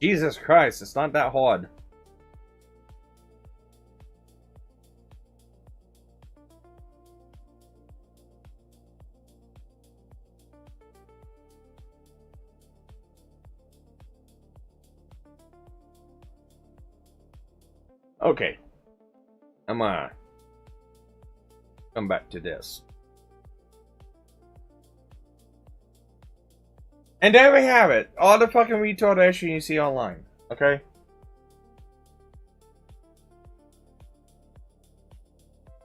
Jesus Christ, it's not that hard. Okay. I'm gonna come back to this. And there we have it. All the fucking retardation you see online. Okay?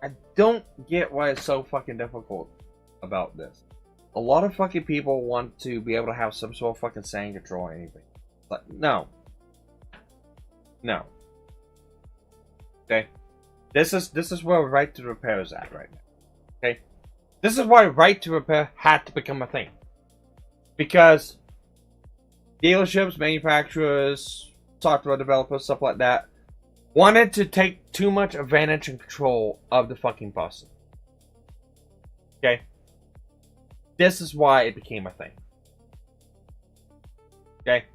I don't get why it's so fucking difficult about this. A lot of fucking people want to be able to have some sort of fucking saying control or anything. But no. No. Okay? This is where right to repair is at right now. Okay? This is why right to repair had to become a thing. Because dealerships, manufacturers, software developers, stuff like that, wanted to take too much advantage and control of the fucking person. Okay? This is why it became a thing. Okay?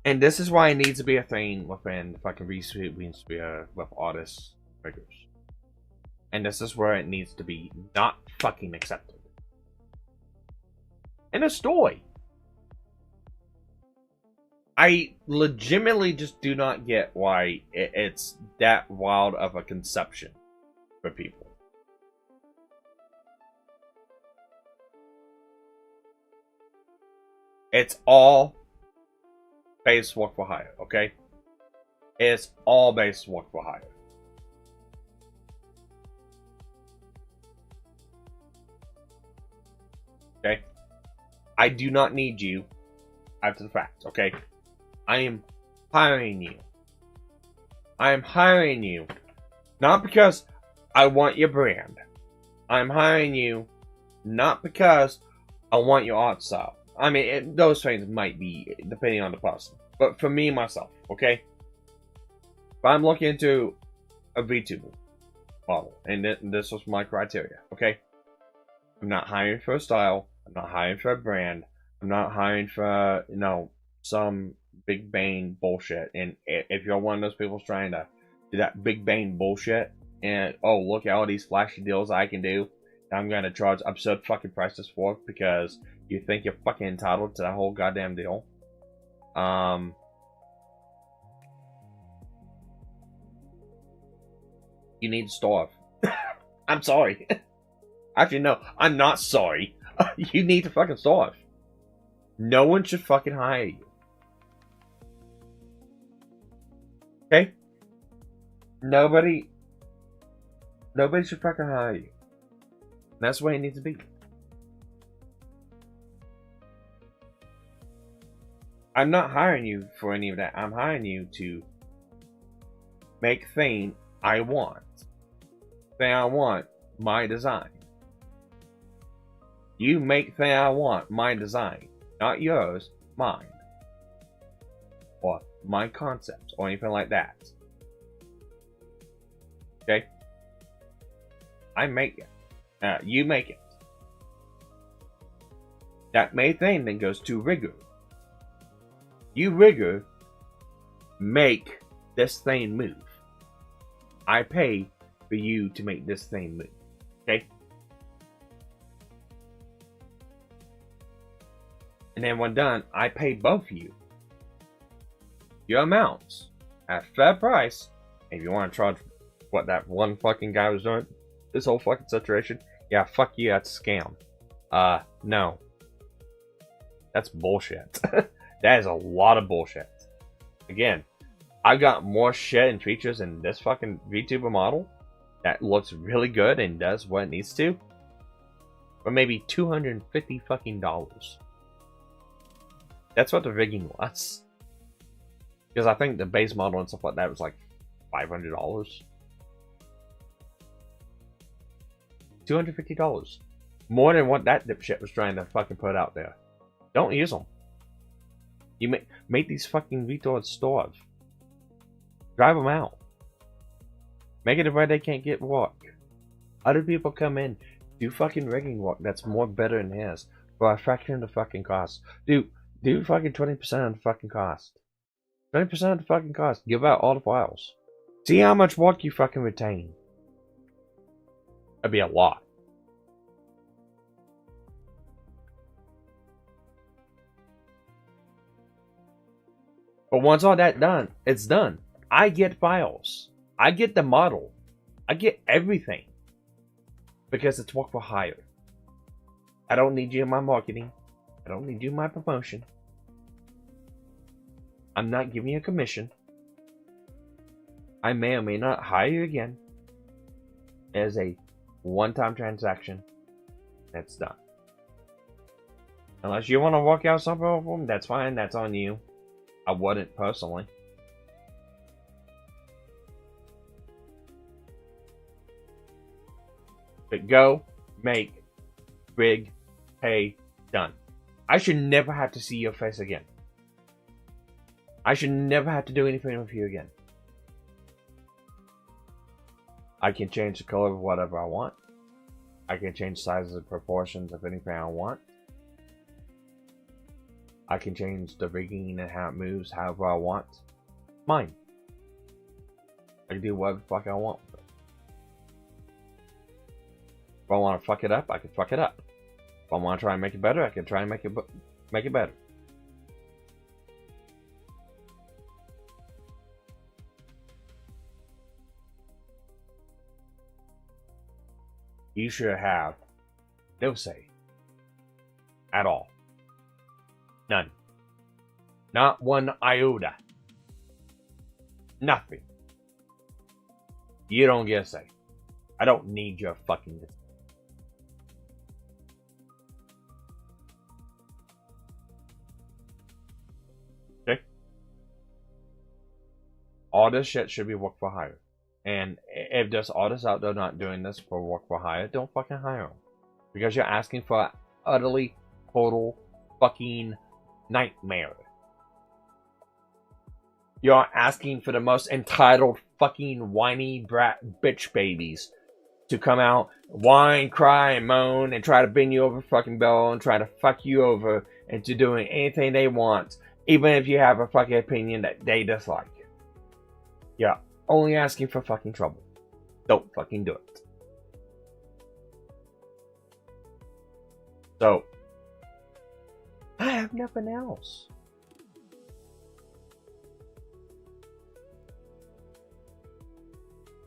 And this is why it needs to be a thing within the fucking research sphere with artists, figures. And this is where it needs to be not fucking accepted. In a story. I legitimately just do not get why it's that wild of a conception for people. It's all base work for hire, okay? It's all base work for hire. Okay? I do not need you after the fact, okay? I am hiring you. I am hiring you not because I want your brand. I'm hiring you not because I want your art style. I mean, those things might be depending on the person. But for me, myself, okay? But I'm looking into a VTuber model, and this was my criteria. Okay, I'm not hiring for a style. I'm not hiring for a brand. I'm not hiring for some big bang bullshit. And if you're one of those people trying to do that big bang bullshit, and oh look at all these flashy deals I can do, I'm gonna charge absurd fucking prices for because you think you're fucking entitled to that whole goddamn deal. You need to starve. I'm sorry. Actually, no, I'm not sorry. You need to fucking starve. No one should fucking hire you. Okay? Nobody should fucking hire you. That's the way it needs to be. I'm not hiring you for any of that. I'm hiring you to make thing I want. Thing I want, my design. You make thing I want, my design. Not yours, mine. Or my concepts, or anything like that. Okay? I make it. You make it. That made thing then goes to rigger. You rigger make this thing move. I pay for you to make this thing move. Okay? And then when done, I pay both of you your amounts at fair price. If you want to charge what that one fucking guy was doing, this whole fucking situation, yeah, fuck you, that's a scam. No. That's bullshit. That is a lot of bullshit. Again, I got more shit and features in this fucking VTuber model that looks really good and does what it needs to. For maybe $250 fucking dollars. That's what the rigging was. Because I think the base model and stuff like that was like $500. $250. More than what that dipshit was trying to fucking put out there. Don't use them. You make these fucking retards starve. Drive them out. Make it where they can't get work. Other people come in, do fucking rigging work that's more better than his for a fraction of the fucking cost. Do fucking 20% of the fucking cost. 20% of the fucking cost. Give out all the files. See how much work you fucking retain. That'd be a lot. But once all that done, it's done. I get files. I get the model. I get everything. Because it's work for hire. I don't need you in my marketing. I don't need you in my promotion. I'm not giving you a commission. I may or may not hire you again. As a one-time transaction. That's done. Unless you want to work out something with them, that's fine. That's on you. I wouldn't personally. But go, make, rig, pay, done. I should never have to see your face again. I should never have to do anything with you again. I can change the color of whatever I want. I can change sizes and proportions of anything I want. I can change the rigging and how it moves however I want. Mine. I can do whatever the fuck I want with it. If I want to fuck it up, I can fuck it up. If I want to try and make it better, I can try and make it better. You should have no say at all. None. Not one iota. Nothing. You don't get a say. I don't need your fucking say. Okay? All this shit should be work for hire. And if there's artists out there not doing this for work for hire, don't fucking hire them. Because you're asking for an utterly, total, fucking nightmare. You're asking for the most entitled fucking whiny brat bitch babies to come out, whine, cry, and moan, and try to bend you over fucking bell and try to fuck you over into doing anything they want, even if you have a fucking opinion that they dislike. Yeah, only asking for fucking trouble. Don't fucking do it. So, I have nothing else.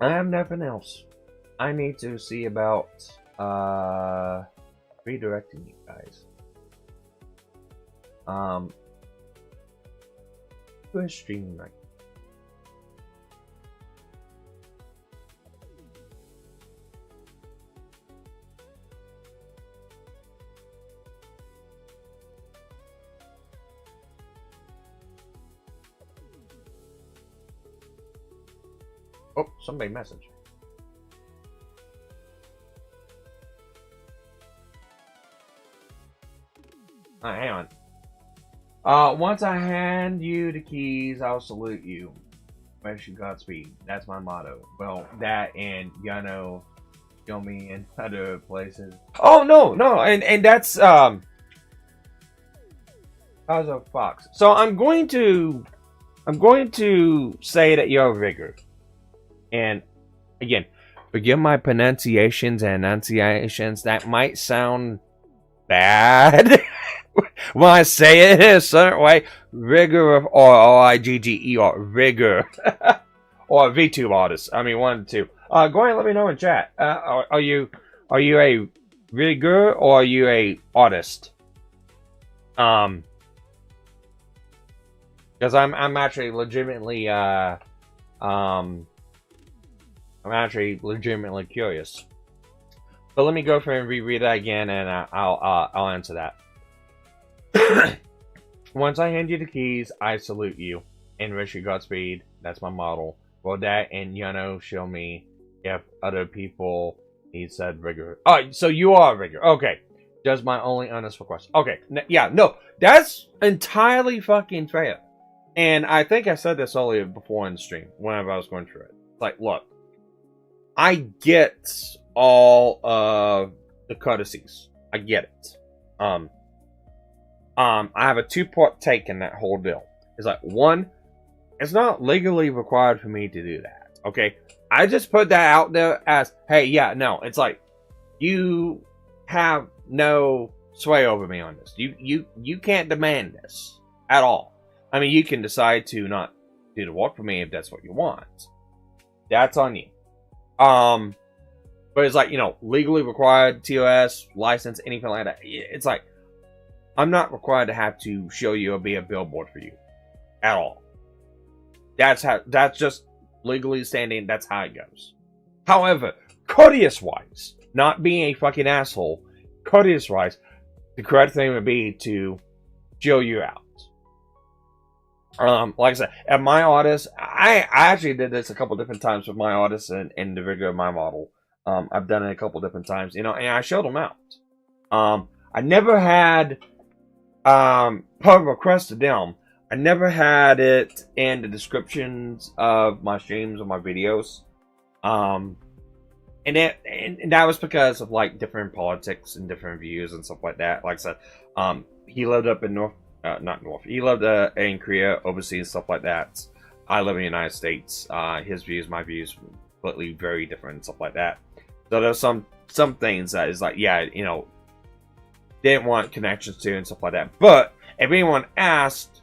I have nothing else. I need to see about redirecting you guys. Who is streaming right now? Oh, somebody messaged. Hang on. Once I hand you the keys, I'll salute you. Wish you Godspeed. That's my motto. Well, that and Yano, show me in other places. Oh no, and that's how's a fox. So I'm going to say that you're a rigger. And again, forgive my pronunciations and enunciations. That might sound bad when I say it in a certain way. Rigger or R-I-G-G-E-R, rigger. Or VTube artist. I mean, one, two. Go ahead and let me know in chat. Are you a rigger or are you a artist? Because I'm actually legitimately I'm actually legitimately curious. But let me go through and reread that again, and I'll answer that. Once I hand you the keys, I salute you and wish you Godspeed. That's my model. Well, that and Yano show me if other people need said rigor. Oh, so you are a rigger. Okay. Just my only honest request. Okay. Yeah, no. That's entirely fucking fair. And I think I said this earlier before in the stream, whenever I was going through it. It's like, look. I get all of the courtesies. I get it. I have a two-part take in that whole deal. It's like, one, it's not legally required for me to do that. Okay? I just put that out there as, hey, yeah, no. It's like, you have no sway over me on this. You can't demand this at all. I mean, you can decide to not do the work for me if that's what you want. That's on you. But it's like, legally required, TOS, license, anything like that. It's like, I'm not required to have to show you or be a billboard for you. At all. That's just legally standing, that's how it goes. However, courteous-wise, not being a fucking asshole, courteous-wise, the correct thing would be to show you out. Like I said, at my artist, I actually did this a couple different times with my artists and the rigor of my model. I've done it a couple different times, and I showed them out. I never had, per request to them, I never had it in the descriptions of my streams or my videos. And that was because of like different politics and different views and stuff like that. Like I said, he lived up in he lived in Korea, overseas, stuff like that. I live in the United States. His views, my views, completely very different and stuff like that. So there's some things that is like, yeah, didn't want connections to and stuff like that. But if anyone asked,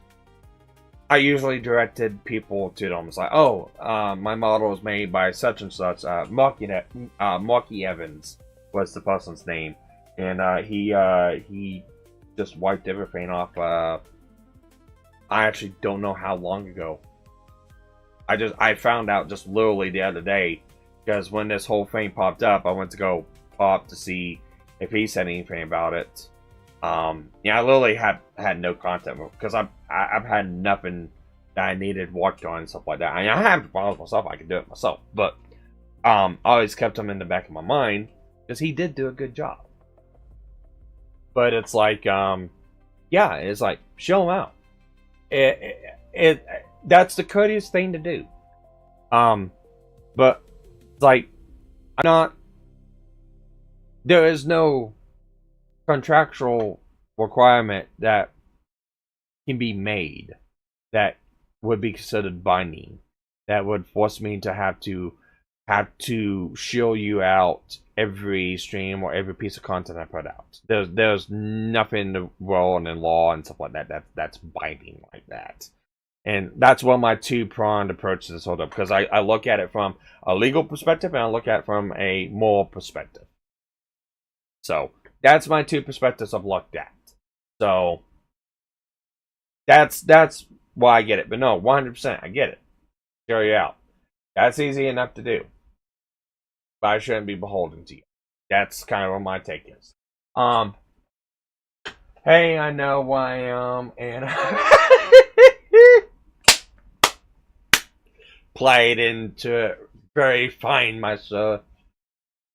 I usually directed people to them. It's like, oh, my model was made by such and such. Marky Evans was the person's name, and he just wiped everything off. I actually don't know how long ago. I found out just literally the other day, because when this whole thing popped up, I went to go pop to see if he said anything about it. Yeah, I literally had no content because I've had nothing that I needed worked on and stuff like that. I mean, I have the files myself, I can do it myself, but I always kept him in the back of my mind because he did do a good job. But it's like, yeah, it's like, show him out. that's the courteous thing to do. But like, I'm not. There is no contractual requirement that can be made that would be considered binding, that would force me to have to show you out every stream or every piece of content I put out. There's nothing in the world and in law and stuff like that that's binding like that. And that's one of my two-pronged approaches to this whole up, because I look at it from a legal perspective and I look at it from a moral perspective. So that's my two perspectives I've looked at. So that's why I get it. But no, 100% I get it. Show you out. That's easy enough to do. But I shouldn't be beholden to you. That's kind of what my take is. Hey, I know who I am, and played into it. Very fine, my sir.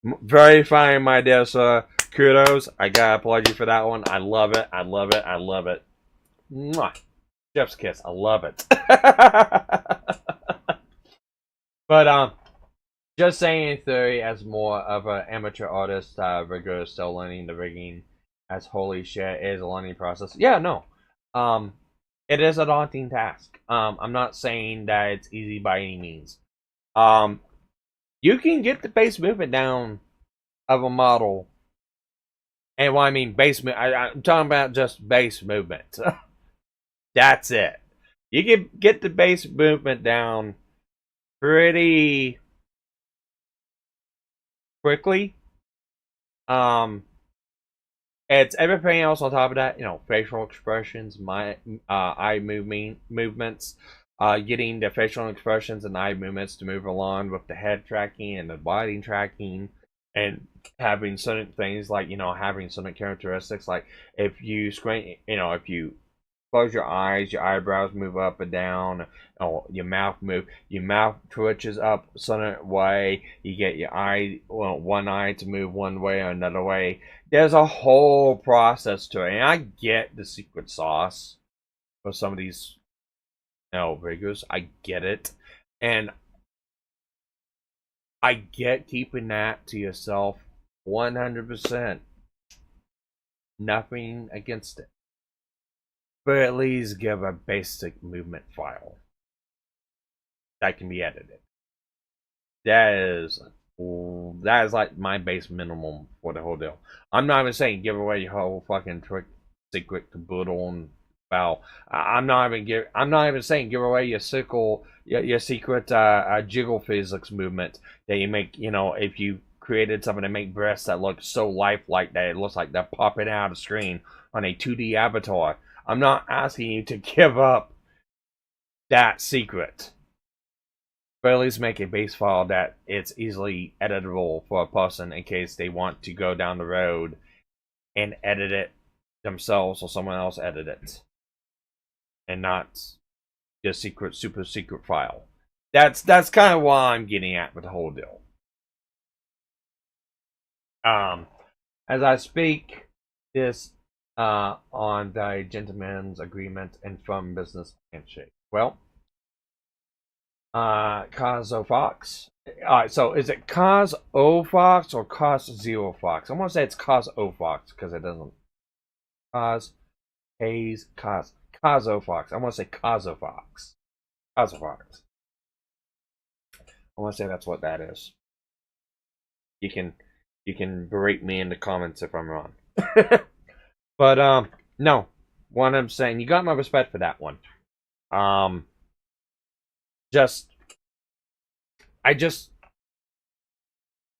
Very fine, my dear sir. Kudos. I gotta applaud you for that one. I love it. I love it. I love it. Mwah. Chef's kiss. I love it. But just saying in theory, as more of an amateur artist, rigger is still learning the rigging. As holy shit is a learning process. Yeah, no. It is a daunting task. I'm not saying that it's easy by any means. You can get the base movement down of a model. And when I mean base movement, I'm talking about just base movement. That's it. You can get the base movement down pretty quickly. It's everything else on top of that, facial expressions, eye movements, getting the facial expressions and eye movements to move along with the head tracking and the body tracking, and having certain things like, having certain characteristics, like if you squint, if you close your eyes, your eyebrows move up and down, or your mouth twitches up a certain way, you get your one eye to move one way or another way. There's a whole process to it, and I get the secret sauce for some of these riggers. I get it, and I get keeping that to yourself 100%. Nothing against it. But at least give a basic movement file that can be edited. That is like my base minimum for the whole deal. I'm not even saying give away your whole fucking trick secret to boodle and file. I'm not even saying give away your secret jiggle physics movement that you make. If you created something to make breasts that look so lifelike that it looks like they're popping out of the screen on a 2D avatar. I'm not asking you to give up that secret, but at least make a base file that it's easily editable for a person in case they want to go down the road and edit it themselves or someone else edit it, and not just super secret file. That's kind of what I'm getting at with the whole deal. As I speak this on the gentleman's agreement and from business handshake. Well, Cos Fox. Alright, so is it Cos Fox or Cos Zero Fox? I'm gonna say it's Cos Fox because it doesn't. Cos Hayes Cos Fox. I'm gonna say Cos Fox. Cos Fox. I want to say that's what that is. You can berate me in the comments if I'm wrong. But no, what I'm saying, you got my respect for that one. There's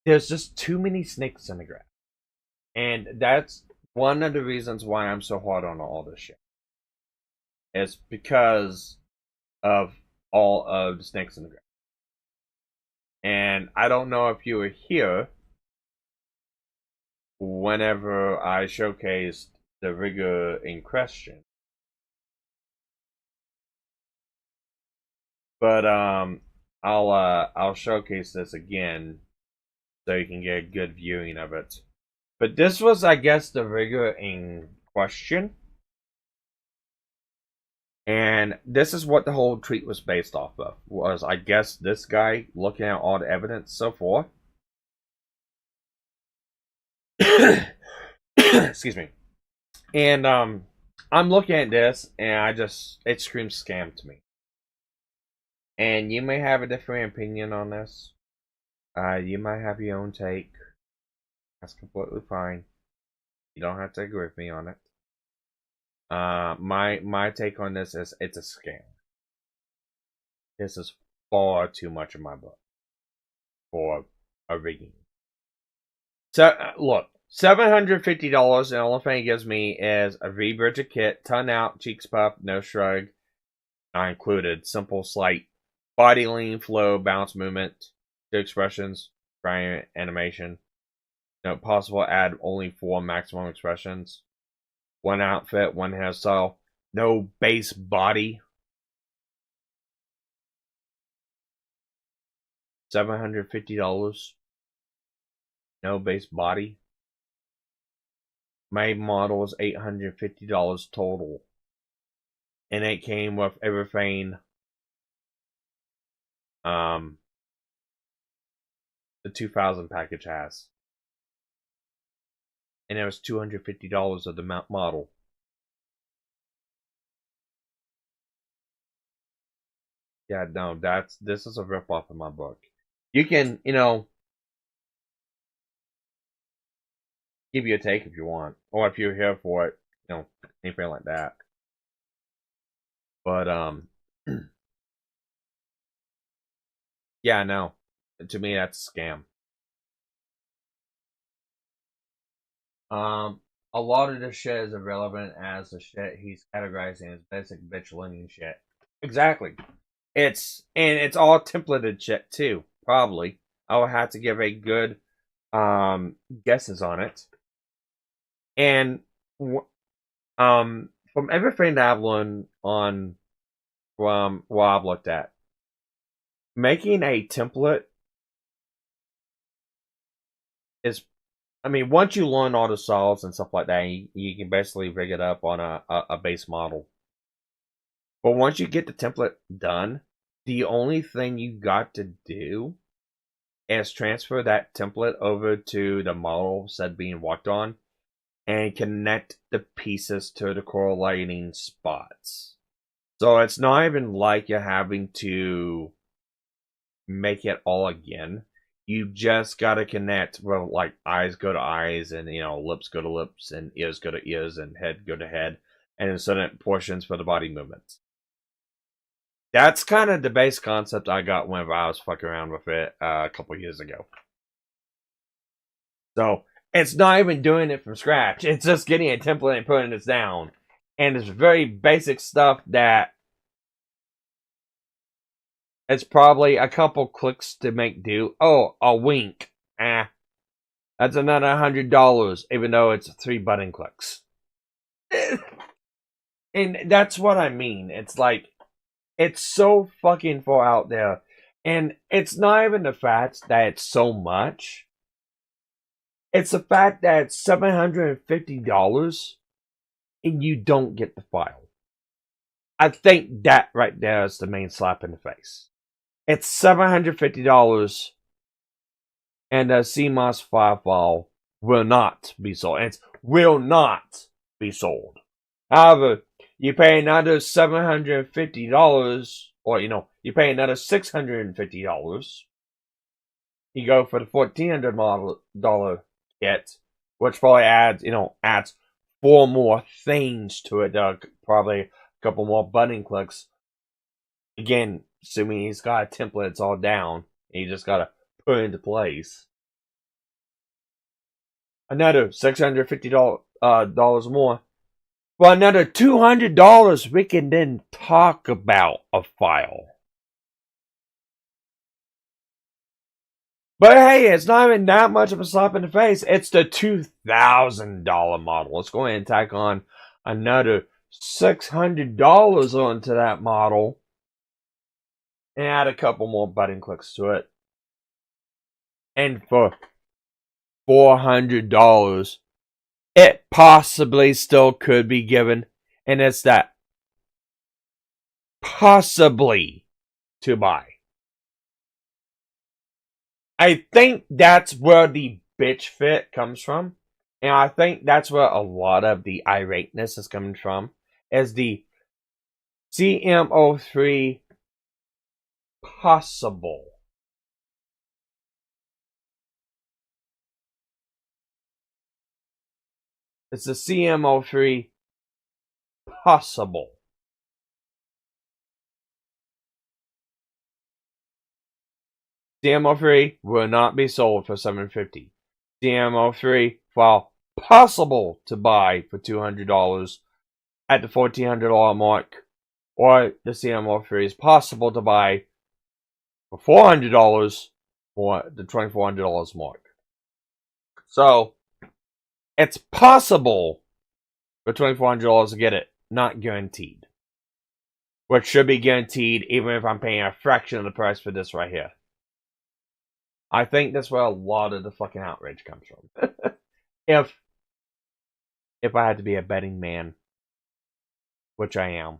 just too many snakes in the grass, and that's one of the reasons why I'm so hard on all this shit. It's because of all of the snakes in the grass, and I don't know if you were here whenever I showcased the rigor in question. But I'll showcase this again so you can get a good viewing of it. But this was, I guess, the rigor in question. And this is what the whole tweet was based off of. Was, I guess, this guy looking at all the evidence so far. Excuse me. And I'm looking at this and it screams scam to me. And you may have a different opinion on this. You might have your own take. That's completely fine. You don't have to agree with me on it. My take on this is it's a scam. This is far too much in my book for a rigging. So look, $750, and the only thing it gives me is a V-Bridger kit, ton out, cheeks puffed, no shrug, not included. Simple, slight body lean, flow, bounce movement, two expressions, frame animation. No, possible add only 4 maximum expressions. One outfit, one hairstyle, no base body. $750. No base body. My model is $850 total. And it came with everything the 2000 package has. And it was $250 of the model. Yeah, no, this is a ripoff in my book. You can, give you a take if you want, or if you're here for it, anything like that. But yeah, no, to me that's a scam. A lot of this shit is irrelevant as the shit he's categorizing as basic bitch leaning shit. Exactly. It's all templated shit too. Probably. I will have to give a good guesses on it. And from everything that I've learned on from what I've looked at, making a template is, once you learn all the solves and stuff like that, you can basically rig it up on a base model. But once you get the template done, the only thing you got to do is transfer that template over to the model said being worked on and connect the pieces to the correlating spots. So it's not even like you're having to make it all again. You just gotta connect, well, like eyes go to eyes, and lips go to lips, and ears go to ears, and head go to head, and certain portions for the body movements. That's kind of the base concept I got whenever I was fucking around with it a couple years ago. So it's not even doing it from scratch. It's just getting a template and putting it down. And it's very basic stuff that it's probably a couple clicks to make do. Oh, a wink. That's another $100, even though it's 3 button clicks. And that's what I mean. It's like, it's so fucking far out there. And it's not even the fact that it's so much. It's the fact that it's $750 and you don't get the file. I think that right there is the main slap in the face. It's $750 and the CMOS file will not be sold. And it will not be sold. However, you pay another $750, or you pay another $650. You go for the $1,400 kit, which probably adds 4 more things to it. Probably a couple more button clicks. Again, assuming he's got a template, it's all down, and you just gotta put it into place. Another $650 more. For another $200, we can then talk about a file. But hey, it's not even that much of a slap in the face. It's the $2,000 model. Let's go ahead and tack on another $600 onto that model and add a couple more button clicks to it. And for $400, it possibly still could be given. And it's that possibly to buy. I think that's where the bitch fit comes from. And I think that's where a lot of the irateness is coming from. Is the CMO3 possible? It's the CMO3 possible. CMO3 will not be sold for $750. CMO3, while possible to buy for $200 at the $1,400 mark, or the CMO3 is possible to buy for $400 for the $2,400 mark. So, it's possible for $2,400 to get it, not guaranteed. Which should be guaranteed even if I'm paying a fraction of the price for this right here. I think that's where a lot of the fucking outrage comes from. if I had to be a betting man, which I am.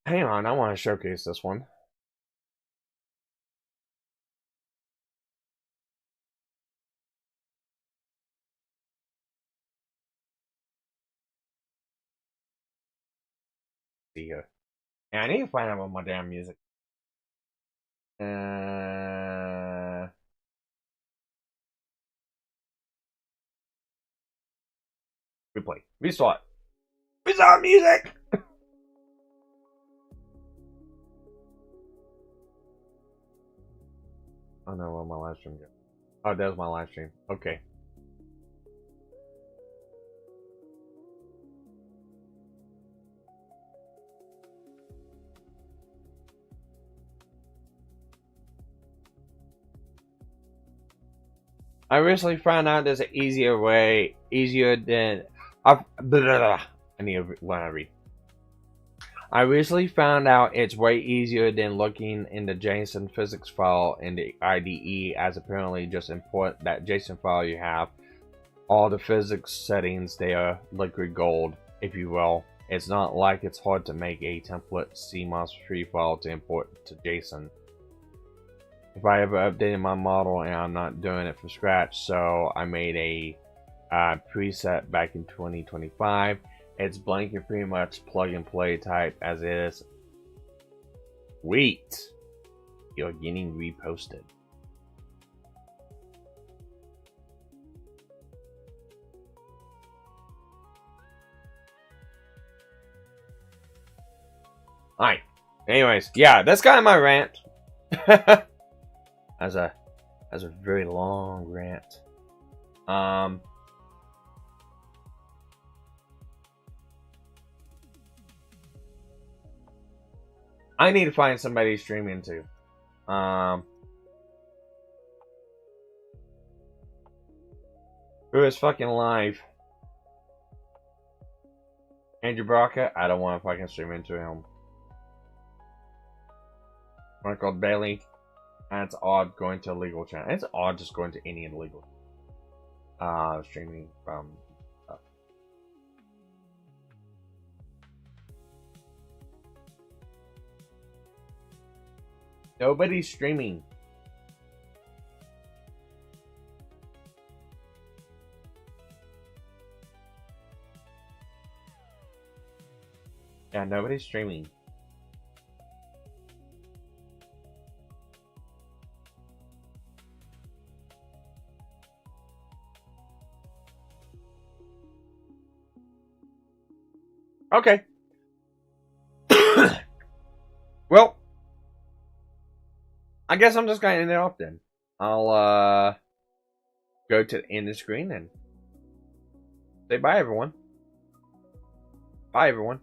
Hang on, I want to showcase this one. See here. And I need to find out about my damn music. Replay. Restart. Restart music! Oh no, where my live stream go? Oh, there's my live stream. Okay. I recently found out there's an easier way, easier than I need to learn to read. I recently found out it's way easier than looking in the JSON physics file in the IDE, as apparently just import that JSON file you have. All the physics settings there, liquid gold, if you will. It's not like it's hard to make a template CMOS free file to import to JSON. If I ever updated my model, and I'm not doing it from scratch, so I made a preset back in 2025. It's blank and pretty much plug and play type as is. Wait, you're getting reposted. Alright, anyways, yeah, that's kind of my rant. as a very long rant. I need to find somebody to stream into. Who is fucking live? Andrew Braca? I don't want to fucking stream into him. One called Bailey. And it's odd going to a legal channel. It's odd just going to any illegal streaming from stuff. Nobody's streaming. Yeah, nobody's streaming. Okay. Well, I guess I'm just gonna end it off then. I'll go to the end of the screen and say bye everyone. Bye everyone.